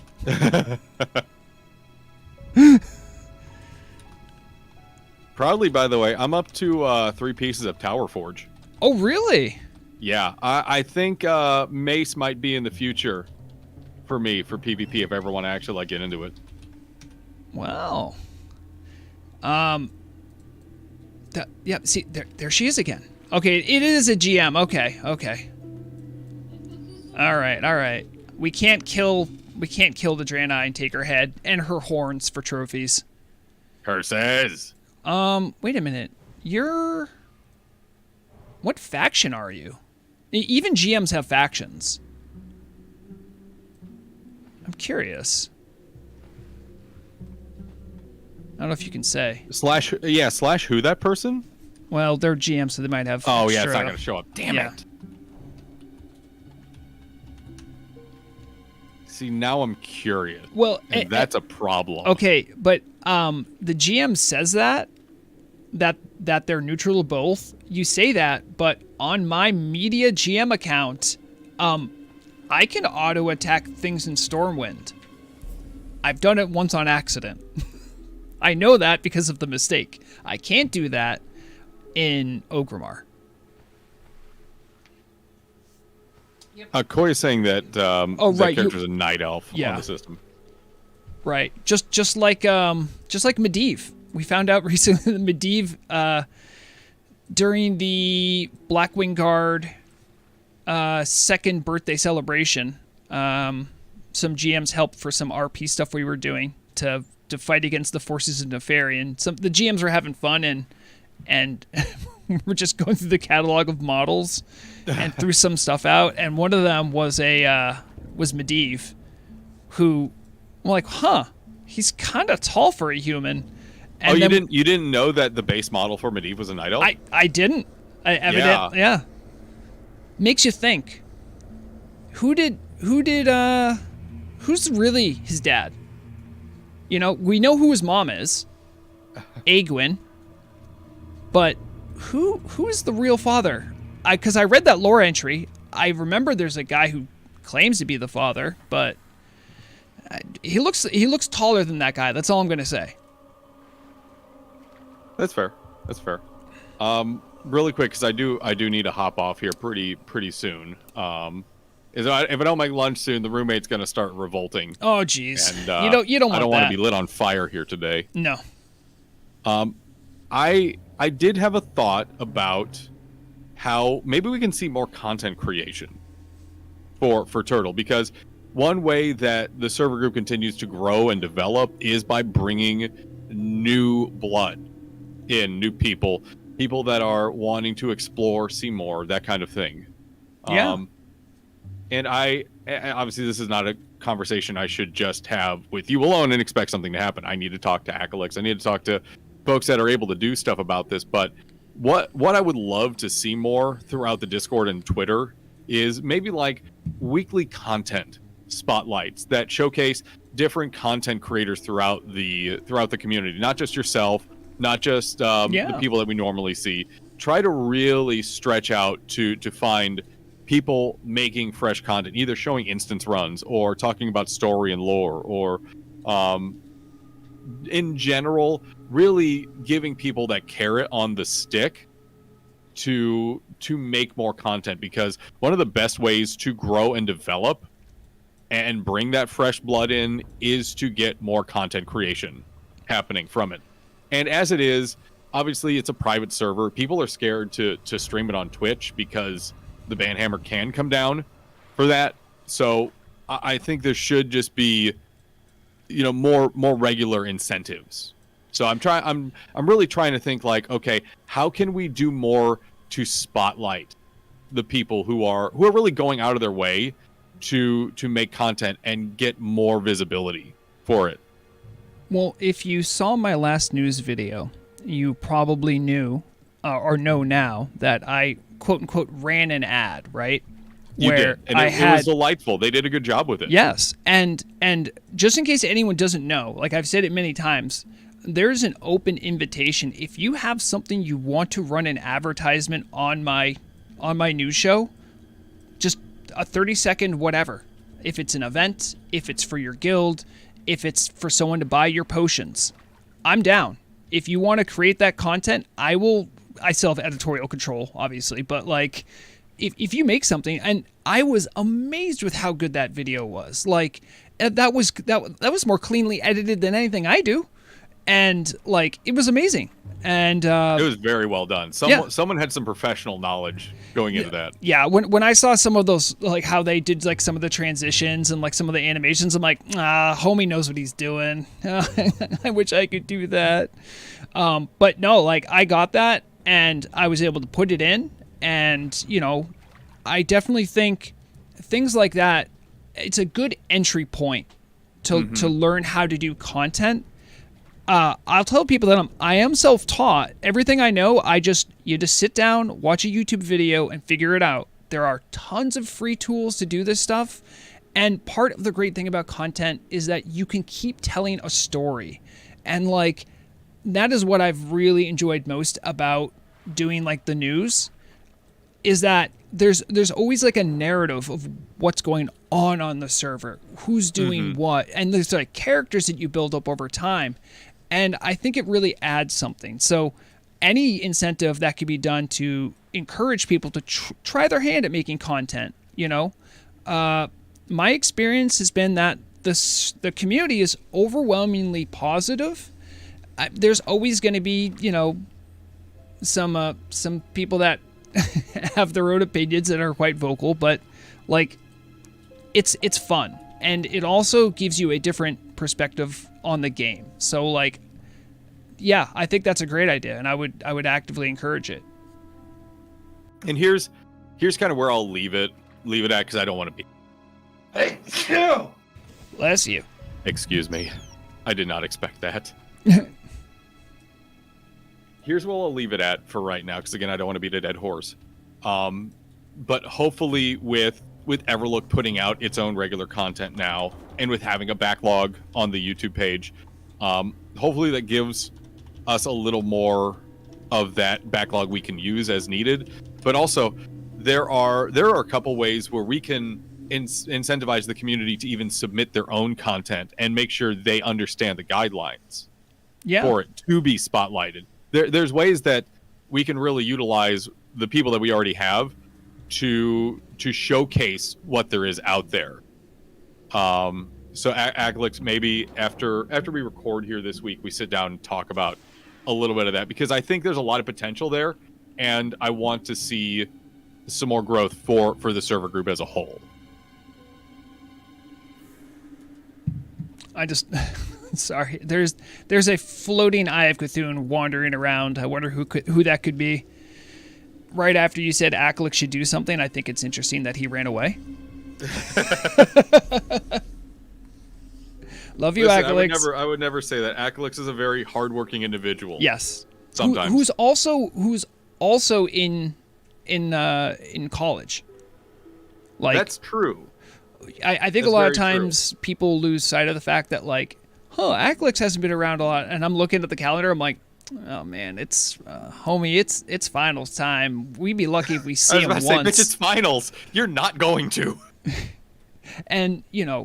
[SPEAKER 2] Proudly, by the way, I'm up to 3 pieces of Tower Forge.
[SPEAKER 1] Oh, really?
[SPEAKER 2] Yeah, I think Mace might be in the future for me for PvP if I ever want to actually like get into it.
[SPEAKER 1] Wow. Yeah. See, there she is again. Okay, it is a GM. Okay. All right. We can't kill the Draenei and take her head and her horns for trophies.
[SPEAKER 2] Curses.
[SPEAKER 1] Wait a minute. What faction are you? Even GMs have factions. I'm curious. I don't know if you can say.
[SPEAKER 2] Slash who that person?
[SPEAKER 1] Well, they're GMs, so they might have.
[SPEAKER 2] Oh yeah, it's not gonna show up. Damn it. See, now I'm curious.
[SPEAKER 1] Well,
[SPEAKER 2] and that's a problem.
[SPEAKER 1] Okay, but the GM says that they're neutral to both. You say that, but on my media GM account, I can auto attack things in Stormwind. I've done it once on accident. I know that because of the mistake. I can't do that in Orgrimmar.
[SPEAKER 2] Koi is saying that that character's a night elf on the system.
[SPEAKER 1] Right. Just like Medivh. We found out recently that Medivh during the Blackwing Guard second birthday celebration, some GMs helped for some RP stuff we were doing to fight against the forces of Nefarian. The GMs were having fun and We're just going through the catalog of models and threw some stuff out, and one of them was Medivh, who I'm like, he's kind of tall for a human. And
[SPEAKER 2] you didn't know that the base model for Medivh was a Night Elf?
[SPEAKER 1] I didn't. Yeah. Makes you think. Who's really his dad? You know, we know who his mom is, Egwin, but who is the real father? Because I read that lore entry. I remember there's a guy who claims to be the father, but he looks taller than that guy. That's all I'm gonna say.
[SPEAKER 2] That's fair. Really quick, because I do need to hop off here pretty soon. If I don't make lunch soon, the roommate's gonna start revolting.
[SPEAKER 1] Oh, jeez.
[SPEAKER 2] And
[SPEAKER 1] You don't want
[SPEAKER 2] I don't want
[SPEAKER 1] that.
[SPEAKER 2] to be lit on fire here today.
[SPEAKER 1] No.
[SPEAKER 2] I did have a thought about how maybe we can see more content creation for Turtle, because one way that the server group continues to grow and develop is by bringing new blood in, new people that are wanting to explore, see more, that kind of thing.
[SPEAKER 1] Yeah.
[SPEAKER 2] And obviously this is not a conversation I should just have with you alone and expect something to happen. I need to talk to Acalix. I need to talk to folks that are able to do stuff about this. But what I would love to see more throughout the Discord and Twitter is maybe like weekly content spotlights that showcase different content creators throughout the community, not just yourself, not just the people that we normally see. Try to really stretch out to find people making fresh content, either showing instance runs or talking about story and lore, or in general, really giving people that carrot on the stick to make more content. Because one of the best ways to grow and develop and bring that fresh blood in is to get more content creation happening from it. And as it is, obviously it's a private server. People are scared to stream it on Twitch because the banhammer can come down for that. So I think there should just be, more regular incentives. So I'm really trying to think like, okay, how can we do more to spotlight the people who are really going out of their way to make content and get more visibility for it?
[SPEAKER 1] Well, if you saw my last news video, you probably knew or know now that I quote unquote ran an ad, right?
[SPEAKER 2] You did, and it was delightful. They did a good job with it.
[SPEAKER 1] Yes, and just in case anyone doesn't know, like I've said it many times, there's an open invitation. If you have something you want to run an advertisement on my news show, just a 30-second whatever. If it's an event, if it's for your guild, if it's for someone to buy your potions, I'm down. If you want to create that content, I still have editorial control, obviously, but like, if you make something, and I was amazed with how good that video was. Like, that was more cleanly edited than anything I do, and like, it was amazing. And
[SPEAKER 2] it was very well done. Someone had some professional knowledge going into that.
[SPEAKER 1] Yeah, when I saw some of those, like how they did like some of the transitions and like some of the animations, I'm like, homie knows what he's doing. I wish I could do that. But no, like I got that and I was able to put it in, and I definitely think things like that, it's a good entry point to learn how to do content. I'll tell people that I am self-taught. Everything I know, you just sit down, watch a YouTube video, and figure it out. There are tons of free tools to do this stuff, and part of the great thing about content is that you can keep telling a story, and like that is what I've really enjoyed most about doing like the news, is that there's always like a narrative of what's going on the server, who's doing what, and there's like characters that you build up over time. And I think it really adds something. So any incentive that could be done to encourage people to try their hand at making content, my experience has been that the community is overwhelmingly positive. There's always going to be, some people that have their own opinions that are quite vocal, but like it's fun. And it also gives you a different perspective on the game. So like, yeah, I think that's a great idea, and I would actively encourage it.
[SPEAKER 2] And here's kind of where I'll leave it at, because I don't want to be.
[SPEAKER 5] Hey, you!
[SPEAKER 1] Bless you.
[SPEAKER 2] Excuse me. I did not expect that. Here's where I'll leave it at for right now, because again, I don't want to beat a dead horse. But hopefully with Everlook putting out its own regular content now, and with having a backlog on the YouTube page, hopefully that gives us a little more of that backlog we can use as needed. But also, there are a couple ways where we can incentivize the community to even submit their own content and make sure they understand the guidelines for it to be spotlighted. There's ways that we can really utilize the people that we already have to showcase what there is out there. So Aglix, maybe after we record here this week, we sit down and talk about a little bit of that, because I think there's a lot of potential there, and I want to see some more growth for the server group as a whole.
[SPEAKER 1] I just sorry. There's a floating Eye of Cthulhu wandering around. I wonder who that could be. Right after you said Aklix should do something, I think it's interesting that he ran away. Love you, Aklix.
[SPEAKER 2] I would never say that. Aklix is a very hardworking individual.
[SPEAKER 1] Yes.
[SPEAKER 2] Sometimes.
[SPEAKER 1] Who's also in college. Like,
[SPEAKER 2] that's true.
[SPEAKER 1] I think
[SPEAKER 2] That's
[SPEAKER 1] a lot of
[SPEAKER 2] very
[SPEAKER 1] times people lose sight of the fact that, like, Aklix hasn't been around a lot, and I'm looking at the calendar, I'm like, oh man, it's homie, it's finals time. We'd be lucky if we see him once.
[SPEAKER 2] Bitch, it's finals. You're not going to.
[SPEAKER 1] And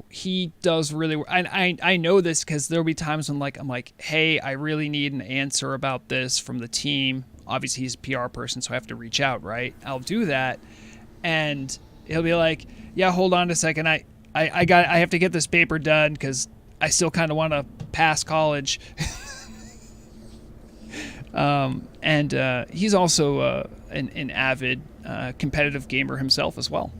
[SPEAKER 1] he does really. I know this because there'll be times when I'm like, hey, I really need an answer about this from the team. Obviously, he's a PR person, so I have to reach out, right? I'll do that, and he'll be like, yeah, hold on a second. I have to get this paper done because I still kind of want to pass college. And he's also an avid competitive gamer himself as well.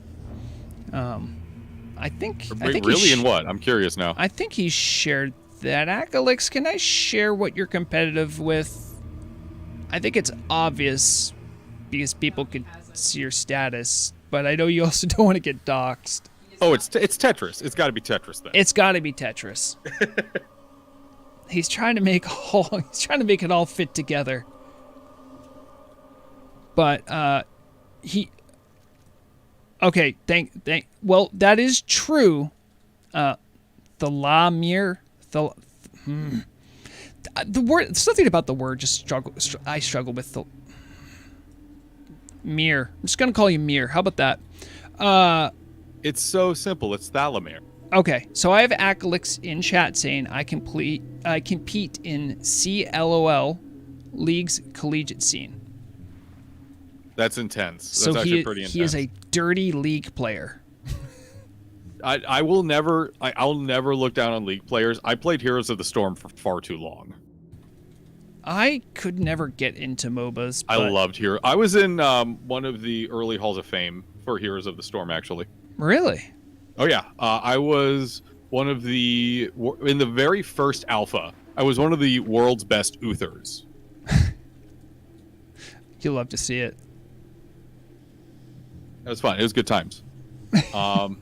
[SPEAKER 1] I think
[SPEAKER 2] really in what? I'm curious now.
[SPEAKER 1] I think he shared that. Aklix, can I share what you're competitive with? I think it's obvious because people could see your status, but I know you also don't want to get doxxed.
[SPEAKER 2] Oh, it's Tetris. It's got to be Tetris then.
[SPEAKER 1] It's got to be Tetris. He's trying to make it all fit together. But okay, well, that is true. The word, something about the word I struggle with the Mir. I'm just gonna call you Mir. How about that?
[SPEAKER 2] It's so simple. It's Thalamir.
[SPEAKER 1] Okay, so I have Aklix in chat saying I compete in CLOL League's collegiate scene.
[SPEAKER 2] That's intense. That's
[SPEAKER 1] so
[SPEAKER 2] actually pretty intense.
[SPEAKER 1] He is a dirty League player.
[SPEAKER 2] I'll never look down on League players. I played Heroes of the Storm for far too long.
[SPEAKER 1] I could never get into MOBAs.
[SPEAKER 2] I loved Hero. I was in one of the early Halls of Fame for Heroes of the Storm, actually.
[SPEAKER 1] Really?
[SPEAKER 2] Oh yeah, I was one of in the very first alpha. I was one of the world's best Uthers.
[SPEAKER 1] You'll love to see it.
[SPEAKER 2] It was fun. It was good times. Anywho,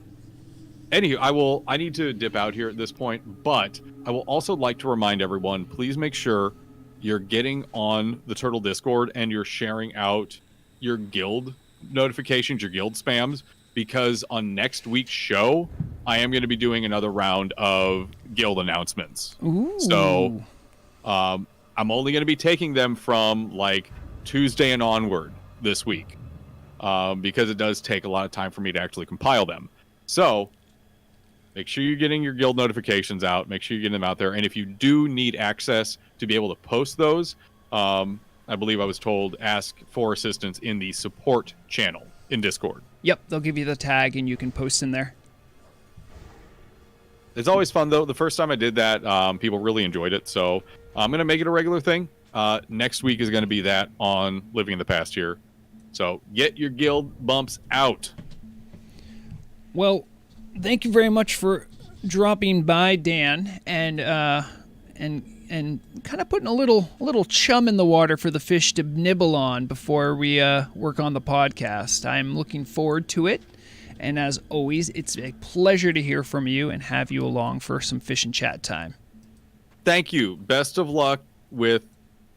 [SPEAKER 2] I need to dip out here at this point, but I will also like to remind everyone, please make sure you're getting on the Turtle Discord and you're sharing out your guild notifications, your guild spams, because on next week's show, I am going to be doing another round of guild announcements.
[SPEAKER 1] Ooh.
[SPEAKER 2] So I'm only going to be taking them from like Tuesday and onward this week, because it does take a lot of time for me to actually compile them. So make sure you're getting your guild notifications out. Make sure you're getting them out there. And if you do need access to be able to post those, I believe I was told ask for assistance in the support channel in Discord.
[SPEAKER 1] Yep, they'll give you the tag and you can post in there.
[SPEAKER 2] It's always fun, though. The first time I did that, people really enjoyed it. So I'm going to make it a regular thing. Next week is going to be that on Living in the Past here. So get your guild bumps out.
[SPEAKER 1] Well, thank you very much for dropping by, Dan, and and kind of putting a little chum in the water for the fish to nibble on before we work on the podcast. I'm looking forward to it. And as always, it's a pleasure to hear from you and have you along for some fish and chat time.
[SPEAKER 2] Thank you. Best of luck with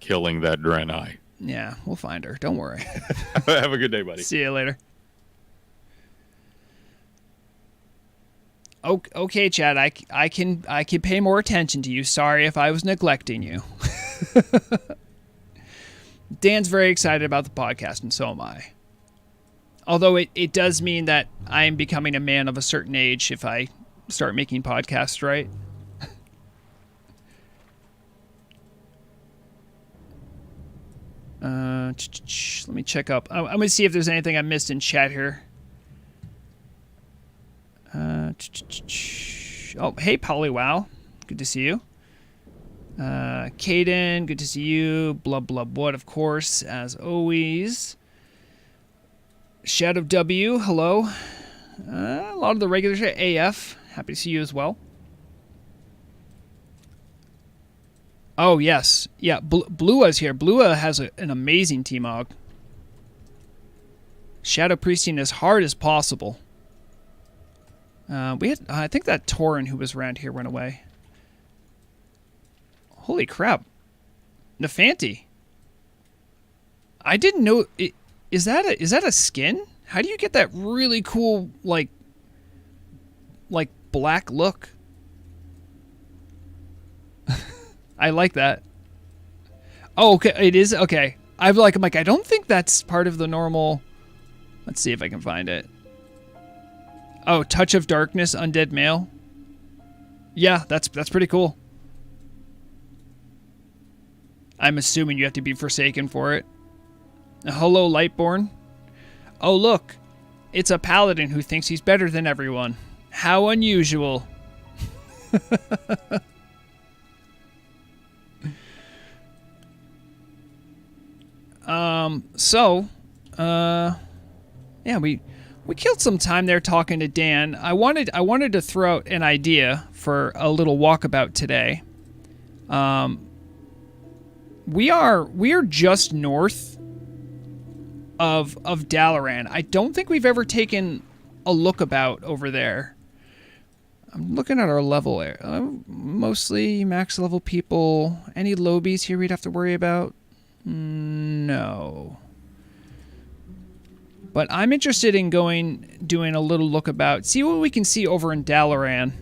[SPEAKER 2] killing that Draenei.
[SPEAKER 1] Yeah, we'll find her. Don't worry.
[SPEAKER 2] Have a good day, buddy.
[SPEAKER 1] See you later. Okay, Chad, I can pay more attention to you. Sorry if I was neglecting you. Dan's very excited about the podcast, and so am I. Although it does mean that I am becoming a man of a certain age if I start making podcasts, right? Let me check up. I'm going to see if there's anything I missed in chat here. Oh, hey, Pollywow. Good to see you. Caden, good to see you. Blub Blub What, of course, as always. Shadow W, hello. A lot of the regulars here. AF, happy to see you as well. Oh, yes. Yeah, Blua's here. Blua has an amazing T-Mog. Shadow Priesting as hard as possible. I think that Tauren who was around here went away. Holy crap. Nephanti. I didn't know... Is that a skin? How do you get that really cool, like black look? I like that. Oh, okay. It is? Okay. I'm like, I don't think that's part of the normal... Let's see if I can find it. Oh, Touch of Darkness, Undead Male. Yeah, that's pretty cool. I'm assuming you have to be Forsaken for it. Hello, Lightborn. Oh, look. It's a paladin who thinks he's better than everyone. How unusual. Yeah, we killed some time there talking to Dan. I wanted to throw out an idea for a little walkabout today. We are just north of Dalaran. I don't think we've ever taken a lookabout over there. I'm looking at our level area. Mostly max level people. Any lobies here we'd have to worry about? No. But I'm interested in doing a little lookabout. See what we can see over in Dalaran.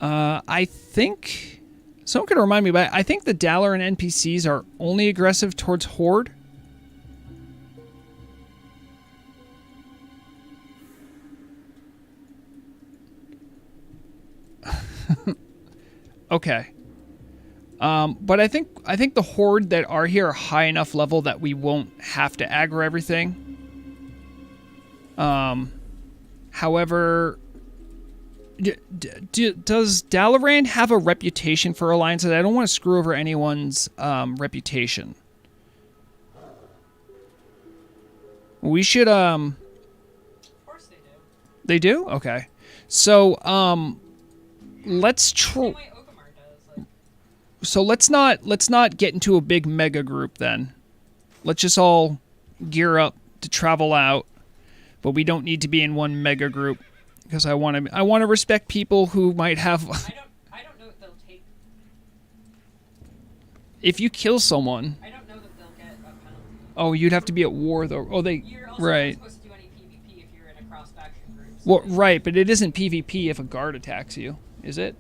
[SPEAKER 1] I think... Someone could remind me, but I think the Dalaran NPCs are only aggressive towards Horde. Okay. But I think the Horde that are here are high enough level that we won't have to aggro everything. However, does Dalaran have a reputation for alliances? I don't want to screw over anyone's reputation. We should Of
[SPEAKER 4] course they do.
[SPEAKER 1] They do? Okay. So let's try. So let's not get into a big mega group then. Let's just all gear up to travel out, but we don't need to be in one mega group because I want to respect people who might have.
[SPEAKER 4] I don't know if they'll take.
[SPEAKER 1] If you kill someone.
[SPEAKER 4] I don't know that they'll get a penalty.
[SPEAKER 1] Oh, you'd have to be at war though. Oh,
[SPEAKER 4] You're also
[SPEAKER 1] right.
[SPEAKER 4] not supposed to do any PvP if you're in a cross-faction group. So
[SPEAKER 1] Well, right, but it isn't PvP if a guard attacks you, is it?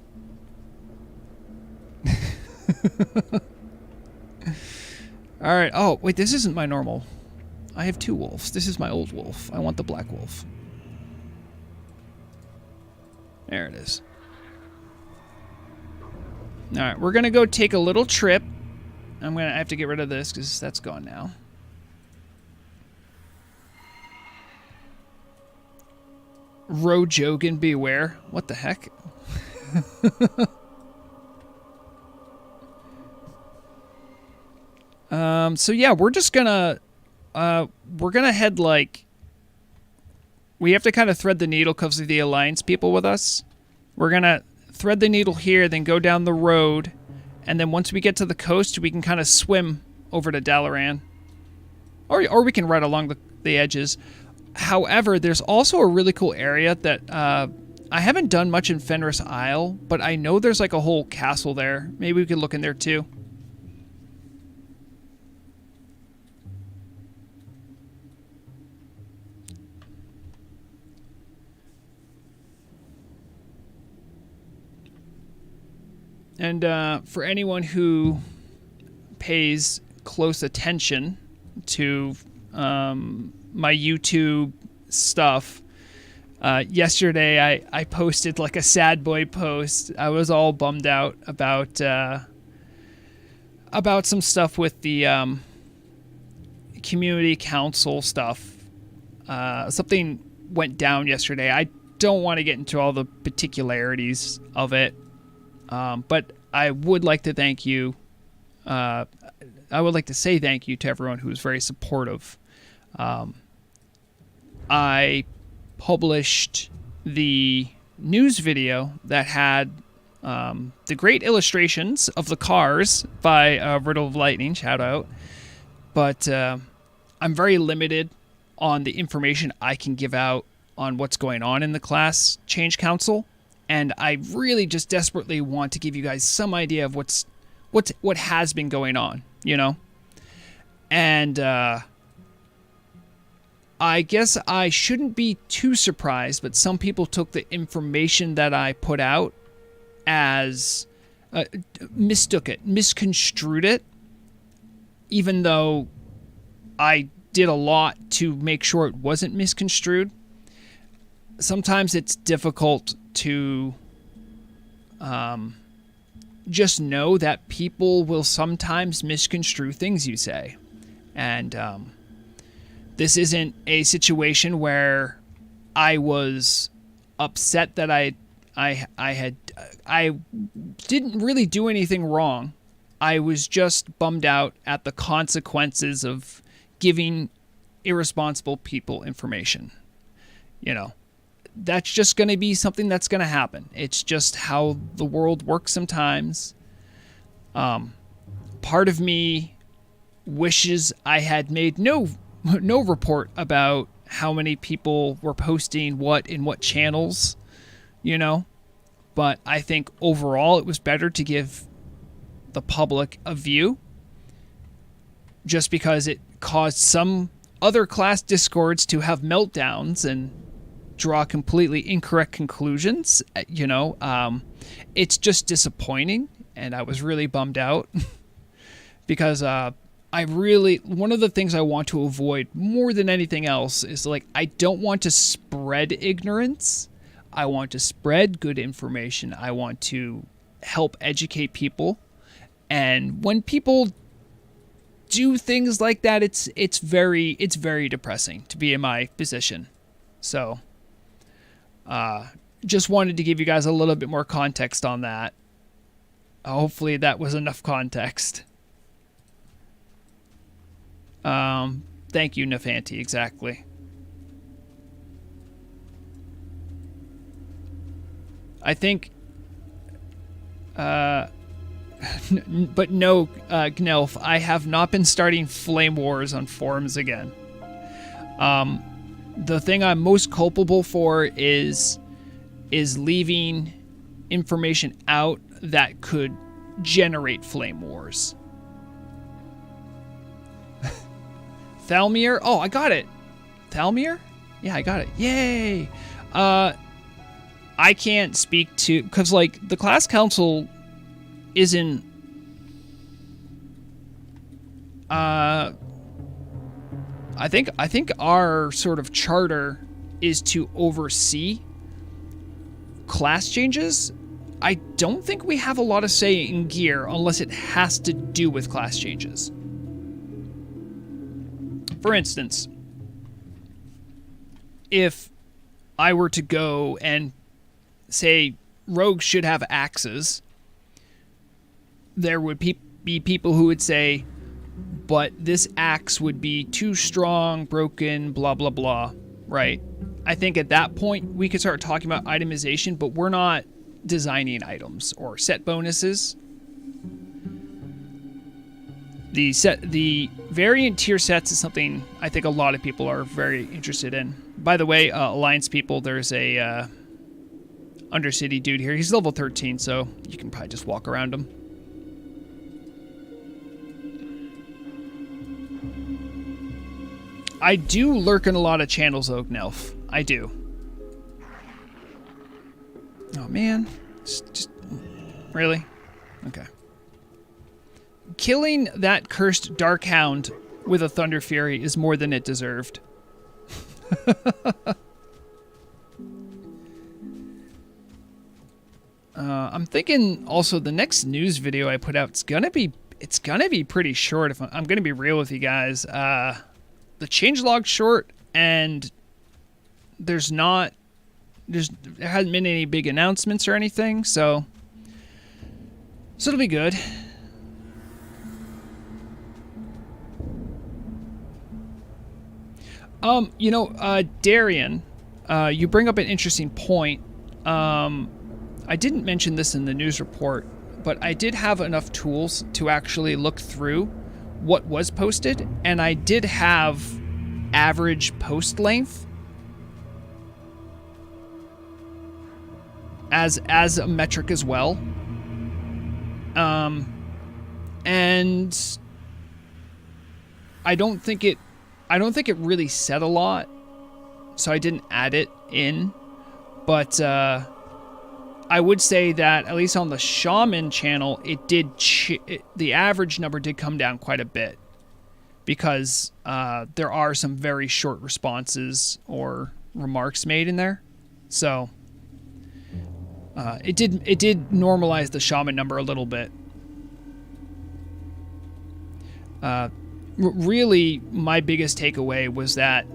[SPEAKER 1] All right. Oh, wait, this isn't my normal. I have two wolves. This is my old wolf. I want the black wolf. There it is. All right, we're going to go take a little trip. I have to get rid of this because that's gone now. Rojogan, beware. What the heck? So yeah, we're just gonna head like, we have to kind of thread the needle because of the alliance people with us. We're gonna thread the needle here, then go down the road, and then once we get to the coast, we can kind of swim over to Dalaran. Or we can ride along the edges. However, there's also a really cool area that I haven't done much in Fenris Isle, but I know there's like a whole castle there. Maybe we could look in there too. And for anyone who pays close attention to my YouTube stuff, yesterday I posted like a sad boy post. I was all bummed out about some stuff with the community council stuff. Something went down yesterday. I don't want to get into all the particularities of it. But I would like to thank you. I would like to say thank you to everyone who was very supportive. I published the news video that had the great illustrations of the cars by Riddle of Lightning, shout out. But I'm very limited on the information I can give out on what's going on in the Class Change Council. And I really just desperately want to give you guys some idea of what has been going on, you know? And I guess I shouldn't be too surprised, but some people took the information that I put out as misconstrued it, even though I did a lot to make sure it wasn't misconstrued. Sometimes it's difficult to just know that people will sometimes misconstrue things you say. And this isn't a situation where I was upset that I didn't really do anything wrong. I was just bummed out at the consequences of giving irresponsible people information. You know, that's just going to be something that's going to happen. It's just how the world works sometimes. Part of me wishes I had made no report about how many people were posting what in what channels, you know. But I think overall it was better to give the public a view, just because it caused some other class discords to have meltdowns and draw completely incorrect conclusions. You know, it's just disappointing, and I was really bummed out because one of the things I want to avoid more than anything else is, like, I don't want to spread ignorance. I want to spread good information. I want to help educate people. And when people do things like that, it's very depressing to be in my position. So, just wanted to give you guys a little bit more context on that. Hopefully that was enough context. Thank you, Nafanti, exactly. I think, but no, Gnelf, I have not been starting flame wars on forums again. The thing I'm most culpable for is leaving information out that could generate flame wars. Thalmir? Oh, I got it. Thalmir? Yeah, I got it. Yay! I can't speak to, because, like, the class council isn't I think our sort of charter is to oversee class changes. I don't think we have a lot of say in gear unless it has to do with class changes. For instance, if I were to go and say rogues should have axes, there would be people who would say, but this axe would be too strong, broken, blah, blah, blah, right? I think at that point we could start talking about itemization, but we're not designing items or set bonuses. The variant tier sets is something I think a lot of people are very interested in. By the way, Alliance people, there's a Undercity dude here. He's level 13, so you can probably just walk around him. I do lurk in a lot of channels, though, Gnelf. I do. Oh, man. Just really? Okay. Killing that cursed Darkhound with a Thunder Fury is more than it deserved. I'm thinking also the next news video I put out, it's gonna be pretty short. If I'm gonna be real with you guys, the changelog's short, and there hasn't been any big announcements or anything, so it'll be good. Darian, you bring up an interesting point. I didn't mention this in the news report, but I did have enough tools to actually look through what was posted, and I did have average post length as a metric as well. And I don't think it really said a lot, so I didn't add it in. But I would say that at least on the Shaman channel, it did the average number did come down quite a bit, because there are some very short responses or remarks made in there. So it did normalize the Shaman number a little bit. Really, my biggest takeaway was that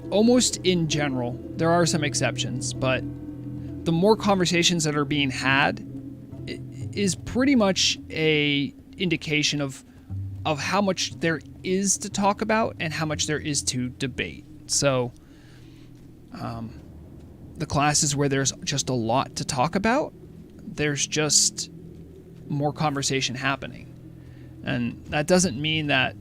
[SPEAKER 1] almost in general, there are some exceptions, but the more conversations that are being had is pretty much a indication of how much there is to talk about and how much there is to debate. So the classes where there's just a lot to talk about, there's just more conversation happening. And that doesn't mean that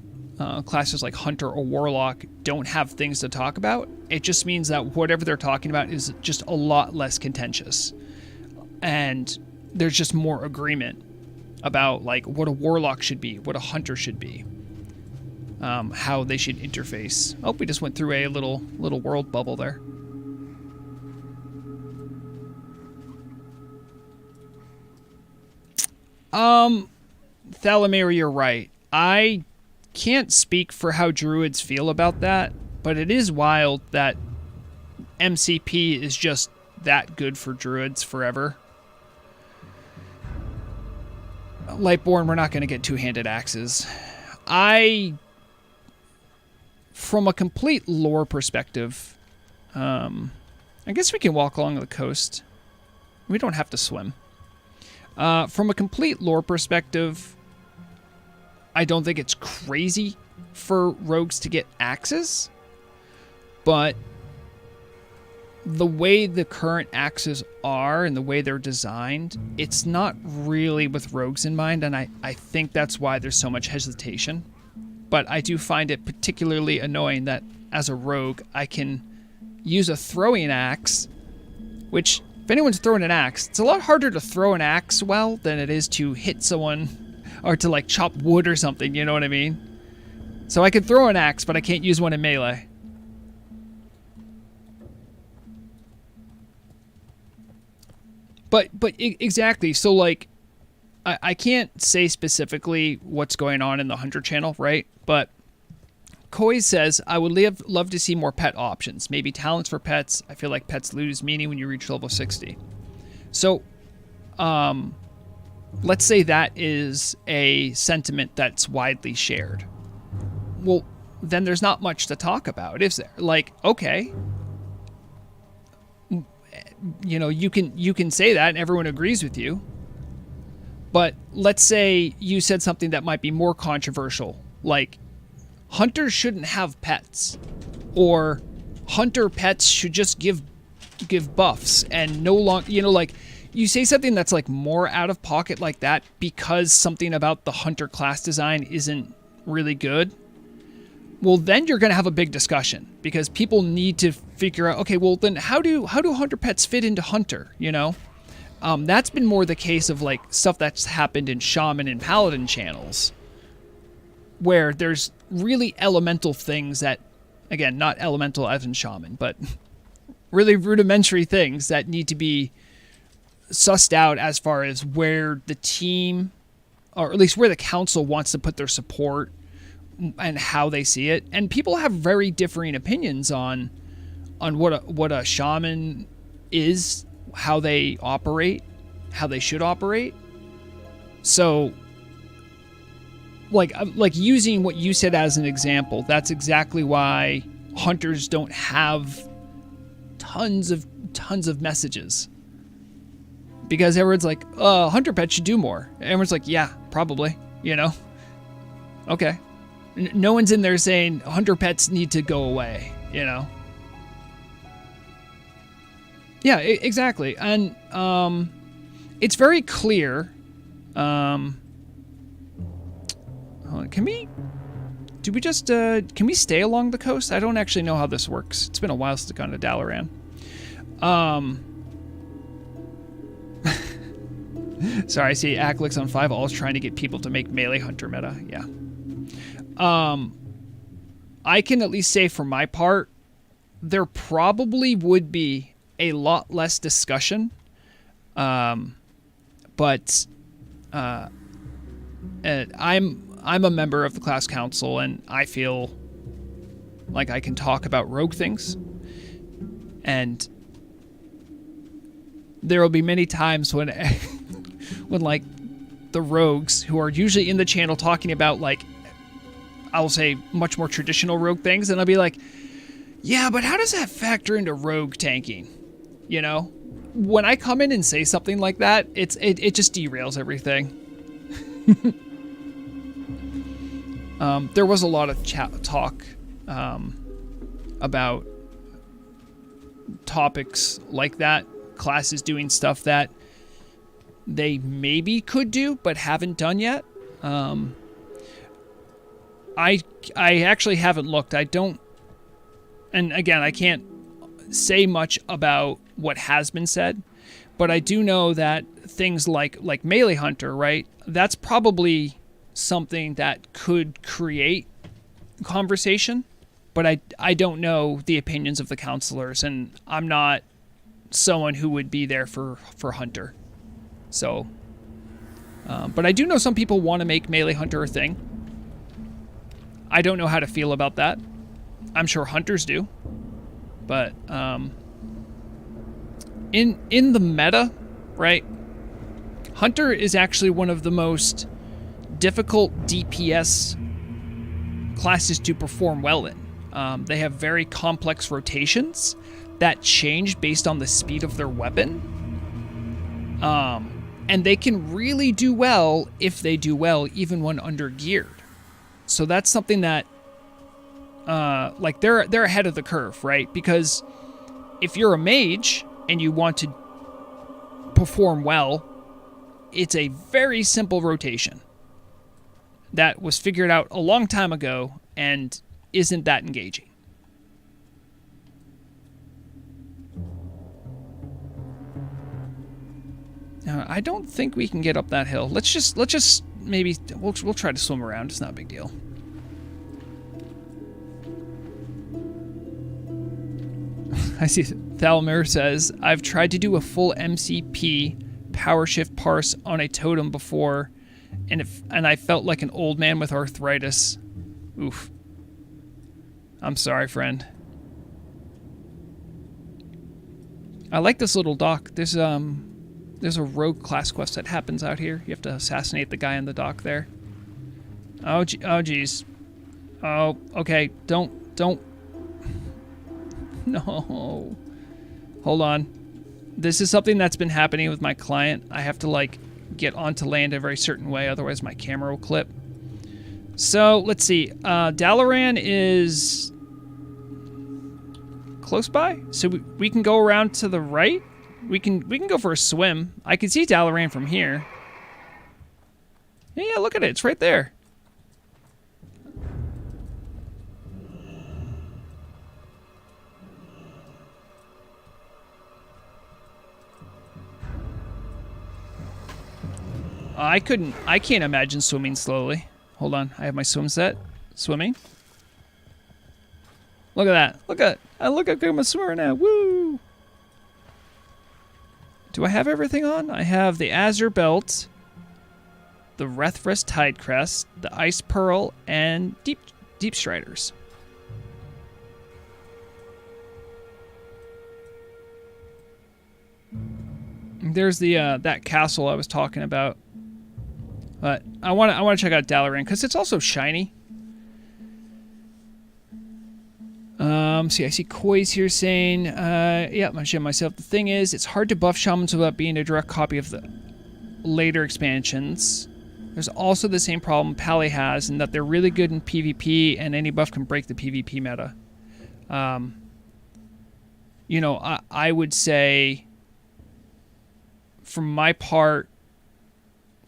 [SPEAKER 1] classes like Hunter or Warlock don't have things to talk about. It just means that whatever they're talking about is just a lot less contentious. And there's just more agreement about like what a Warlock should be, what a Hunter should be, how they should interface. Oh, we just went through a little world bubble there. Thalamir, you're right. I can't speak for how druids feel about that, but it is wild that MCP is just that good for druids forever. Lightborn, we're not going to get two-handed axes. From a complete lore perspective, I guess we can walk along the coast. We don't have to swim. From a complete lore perspective, I don't think it's crazy for rogues to get axes, but the way the current axes are and the way they're designed, it's not really with rogues in mind, and I think that's why there's so much hesitation. But I do find it particularly annoying that as a rogue, I can use a throwing axe, which, if anyone's throwing an axe, it's a lot harder to throw an axe well than it is to hit someone or to like chop wood or something, you know what I mean? So I can throw an axe, but I can't use one in melee. But exactly, so like, I can't say specifically what's going on in the Hunter channel, right? But Koi says, I would love to see more pet options. Maybe talents for pets. I feel like pets lose meaning when you reach level 60. So, let's say that is a sentiment that's widely shared. Well, then there's not much to talk about, is there? Like, okay, you know, you can say that and everyone agrees with you. But let's say you said something that might be more controversial, like hunters shouldn't have pets, or hunter pets should just give buffs and no longer, you know, like you say something that's like more out of pocket like that because something about the hunter class design isn't really good, well, then you're going to have a big discussion because people need to figure out, okay, well, then how do hunter pets fit into hunter, you know? That's been more the case of like stuff that's happened in shaman and paladin channels where there's really elemental things that, again, not elemental as in shaman, but really rudimentary things that need to be sussed out as far as where the team, or at least where the council wants to put their support and how they see it. And people have very differing opinions on what a shaman is, how they operate, how they should operate. So like using what you said as an example, that's exactly why hunters don't have tons of messages. Because everyone's like, hunter pets should do more. Everyone's like, yeah, probably, you know? Okay. No one's in there saying hunter pets need to go away, you know? Yeah, exactly. And it's very clear. Can we stay along the coast? I don't actually know how this works. It's been a while since I've gone to Dalaran. Sorry, I see Acklix on 5 always trying to get people to make melee hunter meta. Yeah. I can at least say for my part, there probably would be a lot less discussion. I'm a member of the class council, and I feel like I can talk about rogue things. And there will be many times when like the rogues who are usually in the channel talking about like, I'll say much more traditional rogue things, and I'll be like, yeah, but how does that factor into rogue tanking? You know, when I come in and say something like that, it just derails everything. There was a lot of talk about topics like that, classes doing stuff that they maybe could do but haven't done yet. I actually haven't looked. I don't, and again, I can't say much about what has been said, but I do know that things like melee hunter, right? That's probably something that could create conversation, but I don't know the opinions of the counselors, and I'm not someone who would be there for hunter. So, but I do know some people want to make melee hunter a thing. I don't know how to feel about that. I'm sure hunters do, but in the meta, right? Hunter is actually one of the most difficult DPS classes to perform well in. They have very complex rotations that change based on the speed of their weapon. And they can really do well if they do well even when under-geared. So that's something that, like, they're ahead of the curve, right? Because if you're a mage and you want to perform well, it's a very simple rotation that was figured out a long time ago and isn't that engaging. Now, I don't think we can get up that hill. Let's just maybe we'll try to swim around. It's not a big deal. I see Thalmir says, I've tried to do a full MCP power shift parse on a totem before, and I felt like an old man with arthritis. Oof. I'm sorry, friend. I like this little dock. There's a rogue class quest that happens out here. You have to assassinate the guy on the dock there. Oh, geez. Oh, okay. Don't. No. Hold on. This is something that's been happening with my client. I have to, like, get onto land a very certain way, otherwise my camera will clip. So, let's see. Dalaran is close by, so we can go around to the right. We can go for a swim. I can see Dalaran from here. Yeah, look at it. It's right there. I can't imagine swimming slowly. Hold on, I have my swim set. Swimming. Look at that. Look at I'm a swimmer now. Woo! Do I have everything on? I have the Azure Belt, the Rethris Tidecrest, the Ice Pearl, and Deep Striders. There's the that castle I was talking about. But I want to check out Dalaran because it's also shiny. See, I see Koi's here saying, yeah, I'm showing myself. The thing is, it's hard to buff shamans without being a direct copy of the later expansions. There's also the same problem Pally has in that they're really good in PvP, and any buff can break the PvP meta. You know, I would say, for my part,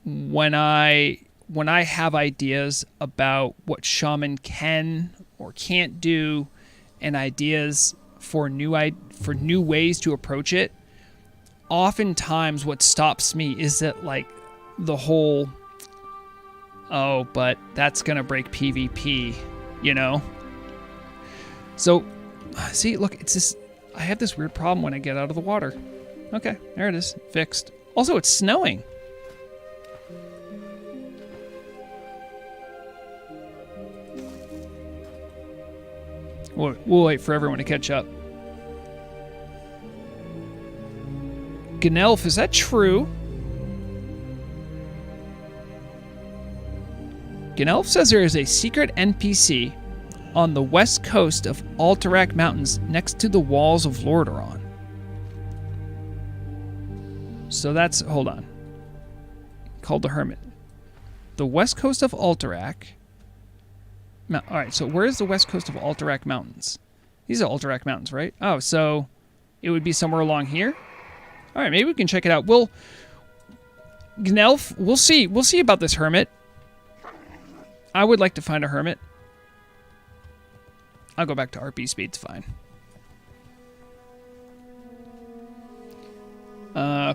[SPEAKER 1] when I have ideas about what shaman can or can't do, and ideas for new ways to approach it, oftentimes what stops me is that, like, the whole, oh, but that's gonna break PvP, you know? So, see, look, it's this, I have this weird problem when I get out of the water. Okay, there it is, fixed. Also, it's snowing. We'll wait for everyone to catch up. Gnelf, is that true? Gnelf says there is a secret NPC on the west coast of Alterac Mountains next to the walls of Lordaeron. So that's, hold on. Called the Hermit. The west coast of Alterac. Alright, so where is the west coast of Alterac Mountains? These are Alterac Mountains, right? Oh, so it would be somewhere along here? Alright, maybe we can check it out. Gnelf, we'll see. We'll see about this Hermit. I would like to find a Hermit. I'll go back to RP speed, it's fine.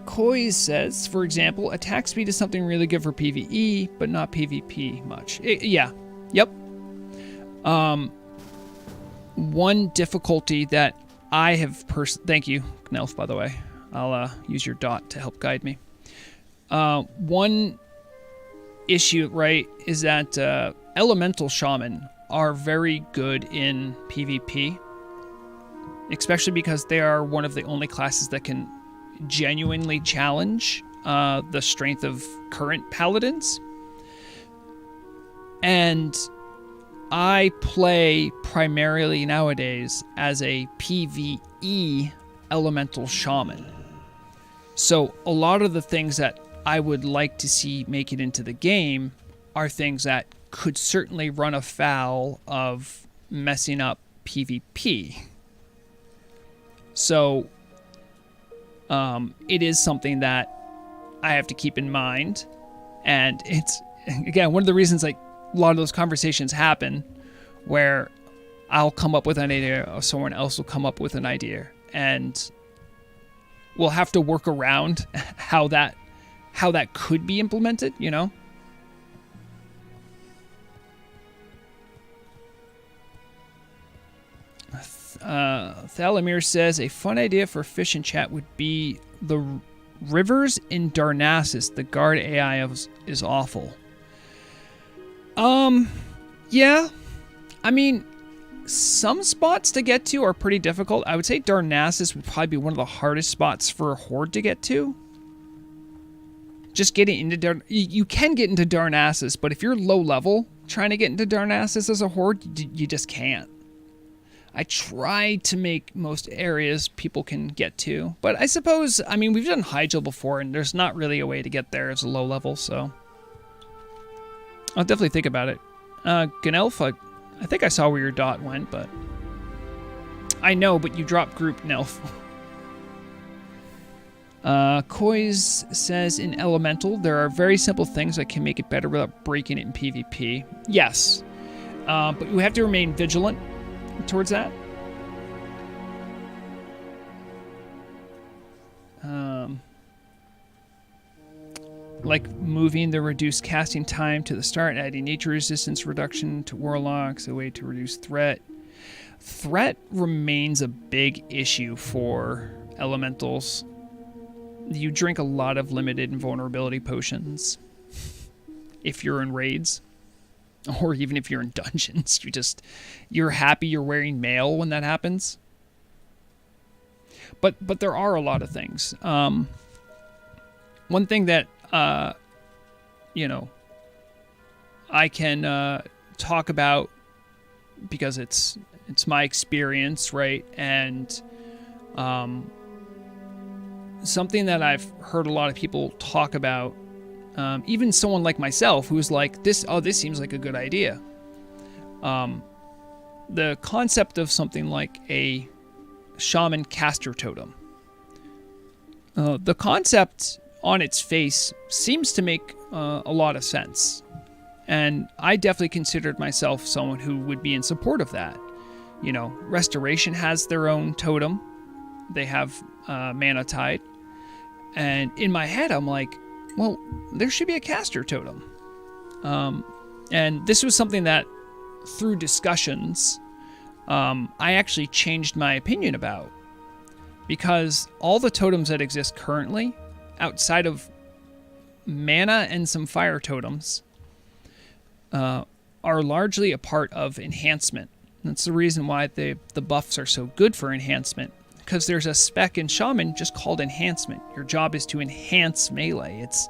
[SPEAKER 1] Koi says, for example, attack speed is something really good for PvE, but not PvP much. Yeah. Yep. One difficulty that I have thank you, Gnelf, by the way. I'll use your dot to help guide me. One issue, right, is that elemental shaman are very good in PvP, especially because they are one of the only classes that can genuinely challenge the strength of current paladins. And I play primarily nowadays as a PvE elemental shaman. So a lot of the things that I would like to see make it into the game are things that could certainly run afoul of messing up PvP. So it is something that I have to keep in mind. And it's, again, one of the reasons, like, a lot of those conversations happen where I'll come up with an idea or someone else will come up with an idea, and we'll have to work around how that could be implemented, you know? Thalamir says, a fun idea for Fish and Chat would be the rivers in Darnassus. The guard AI is awful. Yeah. I mean, some spots to get to are pretty difficult. I would say Darnassus would probably be one of the hardest spots for a horde to get to. Just getting into you can get into Darnassus, but if you're low level trying to get into Darnassus as a horde, you just can't. I try to make most areas people can get to, but I suppose, I mean, we've done Hyjal before, and there's not really a way to get there as a low level, so I'll definitely think about it. Gnelf, I think I saw where your dot went, but I know, but you dropped group Nelf. Koiz says in Elemental, there are very simple things that can make it better without breaking it in PvP. Yes, but you have to remain vigilant towards that. Like moving the reduced casting time to the start, adding nature resistance reduction to warlocks, a way to reduce threat. Threat remains a big issue for elementals. You drink a lot of limited invulnerability potions if you're in raids, or even if you're in dungeons. You're happy you're wearing mail when that happens. But there are a lot of things. One thing that I can talk about, because it's my experience, right? And something that I've heard a lot of people talk about, even someone like myself who's like, this seems like a good idea. The concept of something like a shaman caster totem. The concept on its face seems to make a lot of sense. And I definitely considered myself someone who would be in support of that. You know, Restoration has their own totem. They have Mana Tide. And in my head, I'm like, well, there should be a caster totem. And this was something that, through discussions, I actually changed my opinion about. Because all the totems that exist currently, outside of mana and some fire totems, are largely a part of enhancement. That's the reason why the buffs are so good for enhancement, because there's a spec in Shaman just called enhancement. Your job is to enhance melee. It's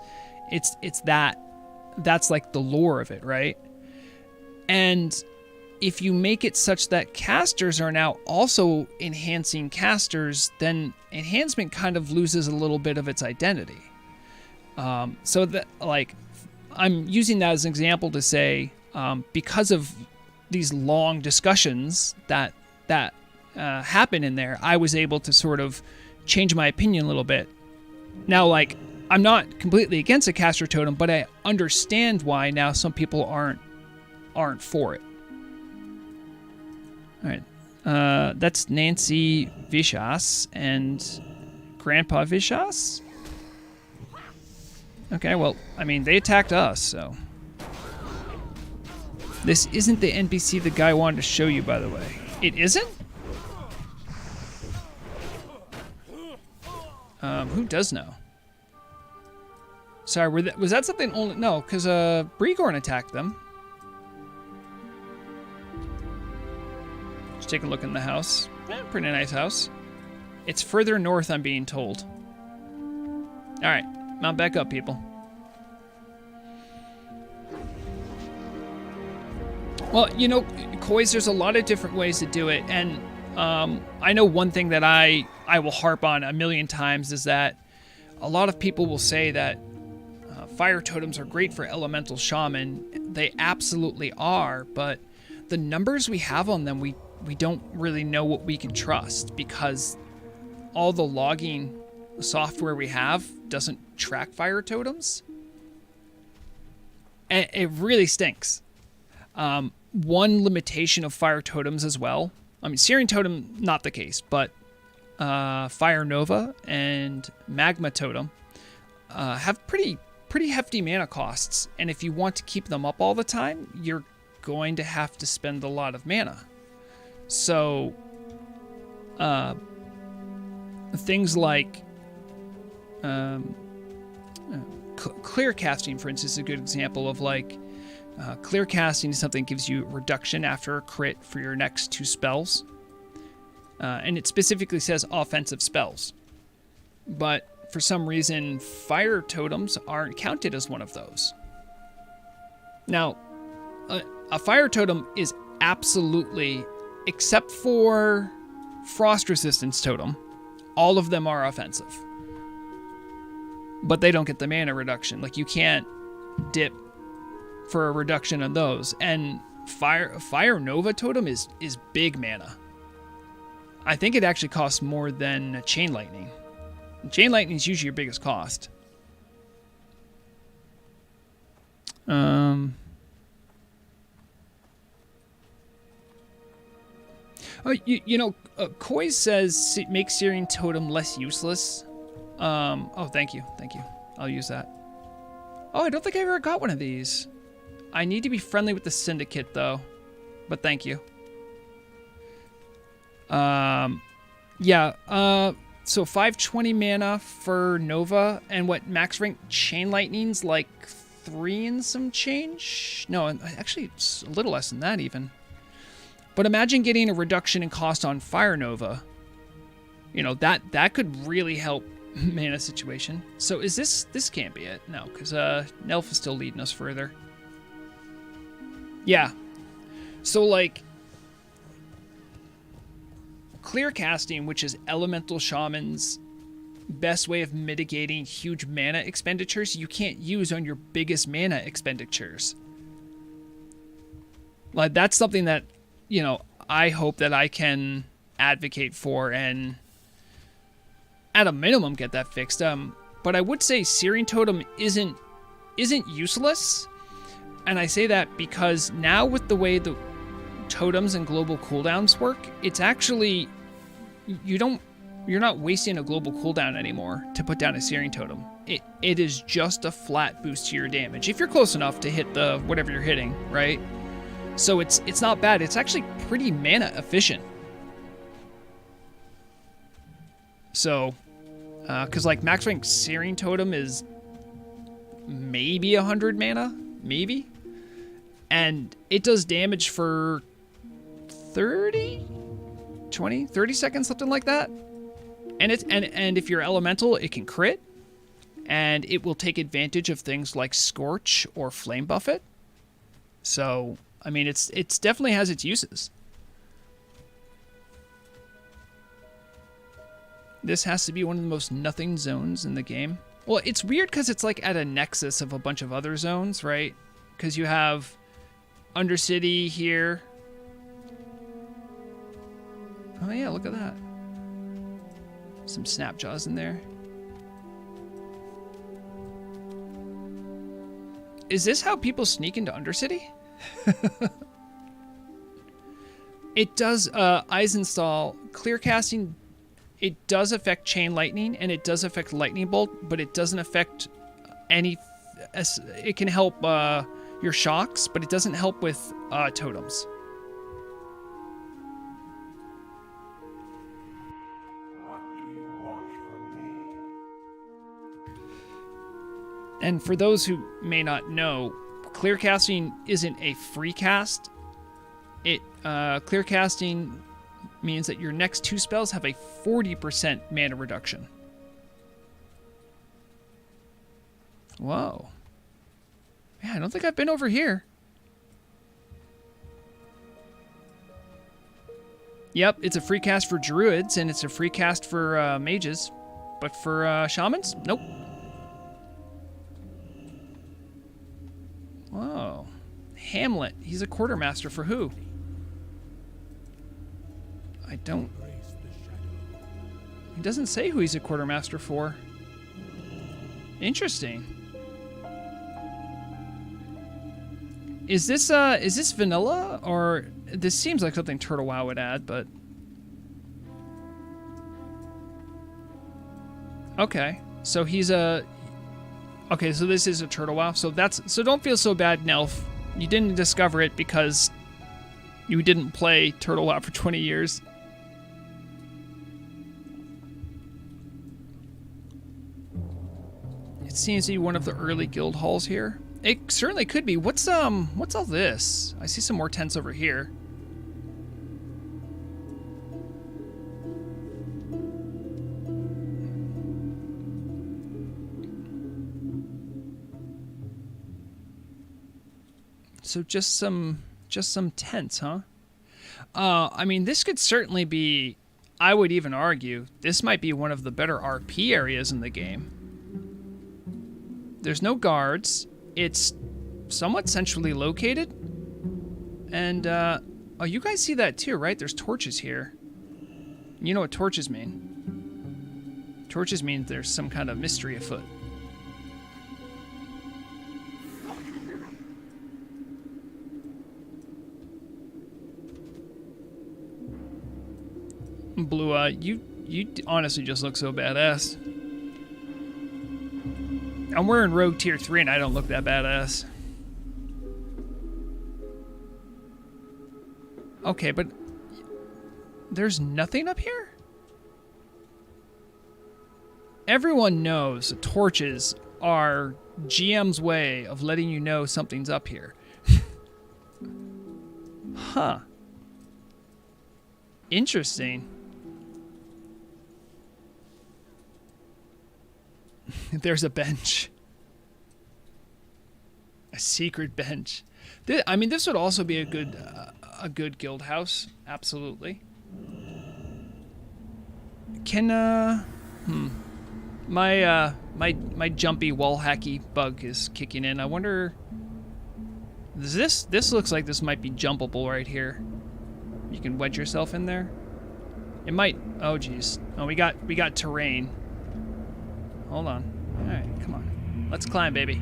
[SPEAKER 1] that's like the lore of it, right? And if you make it such that casters are now also enhancing casters, then enhancement kind of loses a little bit of its identity. So that, like, I'm using that as an example to say, because of these long discussions that happen in there, I was able to sort of change my opinion a little bit. Now, like, I'm not completely against a caster totem, but I understand why now some people aren't for it. All right, that's Nancy Vishas and Grandpa Vishas. Okay, well, I mean, they attacked us, so. This isn't the NPC the guy wanted to show you, by the way. It isn't? Who does know? Sorry, was that something only? No, because Bregorn attacked them. Just take a look in the house. Pretty nice house. It's further north, I'm being told. All right, mount back up, people. Well, you know, Koiz, there's a lot of different ways to do it, and I know one thing that I will harp on a million times is that a lot of people will say that fire totems are great for elemental shaman. They absolutely are, but the numbers we have on them, we don't really know what we can trust, because all the logging software we have doesn't track fire totems. And it really stinks. One limitation of fire totems as well, I mean, Searing Totem, not the case, but Fire Nova and Magma Totem have pretty hefty mana costs, and if you want to keep them up all the time, you're going to have to spend a lot of mana. So, things like clear casting, for instance, is a good example of like clear casting is something that gives you reduction after a crit for your next 2 spells. And it specifically says offensive spells. But for some reason, fire totems aren't counted as one of those. Now, a fire totem is absolutely, except for frost resistance totem, all of them are offensive. But they don't get the mana reduction. Like, you can't dip for a reduction on those. And Fire Nova totem is big mana. I think it actually costs more than Chain Lightning. Chain lightning is usually your biggest cost. Koi says make Searing Totem less useless. Oh, thank you. I'll use that. Oh, I don't think I ever got one of these. I need to be friendly with the Syndicate, though. But thank you. So 520 mana for Nova, and what max rank Chain Lightning's like 3 and some change? No, actually it's a little less than that even. But imagine getting a reduction in cost on Fire Nova. You know, that could really help mana situation. So is this can't be it. No, because Nelf is still leading us further. Yeah. So like clear casting, which is Elemental Shaman's best way of mitigating huge mana expenditures, you can't use on your biggest mana expenditures. Like that's something that, you know, I hope that I can advocate for and at a minimum get that fixed. But I would say Searing Totem isn't useless. And I say that because now with the way the totems and global cooldowns work, it's actually you're not wasting a global cooldown anymore to put down a Searing Totem. It is just a flat boost to your damage if you're close enough to hit the whatever you're hitting, right? So it's not bad. It's actually pretty mana efficient. So, because like max rank Searing Totem is maybe 100 mana, maybe, and it does damage for 30 seconds, something like that. And and if you're elemental, it can crit, and it will take advantage of things like Scorch or Flame Buffet. So I mean, it's definitely has its uses. This has to be one of the most nothing zones in the game. Well, it's weird because it's like at a nexus of a bunch of other zones, right? Because you have Undercity here. Oh yeah, look at that. Some Snapjaws in there. Is this how people sneak into Undercity? It does Eisenstahl clear casting. It does affect Chain Lightning and it does affect Lightning Bolt, but it doesn't affect any. It can help your shocks, but it doesn't help with totems.
[SPEAKER 5] What do you want from me?
[SPEAKER 1] And for those who may not know, clear casting isn't a free cast. Clear casting means that your next 2 spells have a 40% mana reduction. Whoa. Yeah, I don't think I've been over here. Yep, it's a free cast for druids, and it's a free cast for mages. But for shamans, nope. Whoa. Hamlet, he's a quartermaster for who? I don't... He doesn't say who he's a quartermaster for. Interesting. Is this vanilla, or this seems like something Turtle Wow would add, but okay. So he's a okay. So this is a Turtle Wow. So don't feel so bad, Nelf. You didn't discover it because you didn't play Turtle Wow for 20 years. It seems to be one of the early guild halls here. It certainly could be. What's all this? I see some more tents over here. So just some tents, huh? I mean, this could certainly be, I would even argue, this might be one of the better RP areas in the game. There's no guards. It's somewhat centrally located. And, oh, you guys see that too, right? There's torches here. You know what torches mean. Torches mean there's some kind of mystery afoot. Blue, you honestly just look so badass. I'm wearing Rogue Tier 3 and I don't look that badass. Okay, but there's nothing up here? Everyone knows torches are GM's way of letting you know something's up here. Huh. Interesting. There's a bench. A secret bench. I mean, this would also be a good guild house. Absolutely. Can my jumpy wall hacky bug is kicking in. I wonder. This looks like this might be jumpable right here. You can wedge yourself in there. It might. Oh geez. Oh, we got terrain. Hold on. All right, come on. Let's climb, baby.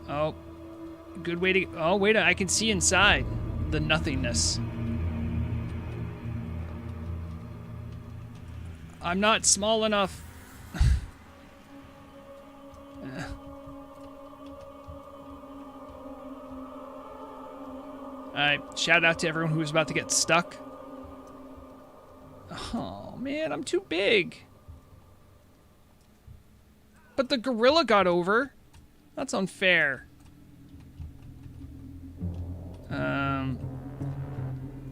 [SPEAKER 1] Oh, good way to. Oh wait, I can see inside the nothingness. I'm not small enough. Alright, shout out to everyone who was about to get stuck. Oh man, I'm too big. But the gorilla got over. That's unfair.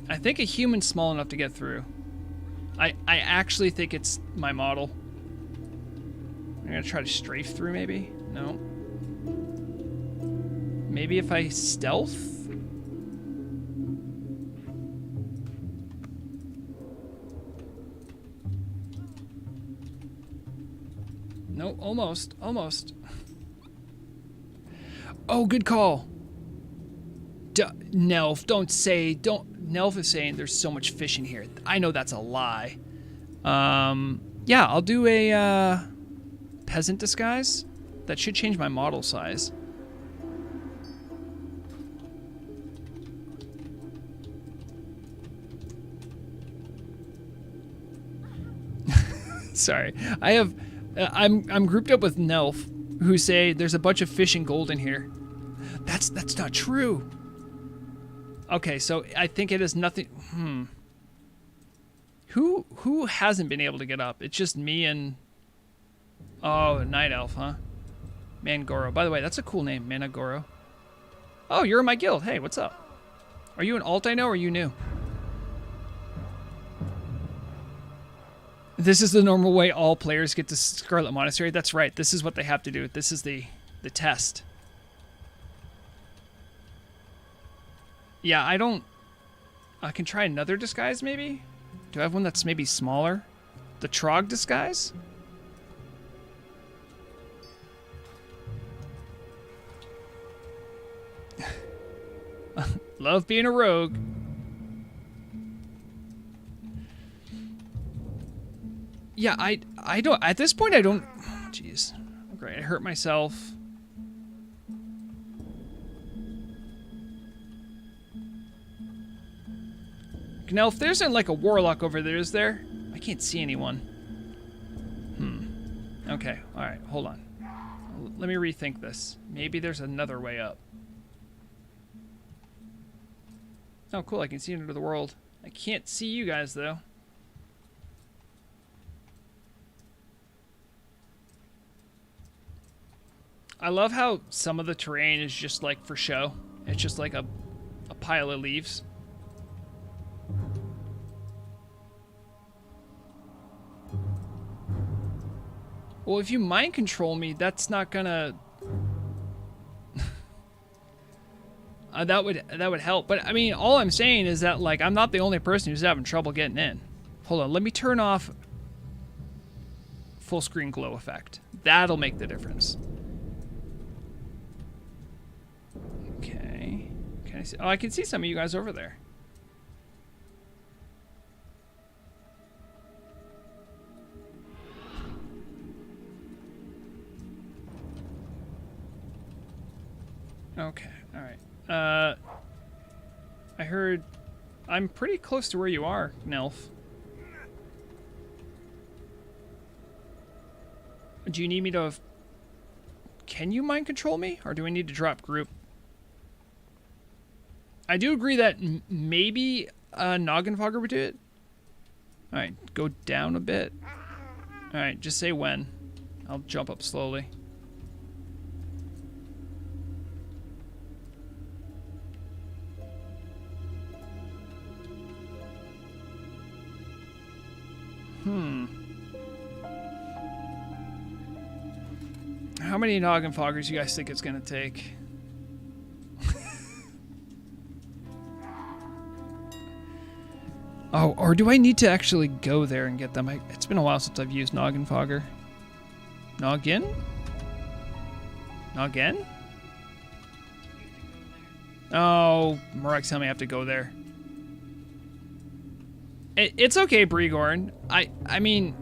[SPEAKER 1] I think a human's small enough to get through. I actually think it's my model. I'm gonna try to strafe through, maybe? No. Maybe if I stealth? No, almost. Oh, good call. Nelf, Nelf is saying there's so much fish in here. I know that's a lie. Yeah, I'll do a peasant disguise. That should change my model size. Sorry, I'm grouped up with Nelf, who say there's a bunch of fish and gold in here. That's not true. Okay, so I think it is nothing. Who hasn't been able to get up? It's just me and Night Elf, huh? Mangoro. By the way, that's a cool name, Managoro. Oh, you're in my guild. Hey, what's up? Are you an alt I know, or are you new? This is the normal way all players get to Scarlet Monastery. That's right. This is what they have to do. This is the test. Yeah, I can try another disguise, maybe? Do I have one that's maybe smaller? The Trog disguise? Love being a rogue. Yeah, I don't, at this point I don't, jeez. Great, I hurt myself. Now, if there isn't like a warlock over there, is there? I can't see anyone. Okay, alright, hold on. Let me rethink this. Maybe there's another way up. Oh, cool, I can see into the world. I can't see you guys, though. I love how some of the terrain is just like for show. It's just like a pile of leaves. Well, if you mind control me, that's not gonna... that would help. But I mean, all I'm saying is that like I'm not the only person who's having trouble getting in. Hold on, let me turn off full screen glow effect. That'll make the difference. Okay. Can I see? Oh, I can see some of you guys over there. Okay, alright. I heard... I'm pretty close to where you are, Nelf. Do you need me to... Can you mind control me? Or do we need to drop group? I do agree that maybe a Noggenfogger would do it. Alright, go down a bit. Alright, just say when. I'll jump up slowly. How many Noggenfoggers you guys think it's gonna take? Oh, or do I need to actually go there and get them? It's been a while since I've used Noggenfogger. Noggin? Noggin? Oh, Morek's telling me I have to go there. It's okay, Brigorn. I mean,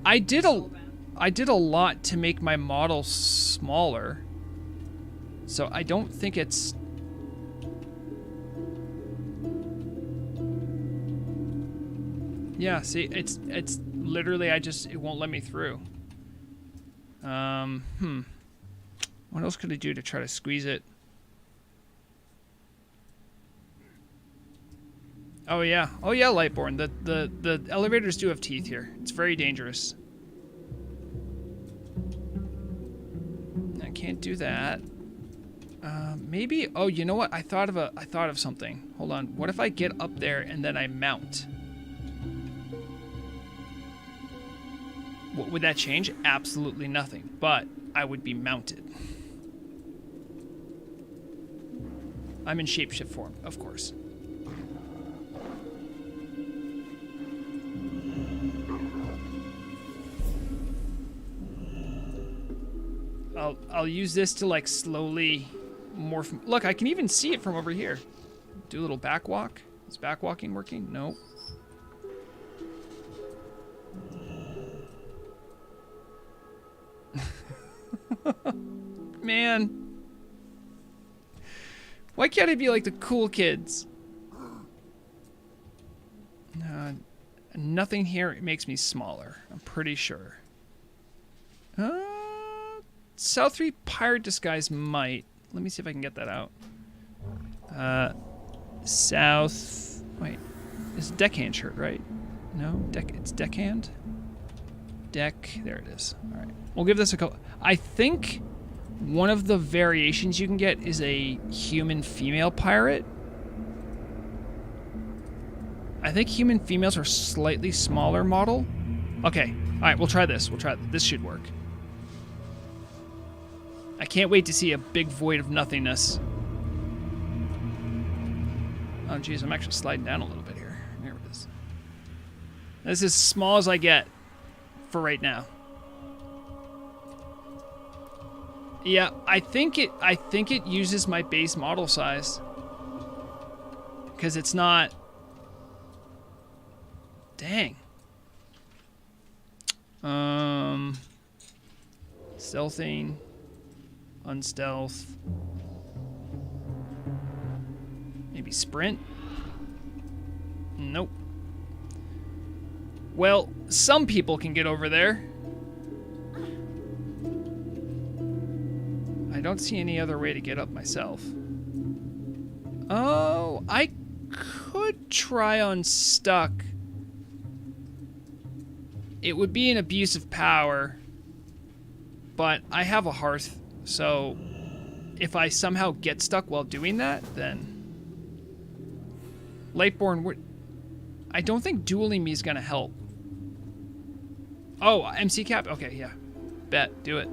[SPEAKER 1] I did a lot to make my model smaller, so I don't think it's... Yeah, see, it's literally it won't let me through. What else could I do to try to squeeze it? Oh yeah, Lightborn. The elevators do have teeth here. It's very dangerous. I can't do that. Maybe. Oh, you know what? I thought of something. Hold on. What if I get up there and then I mount? What would that change? Absolutely nothing. But I would be mounted. I'm in shapeshift form, of course. I'll use this to like slowly morph. Look, I can even see it from over here. Do a little back walk. Is back walking working? No. Man. Why can't I be like the cool kids? Nothing here makes me smaller, I'm pretty sure. South 3 Pirate Disguise might. Let me see if I can get that out. South... Wait. It's a deckhand shirt, right? No? It's deckhand? Deck... There it is. Alright. We'll give this a couple... I think one of the variations you can get is a human female pirate. I think human females are slightly smaller model. Okay. Alright, we'll try this. This should work. I can't wait to see a big void of nothingness. Oh, geez, I'm actually sliding down a little bit here. There it is. This is as small as I get for right now. Yeah, I think it uses my base model size. Because it's not... Dang. Stealthing. Unstealth. Maybe sprint? Nope. Well, some people can get over there. I don't see any other way to get up myself. Oh, I could try unstuck. It would be an abuse of power, but I have a hearth, so if I somehow get stuck while doing that, then... Lightborn, I don't think dueling me is going to help. Oh, MC cap? Okay, yeah. Bet, do it.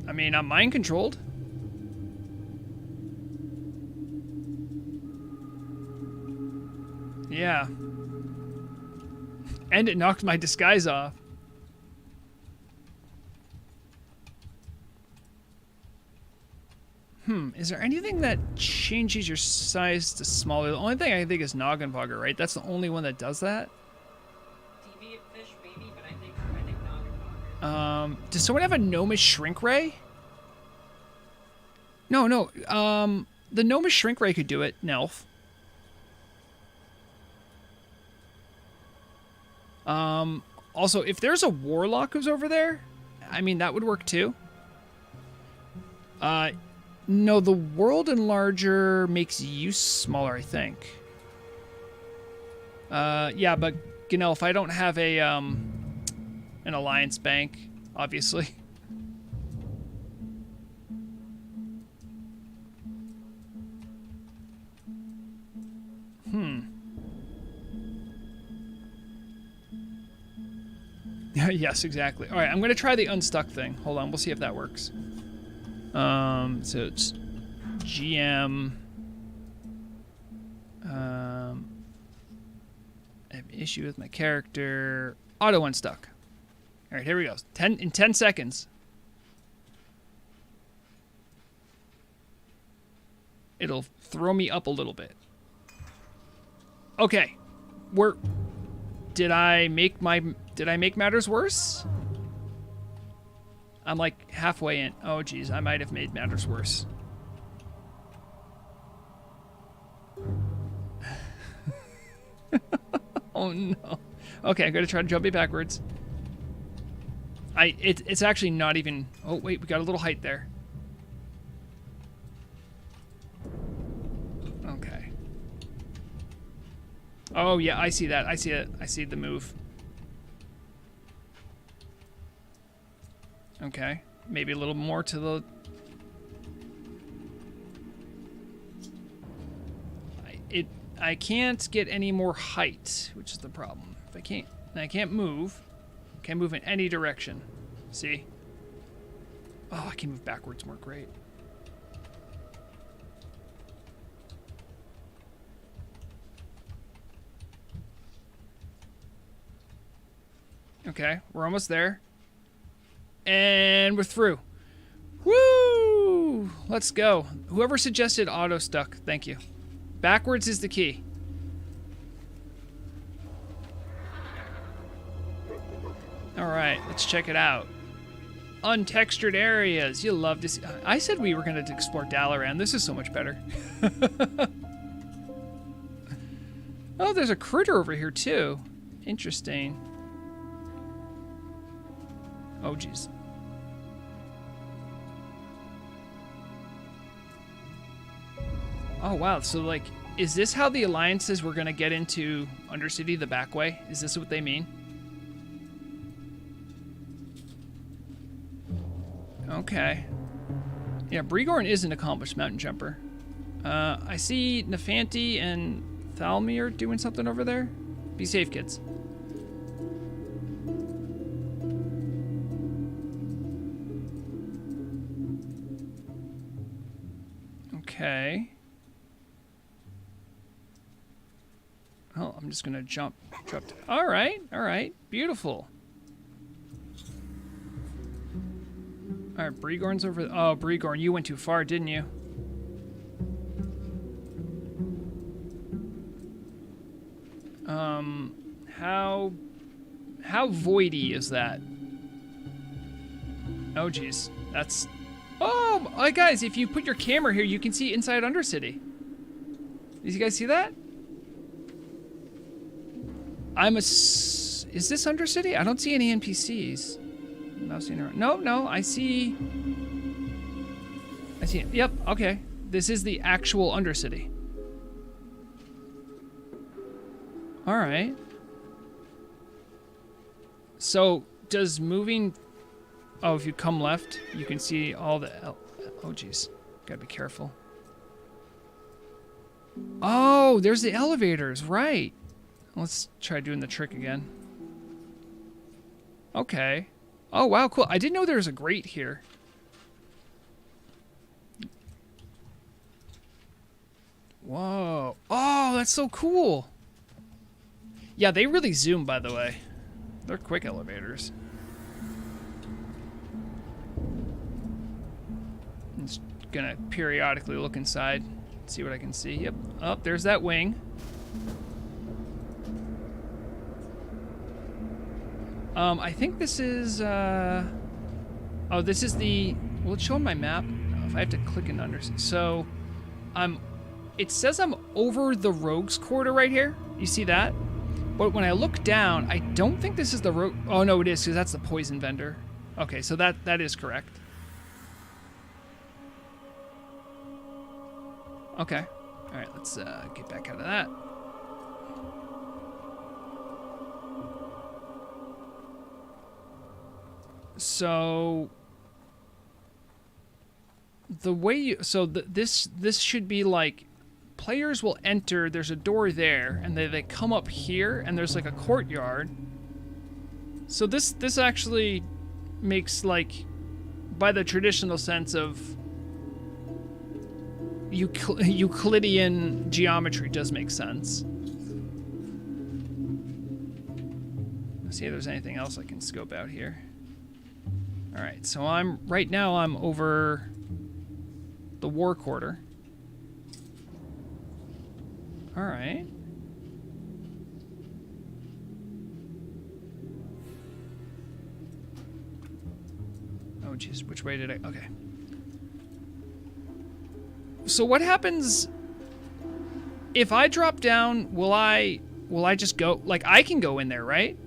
[SPEAKER 1] I mean, I'm mind controlled. Yeah. And it knocked my disguise off. Is there anything that changes your size to smaller? The only thing I think is Noggenfogger, right? That's the only one that does that. Does someone have a gnomish shrink ray? No. The gnomish shrink ray could do it, Nelf. Also, if there's a warlock who's over there, I mean, that would work too. No, the world enlarger makes use smaller, I think. Yeah, but, you know, if I don't have a, an alliance bank, obviously. Yes, exactly. All right, I'm going to try the unstuck thing. Hold on, we'll see if that works. So it's GM. I have an issue with my character. Auto unstuck. All right, here we go. 10 seconds. It'll throw me up a little bit. Okay. Did I make matters worse? I'm like halfway in. Oh geez, I might have made matters worse. Oh no. Okay, I'm gonna try to jump it backwards. It's actually not even. Oh wait, we got a little height there. Okay. Oh yeah, I see that. I see it. I see the move. Okay, maybe a little more to the. I can't get any more height, which is the problem. If I can't move. Can't move in any direction. See? Oh, I can move backwards more. Great. Okay, we're almost there. And we're through. Woo! Let's go. Whoever suggested auto stuck, thank you. Backwards is the key. All right, let's check it out. Untextured areas. You'll love to see. I said we were going to explore Dalaran. This is so much better. Oh, there's a critter over here too. Interesting. Oh, geez. Oh, wow. So, like, is this how the Alliance says we're going to get into Undercity the back way? Is this what they mean? Okay. Yeah, Brigorn is an accomplished mountain jumper. I see Nefanti and Thalmir doing something over there. Be safe, kids. Okay. Oh, I'm just gonna jump. All right, beautiful. All right, Brigorn's over. Oh, Brigorn, you went too far, didn't you? How voidy is that? Oh, geez, that's. Oh, guys, if you put your camera here, you can see inside Undercity. Did you guys see that? Is this Undercity? I don't see any NPCs. No, I see. Yep, okay. This is the actual Undercity. All right. So, does moving... Oh, if you come left, you can see all the... Oh, geez. Gotta be careful. Oh, there's the elevators, right. Let's try doing the trick again. Okay. Oh, wow, cool. I didn't know there was a grate here. Whoa. Oh, that's so cool. Yeah, they really zoom, by the way. They're quick elevators. I'm just gonna periodically look inside, see what I can see. Yep. Oh, there's that wing. I think this is, oh, this is the, will it show on my map? No, if I have to click and under, so, it says I'm over the Rogues Quarter right here. You see that? But when I look down, I don't think this is the rogue, oh no, it is, because that's the poison vendor. Okay, so that is correct. Okay. Alright, let's get back out of that. So the way you, so this should be like players will enter, there's a door there, and they come up here, and there's like a courtyard. So this actually makes, like, by the traditional sense of Euclidean geometry, does make sense. Let's see if there's anything else I can scope out here. All right, so right now I'm over the War Quarter. All right. Oh, jeez, which way did I? Okay. So what happens if I drop down? Will I just go? Like, I can go in there, right?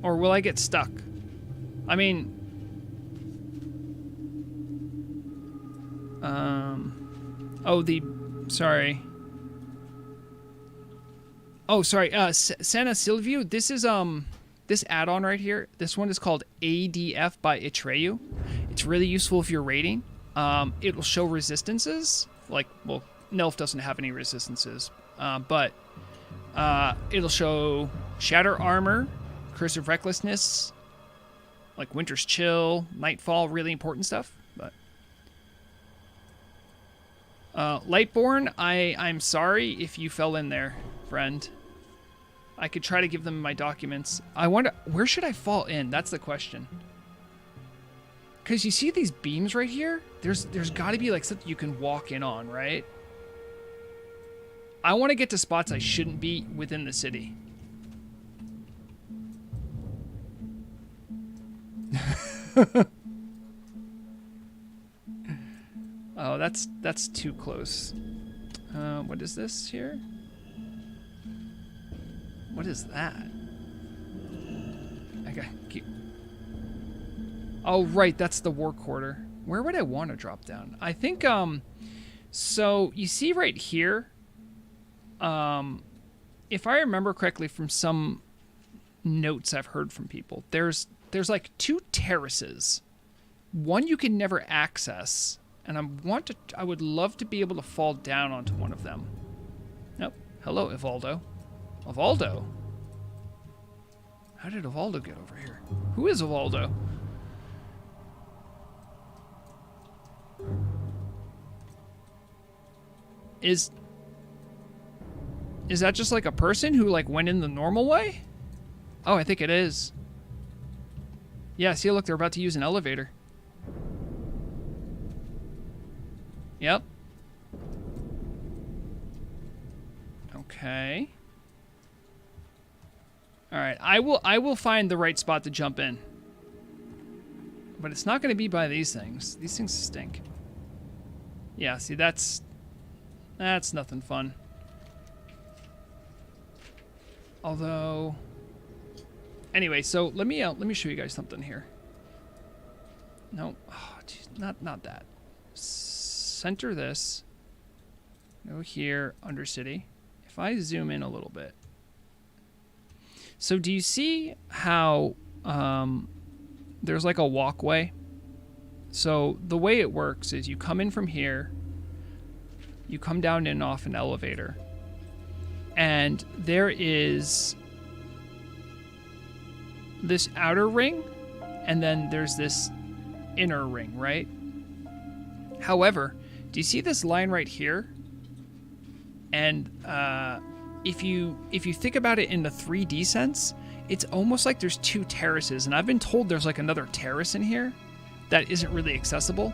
[SPEAKER 1] Or will I get stuck? I mean, sorry. Oh, sorry. Santa Silvio. This is this add-on right here. This one is called ADF by Atreyu. It's really useful if you're raiding. It will show resistances. Like, well, Nelf doesn't have any resistances, but it'll show Shatter Armor, Curse of Recklessness, like Winter's Chill, Nightfall, really important stuff. But Lightborn, I'm sorry if you fell in there, friend. I could try to give them my documents. I wonder, where should I fall in? That's the question. Because you see these beams right here? There's got to be like something you can walk in on, right? I want to get to spots I shouldn't be within the city. Oh, that's too close. What is this here? What is that? Okay, keep. Oh, right, that's the War Quarter. Where would I want to drop down? I think, so you see right here, if I remember correctly from some notes I've heard from people, there's like 2 terraces. One you can never access, and I would love to be able to fall down onto one of them. Nope. Hello, Evaldo. Evaldo? How did Evaldo get over here? Who is Evaldo? Is that just like a person who like went in the normal way? Oh, I think it is. Yeah, see, look, they're about to use an elevator. Yep. Okay. All right, I will find the right spot to jump in. But it's not going to be by these things. These things stink. Yeah, see, that's nothing fun. Although, anyway, so let me show you guys something here. No, oh, geez, not that. Center this. Go here, Undercity. If I zoom in a little bit. So do you see how there's like a walkway? So the way it works is you come in from here, you come down and off an elevator, and there is this outer ring, and then there's this inner ring, right? However, do you see this line right here? And if you think about it in the 3D sense, it's almost like there's 2 terraces, and I've been told there's like another terrace in here that isn't really accessible.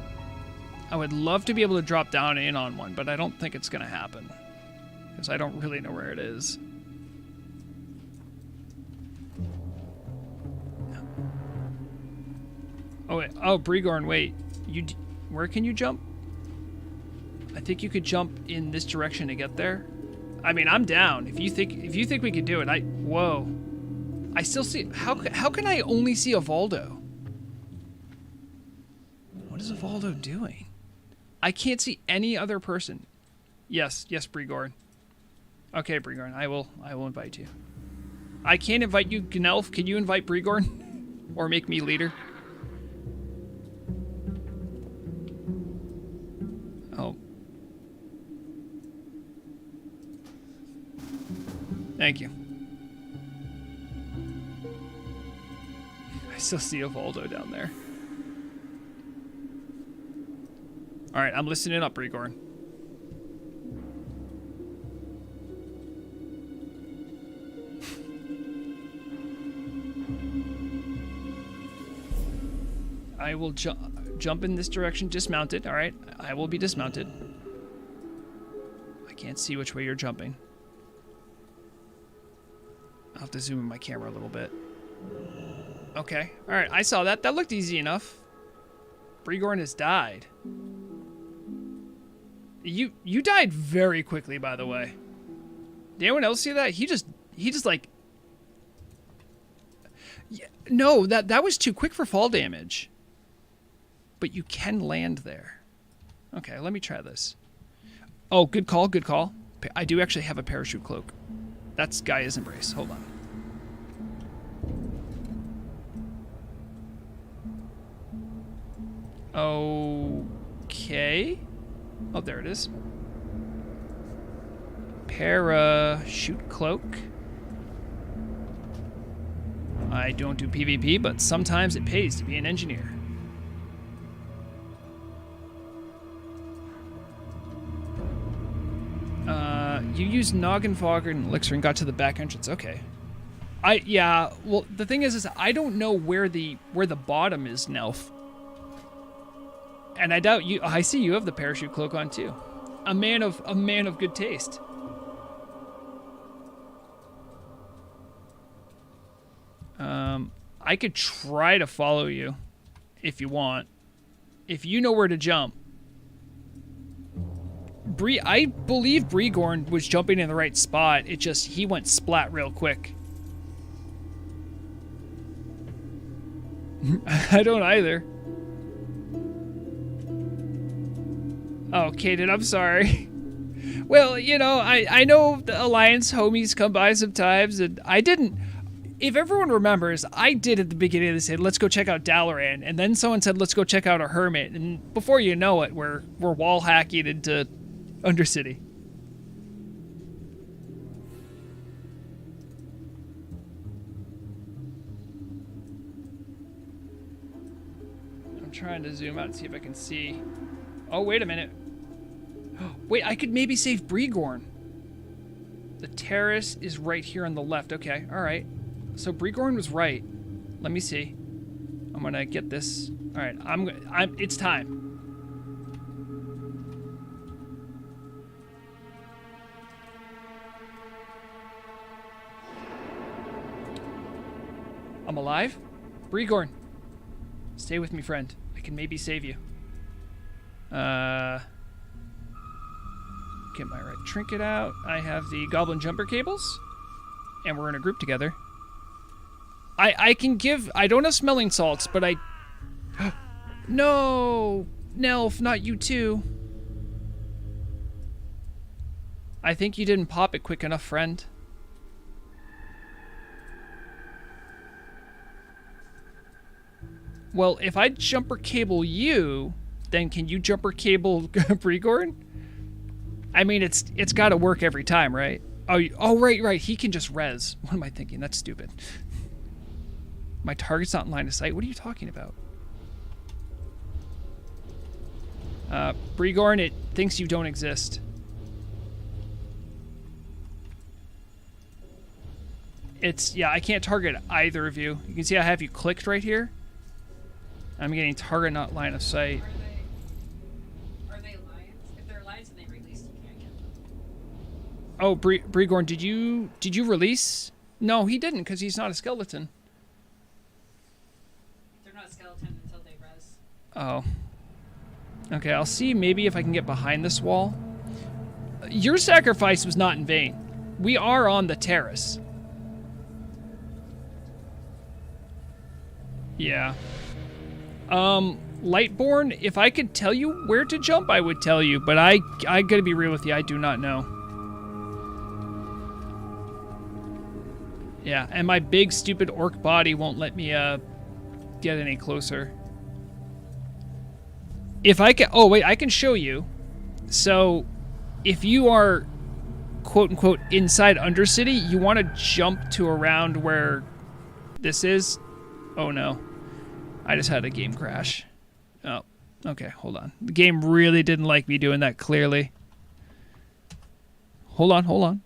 [SPEAKER 1] I would love to be able to drop down in on one, but I don't think it's going to happen because I don't really know where it is. Oh, wait. Oh, Brigorn, wait. Where can you jump? I think you could jump in this direction to get there. I mean, I'm down. If you think we could do it, whoa. I still see. How can I only see Evaldo? What is Evaldo doing? I can't see any other person. Yes, Brigorn. Okay, Brigorn, I will invite you. I can't invite you, Gnelf. Can you invite Brigorn? Or make me leader? Oh. Thank you. I still see Evaldo down there. Alright, I'm listening up, Brigorn. I will jump in this direction dismounted. Alright, I will be dismounted. I can't see which way you're jumping. I'll have to zoom in my camera a little bit. Okay, alright, I saw that. That looked easy enough. Brigorn has died. You died very quickly, by the way. Did anyone else see that? He just like... Yeah, no, that was too quick for fall damage. But you can land there. Okay, let me try this. Oh, good call, good call. I do actually have a parachute cloak. That's Gaia's Embrace. Hold on. Okay. Oh, there it is. Parachute cloak. I don't do PvP, but sometimes it pays to be an engineer. You used Noggin Fogger and Elixir and got to the back entrance. Okay. Yeah, well, the thing is I don't know where the bottom is, Nelf. And I doubt you. I see you have the parachute cloak on too. A man of good taste. I could try to follow you, if you want. If you know where to jump. I believe Brigorn was jumping in the right spot. It just he went splat real quick. I don't either. Oh, Kaden, I'm sorry. Well, you know, I know the Alliance homies come by sometimes, and I didn't... If everyone remembers, I did at the beginning of this say, let's go check out Dalaran, and then someone said, let's go check out a hermit, and before you know it, we're wall hacking into Undercity. I'm trying to zoom out and see if I can see... Oh, wait a minute. Wait, I could maybe save Brigorn. The terrace is right here on the left. Okay, all right. So Brigorn was right. Let me see. I'm gonna get this. All right, it's time. I'm alive. Brigorn, stay with me, friend. I can maybe save you. Get my right trinket out. I have the goblin jumper cables, and we're in a group together. I can give... I don't have smelling salts, but I... No! Nelf, not you too. I think you didn't pop it quick enough, friend. Well, if I jumper cable you, then can you jumper cable Brigorn? I mean, it's got to work every time, right? Oh, right. He can just res. What am I thinking? That's stupid. My target's not in line of sight. What are you talking about? Brigorn, it thinks you don't exist. Yeah, I can't target either of you. You can see I have you clicked right here. I'm getting target, not line of sight.
[SPEAKER 4] Are they lions? If they're lions and they release, you can't get them.
[SPEAKER 1] Oh, Brigorn, did you release? No, he didn't, because he's not a skeleton.
[SPEAKER 4] They're not skeleton until they res.
[SPEAKER 1] Oh. Okay, I'll see maybe if I can get behind this wall. Your sacrifice was not in vain. We are on the terrace. Yeah. Lightborn, if I could tell you where to jump, I would tell you, but I gotta be real with you, I do not know. Yeah, and my big stupid orc body won't let me get any closer. If I can, oh wait, I can show you. So, if you are quote unquote inside Undercity, you want to jump to around where this is. Oh no. I just had a game crash. Oh, okay, hold on. The game really didn't like me doing that clearly. Hold on.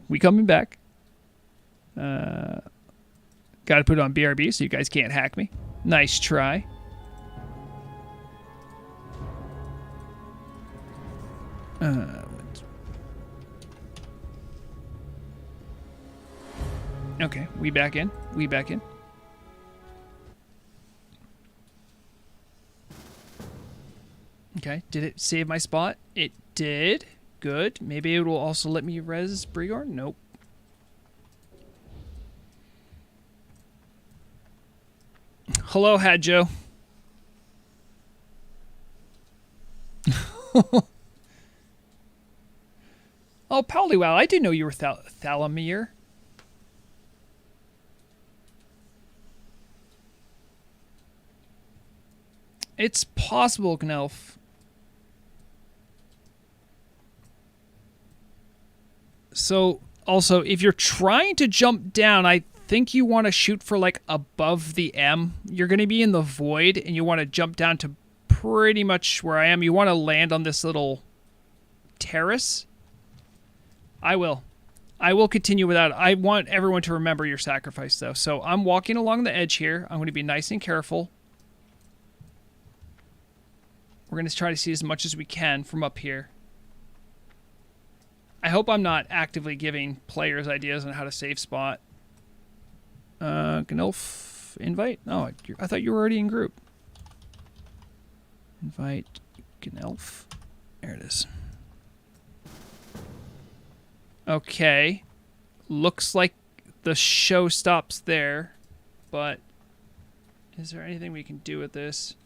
[SPEAKER 1] We coming back. Gotta put it on BRB so you guys can't hack me. Nice try. Okay, we back in. Okay, did it save my spot? It did. Good. Maybe it will also let me res Brigorn? Nope. Hello, Hadjo. Oh, Powlywell, I didn't know you were Thalamir. It's possible, Gnelf. So, also, if you're trying to jump down, I think you want to shoot for, like, above the M. You're going to be in the void, and you want to jump down to pretty much where I am. You want to land on this little terrace. I will continue without it. I want everyone to remember your sacrifice, though. So I'm walking along the edge here. I'm going to be nice and careful. We're going to try to see as much as we can from up here. I hope I'm not actively giving players ideas on how to save spot. Gnolf, invite? Oh, I thought you were already in group. Invite Gnolf. There it is. Okay. Looks like the show stops there, but is there anything we can do with this?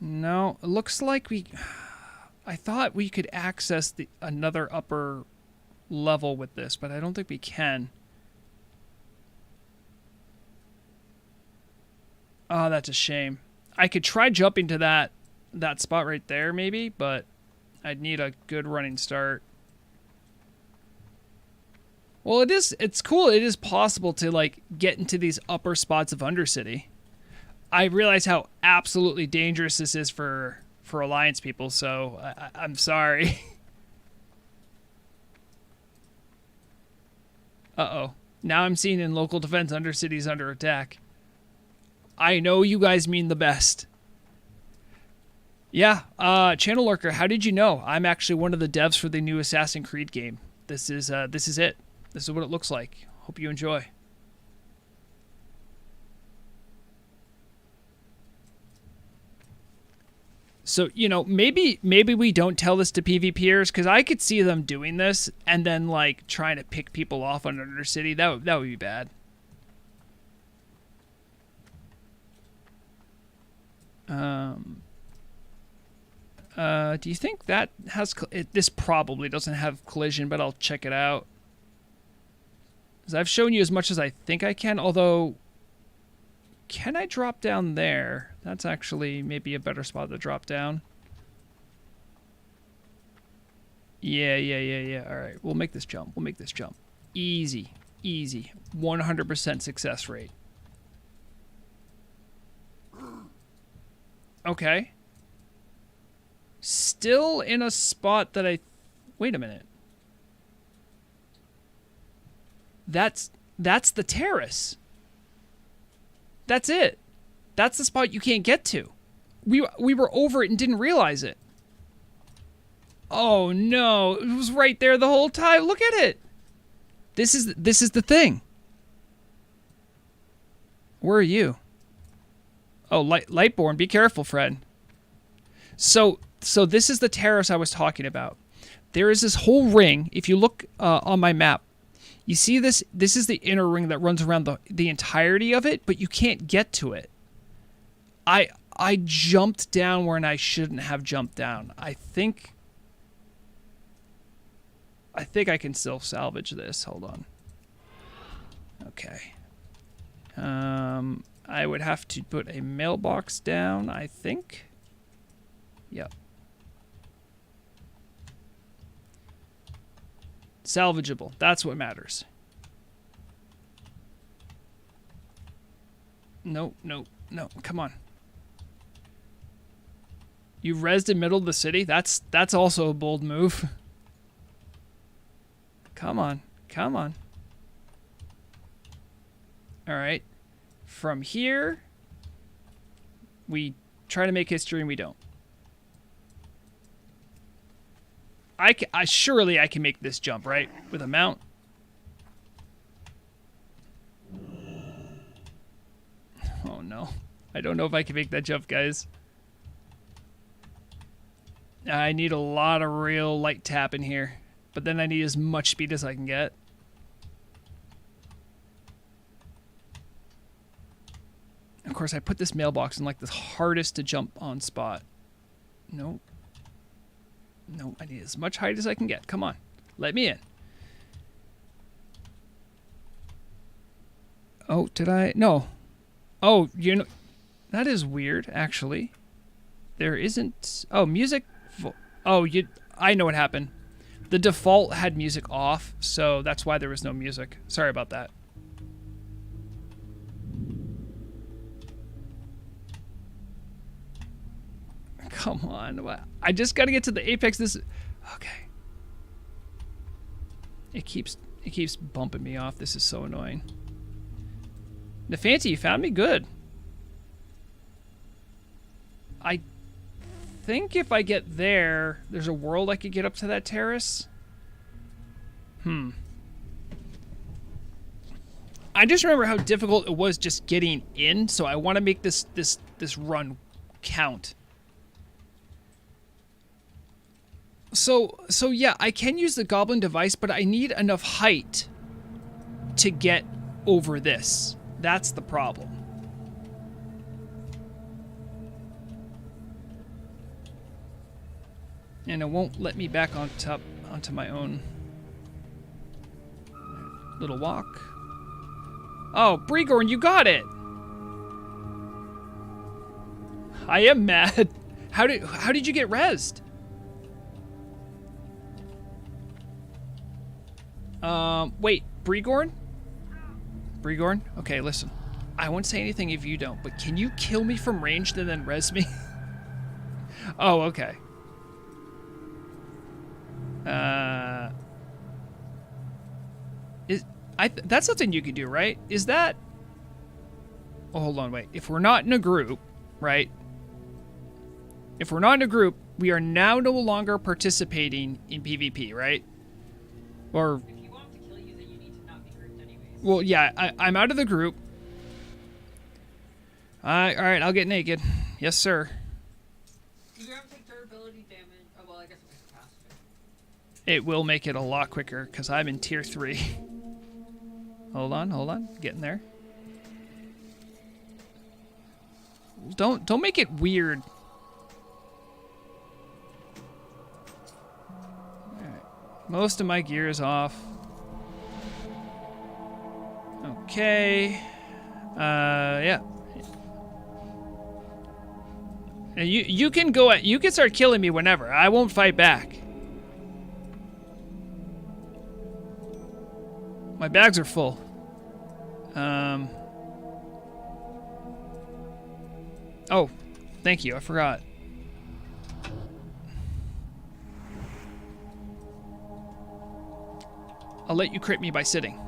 [SPEAKER 1] No, it looks like I thought we could access another upper level with this, but I don't think we can. Oh, that's a shame. I could try jumping to that spot right there, maybe, but I'd need a good running start. Well, it's cool. It is possible to, like, get into these upper spots of Undercity. I realize how absolutely dangerous this is for Alliance people, so I'm sorry. Uh-oh. Now I'm seeing in local defense Undercity's under attack. I know you guys mean the best. Yeah, Channel Lurker, how did you know? I'm actually one of the devs for the new Assassin's Creed game. This is it. This is what it looks like. Hope you enjoy. So, you know, maybe we don't tell this to PvPers, because I could see them doing this and then, like, trying to pick people off on Undercity. That would be bad. Do you think that has... this probably doesn't have collision, but I'll check it out. Because I've shown you as much as I think I can, although... Can I drop down there? That's actually maybe a better spot to drop down. Yeah. All right, we'll make this jump. Easy. 100% success rate. Okay. Still in a spot that wait a minute. That's the terrace. That's it. That's the spot you can't get to. We were over it and didn't realize it. Oh no, it was right there the whole time. Look at it. This is the thing. Where are you? Oh, Lightborn, be careful, Fred. So this is the terrace I was talking about. There is this whole ring. If you look on my map, you see this. This is the inner ring that runs around the entirety of it, but you can't get to it. I jumped down where I shouldn't have jumped down. I think I can still salvage this. Hold on. Okay. I would have to put a mailbox down, I think. Yep. Salvageable. That's what matters. No. Come on. You rezzed in middle of the city? That's also a bold move. Come on. All right. From here, we try to make history and we don't. Surely I can make this jump, right? With a mount. Oh no. I don't know if I can make that jump, guys. I need a lot of real light tap in here. But then I need as much speed as I can get. Of course, I put this mailbox in like the hardest to jump on spot. Nope. No, I need as much height as I can get. Come on. Let me in. Oh, did I? No. Oh, you know, that is weird, actually. There isn't... Oh, music... Oh, I know what happened. The default had music off, so that's why there was no music. Sorry about that. Come on. I just got to get to the apex. Okay. It keeps bumping me off. This is so annoying. Nefanti, you found me? Good. I think if I get there, there's a world I could get up to that terrace. I just remember how difficult it was just getting in, so I want to make this run count. So yeah, I can use the goblin device, but I need enough height to get over this. That's the problem. And it won't let me back onto my own little walk. Oh, Brigorn, you got it! I am mad. How did you get rezzed? Wait, Brigorn? Brigorn? Okay, listen. I won't say anything if you don't, but can you kill me from range and then res me? Oh, okay. That's something you could do, right? Is that... Oh, hold on, wait. If we're not in a group, right? If we're not in a group, we are now no longer participating in PvP, right? Or...
[SPEAKER 4] If you want to kill you, then you need to not be grouped anyways.
[SPEAKER 1] Well, yeah, I'm out of the group. Alright, I'll get naked. Yes, sir.
[SPEAKER 4] You have to take durability damage. Oh, well, I guess it's faster.
[SPEAKER 1] It will make it a lot quicker, because I'm in tier 3. Hold on. Getting there. Don't make it weird. Alright. Most of my gear is off. Okay. Yeah. And you can start killing me whenever. I won't fight back. My bags are full. Oh, thank you. I forgot. I'll let you crit me by sitting.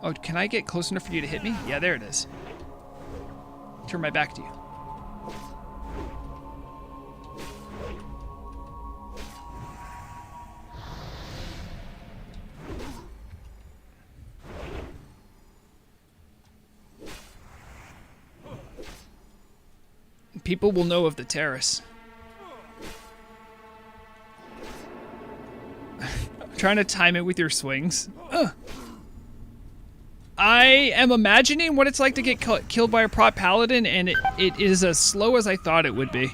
[SPEAKER 1] Oh, can I get close enough for you to hit me? Yeah, there it is. Turn my back to you. People will know of the terrace. Trying to time it with your swings. Ugh. I am imagining what it's like to get killed by a prot paladin, and it is as slow as I thought it would be.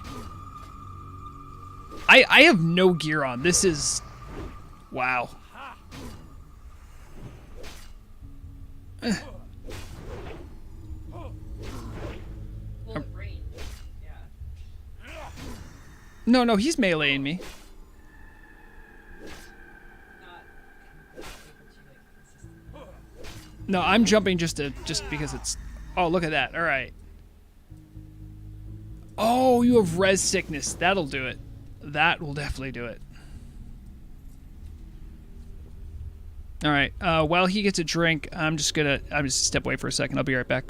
[SPEAKER 1] I have no gear on. This is... Wow.
[SPEAKER 4] Well, range. Yeah.
[SPEAKER 1] No, he's meleeing me.
[SPEAKER 4] Not able to like consistently.
[SPEAKER 1] No, I'm jumping just because it's... Oh, look at that. All right. Oh, you have res sickness. That'll do it. That will definitely do it. All right. While he gets a drink, I'm just step away for a second. I'll be right back.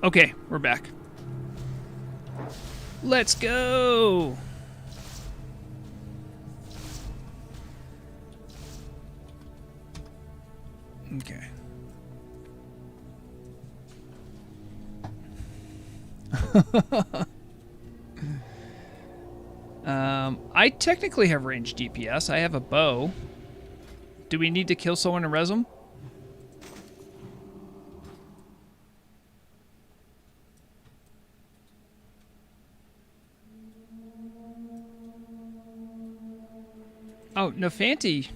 [SPEAKER 1] Okay, we're back. Let's go. Okay. I technically have ranged DPS. I have a bow. Do we need to kill someone and res them? Oh, Nefanti.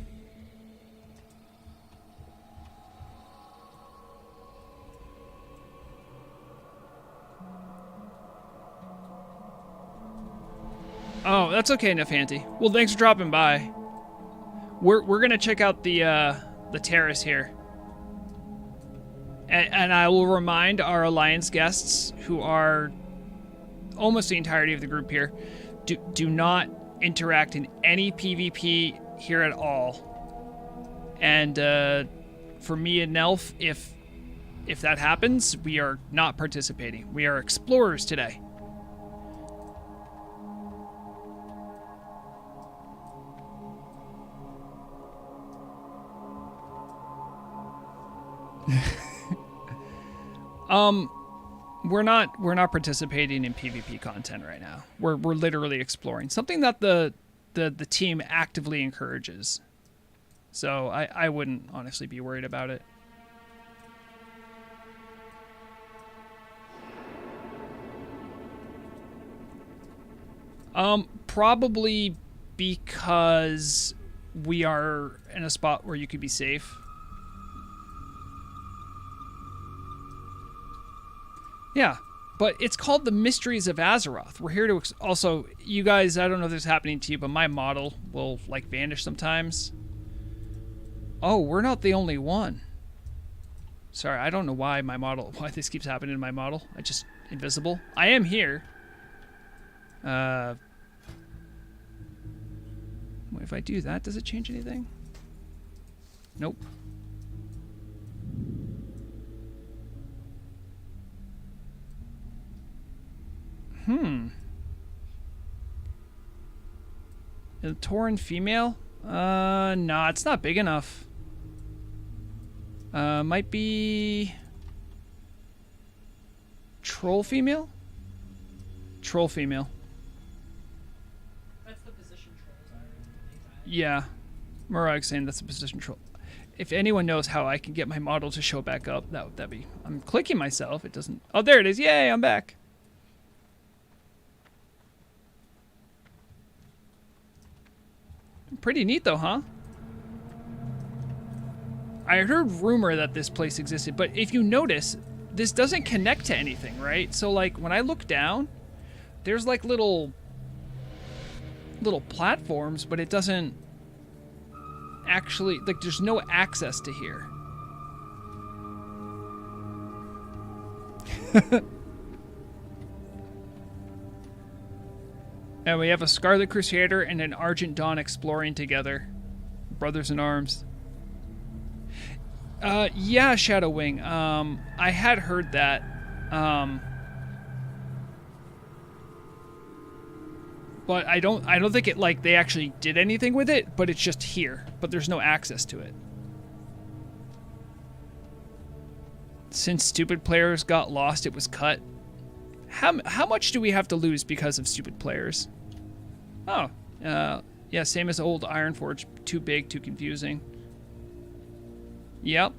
[SPEAKER 1] Oh, that's okay, Nefanti. Well, thanks for dropping by. We're gonna check out the terrace here, and I will remind our Alliance guests, who are almost the entirety of the group here, do not interact in any PvP here at all. And for me and Nelf, if that happens, we are not participating. We are explorers today. We're not participating in PvP content right now. We're literally exploring, something that the team actively encourages. So I wouldn't honestly be worried about it. Probably because we are in a spot where you could be safe. Yeah, but it's called the Mysteries of Azeroth. We're here to also, you guys, I don't know if this is happening to you, but my model will like vanish sometimes. Oh, we're not the only one. Sorry, I don't know why this keeps happening to my model. I just invisible. I am here. If I do that, does it change anything? Nope. A Tauren female? Nah, it's not big enough. Might be... Troll female? Troll female.
[SPEAKER 4] That's the position trolls are in the daytime.
[SPEAKER 1] Yeah. Murag saying that's a position control. If anyone knows how I can get my model to show back up, that'd be. I'm clicking myself. It doesn't. Oh, there it is. Yay! I'm back. Pretty neat though, huh? I heard rumor that this place existed, but if you notice, this doesn't connect to anything, right? So like when I look down, there's like little platforms, but it doesn't actually, like, there's no access to here. And we have a Scarlet Crusader and an Argent Dawn exploring together. Brothers in arms. Yeah, Shadowwing. I had heard that. But I don't think it, like, they actually did anything with it, but it's just here. But there's no access to it. Since stupid players got lost, it was cut. How much do we have to lose because of stupid players? Oh, yeah, same as old Ironforge. Too big, too confusing. Yep.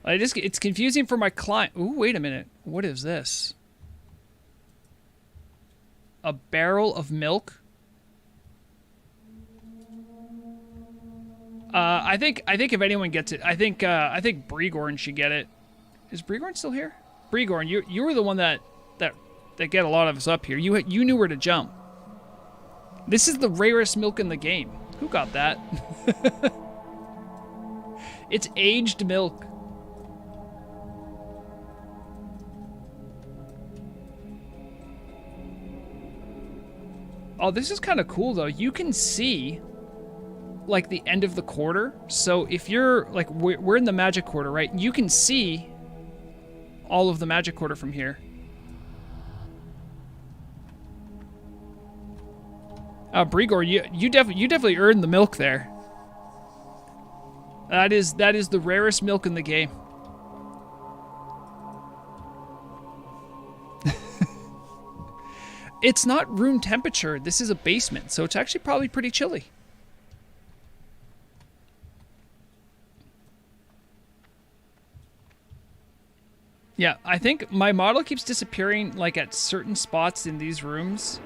[SPEAKER 1] It's confusing for my client. Ooh, wait a minute. What is this? A barrel of milk? I think if anyone gets it, I think Bregorn should get it. Is Bregorn still here? Bregorn, you were the one that get a lot of us up here. You knew where to jump. This is the rarest milk in the game. Who got that? It's aged milk. Oh, this is kind of cool though. You can see like the end of the quarter. So if you're like, we're in the magic quarter, right? You can see all of the magic quarter from here. Bregor, you definitely earned the milk there. That is the rarest milk in the game. It's not room temperature. This is a basement, so it's actually probably pretty chilly. Yeah, I think my model keeps disappearing like at certain spots in these rooms.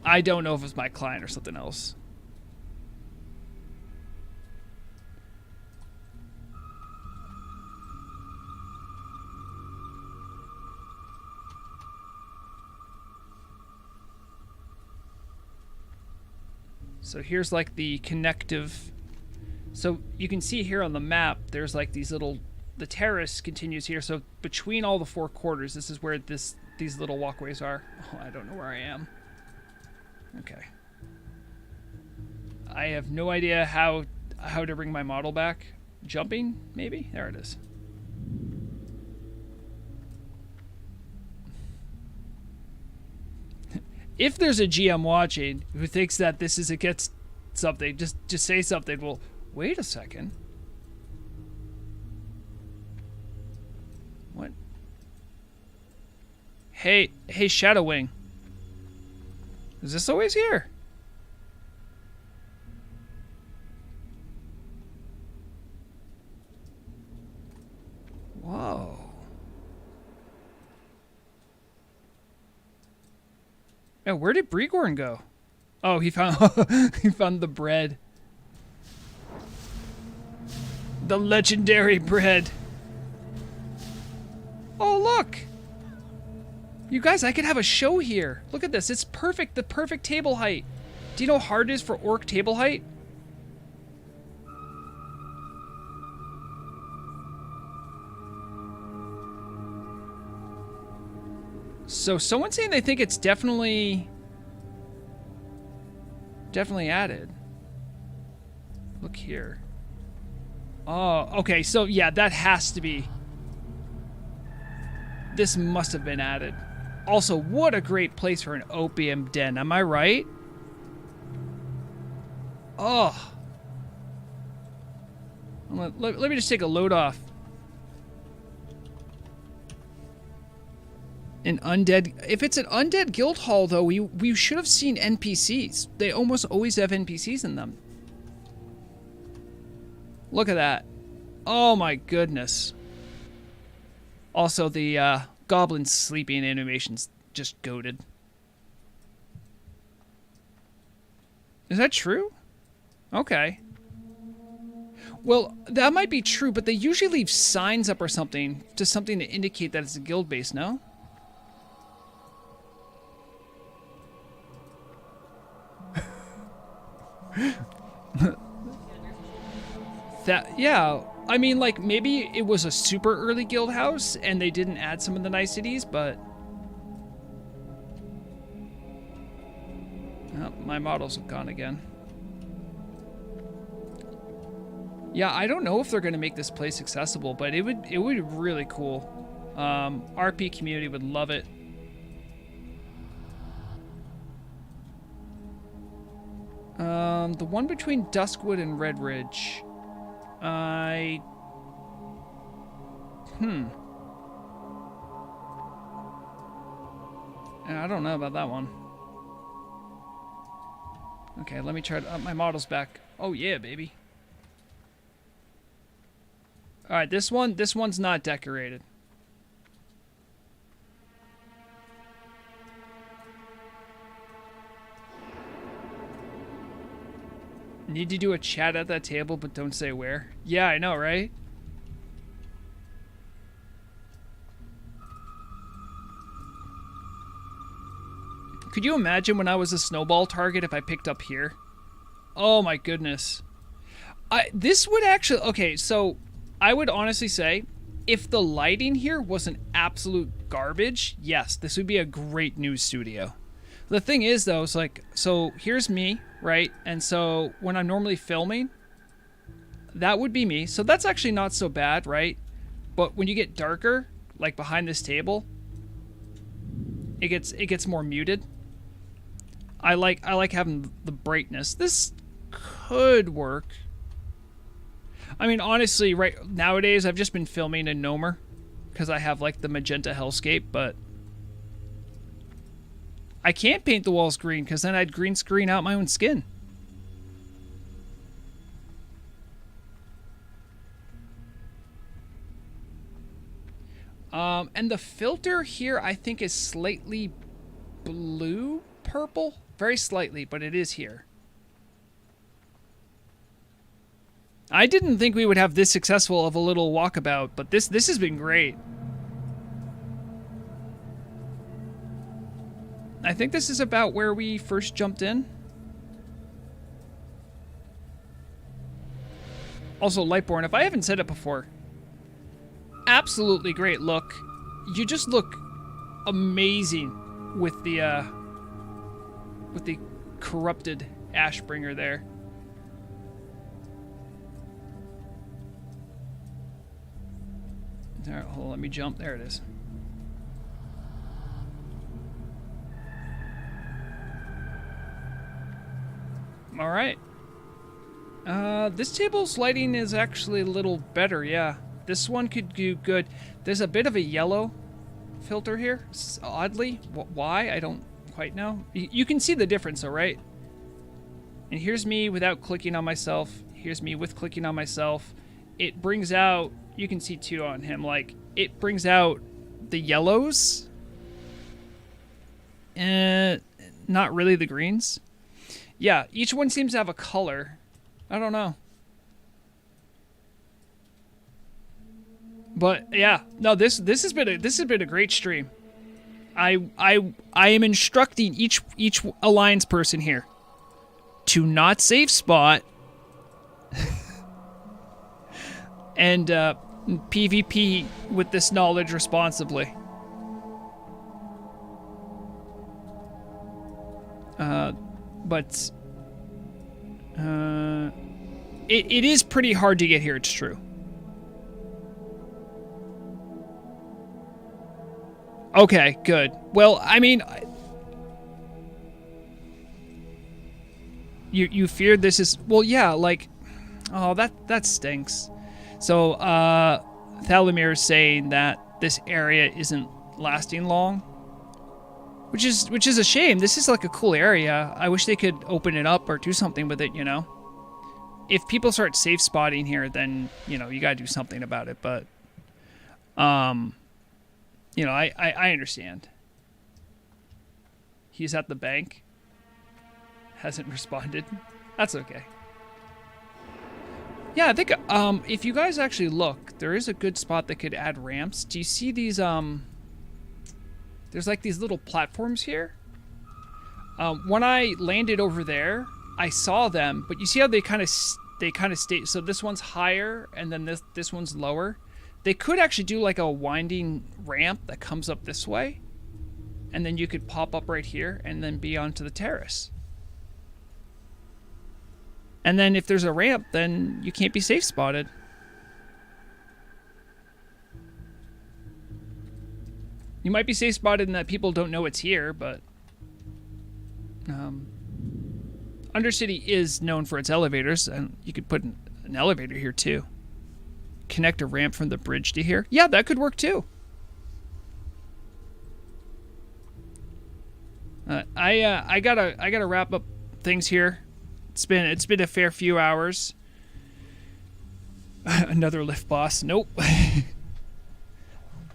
[SPEAKER 1] I don't know if it's my client or something else. So here's like the connective. So you can see here on the map, there's like these little, the terrace continues here. So between all the four quarters, this is where these little walkways are. Oh, I don't know where I am. Okay. I have no idea how to bring my model back. Jumping, maybe? There it is. If there's a GM watching who thinks that this is against something, just say something. Well, wait a second. What? Hey, Shadowwing. Is this always here? Whoa. Oh, where did Bregorn go? Oh, he found he found the bread. The legendary bread. Oh, look. You guys, I could have a show here. Look at this. It's perfect. The perfect table height. Do you know how hard it is for orc table height? So someone's saying they think it's definitely added. Look here. Oh, okay. So yeah, that has to be. This must have been added. Also, what a great place for an opium den. Am I right? Oh. Let me just take a load off. An undead. If it's an undead guild hall, though, we should have seen NPCs. They almost always have NPCs in them. Look at that. Oh my goodness. Also, the goblin sleeping animation's just goated. Is that true? Okay. Well, that might be true, but they usually leave signs up or something, just something to indicate that it's a guild base, no? Yeah, I mean, like, maybe it was a super early guild house and they didn't add some of the niceties, but... Oh, my models have gone again. Yeah, I don't know if they're going to make this place accessible, but it would be really cool. RP community would love it. The one between Duskwood and Redridge. I don't know about that one. Okay, let me try to up my models back. Oh yeah, baby. All right, this one's not decorated. Need to do a chat at that table, but don't say where. Yeah, I know, right? Could you imagine when I was a snowball target if I picked up here? Oh my goodness. This would actually... Okay, so I would honestly say if the lighting here wasn't absolute garbage, yes, this would be a great news studio. The thing is, though, it's like... So here's me, right? And so when I'm normally filming, that would be me. So that's actually not so bad, right? But when you get darker, like behind this table, it gets more muted. I like having the brightness. This could work. I mean, honestly, right nowadays I've just been filming in Nomer because I have like the magenta hellscape, but I can't paint the walls green because then I'd green screen out my own skin. And the filter here I think is slightly blue, purple. Very slightly, but it is here. I didn't think we would have this successful of a little walkabout, but this has been great. I think this is about where we first jumped in. Also, Lightborn, if I haven't said it before, absolutely great look. You just look amazing with the corrupted Ashbringer there. All right, hold on, let me jump. There it is. All right. This table's lighting is actually a little better, yeah. This one could do good. There's a bit of a yellow filter here, oddly. Why? I don't quite know. You can see the difference, though, right? And here's me without clicking on myself. Here's me with clicking on myself. It brings out, you can see too on him, like, it brings out the yellows. Not really the greens. Yeah, each one seems to have a color. I don't know. But yeah, no, this has been a great stream. I am instructing each alliance person here to not save spot and PvP with this knowledge responsibly. But it is pretty hard to get here, it's true. Okay, good. Well, I mean, you feared this is, well, yeah, like, oh, that stinks. So, Thalamir is saying that this area isn't lasting long. which is a shame. This is like a cool area. I wish they could open it up or do something with it, you know. If people start safe spotting here, then, you know, you got to do something about it, but you know, I understand. He's at the bank. Hasn't responded. That's okay. Yeah, I think if you guys actually look, there is a good spot that could add ramps. Do you see these there's like these little platforms here? When I landed over there, I saw them, but you see how they kind of stay. So this one's higher and then this one's lower. They could actually do like a winding ramp that comes up this way, and then you could pop up right here and then be onto the terrace. And then if there's a ramp, then you can't be safe spotted. You might be safe spotted in that people don't know it's here, but Undercity is known for its elevators, and you could put an elevator here too. Connect a ramp from the bridge to here. Yeah, that could work too. I gotta wrap up things here. It's been a fair few hours. Another lift boss. Nope.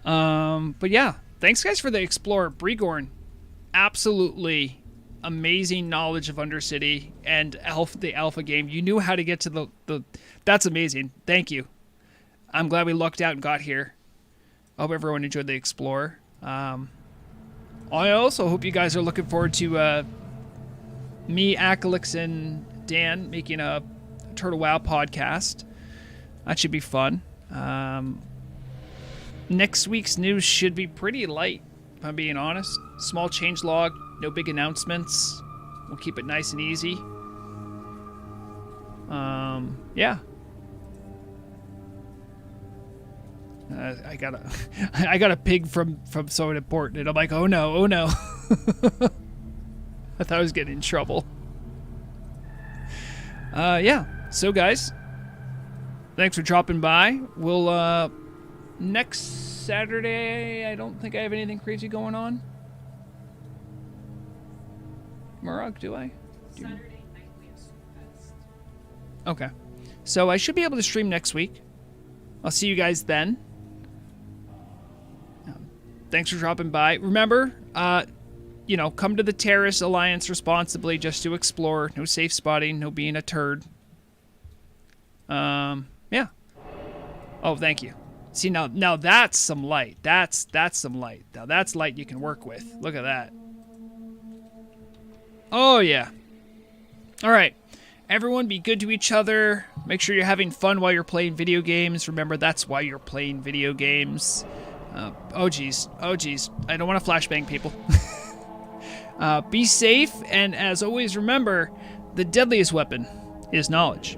[SPEAKER 1] But yeah, thanks guys for the Explorer. Brigorn, absolutely amazing knowledge of Undercity and the alpha game. You knew how to get to the that's amazing. Thank you. I'm glad we lucked out and got here. I hope everyone enjoyed the Explorer. I also hope you guys are looking forward to me, Akalix, and Dan making a Turtle WoW podcast. That should be fun. Next week's news should be pretty light, if I'm being honest. Small changelog, no big announcements. We'll keep it nice and easy. Yeah. I got a pig from someone important, and I'm like, oh no. I thought I was getting in trouble. Yeah. So guys, thanks for dropping by. We'll next Saturday, I don't think I have anything crazy going on. Murag, do I?
[SPEAKER 4] Saturday night we have Superfest.
[SPEAKER 1] Okay. So I should be able to stream next week. I'll see you guys then. Thanks for dropping by. Remember, you know, come to the Terrace Alliance responsibly, just to explore. No safe spotting, no being a turd. Yeah. Oh, thank you. See, now that's some light. That's some light. Now that's light you can work with. Look at that. Oh, yeah. All right. Everyone be good to each other. Make sure you're having fun while you're playing video games. Remember, that's why you're playing video games. Oh, geez. I don't want to flashbang people. Be safe, and as always, remember, the deadliest weapon is knowledge.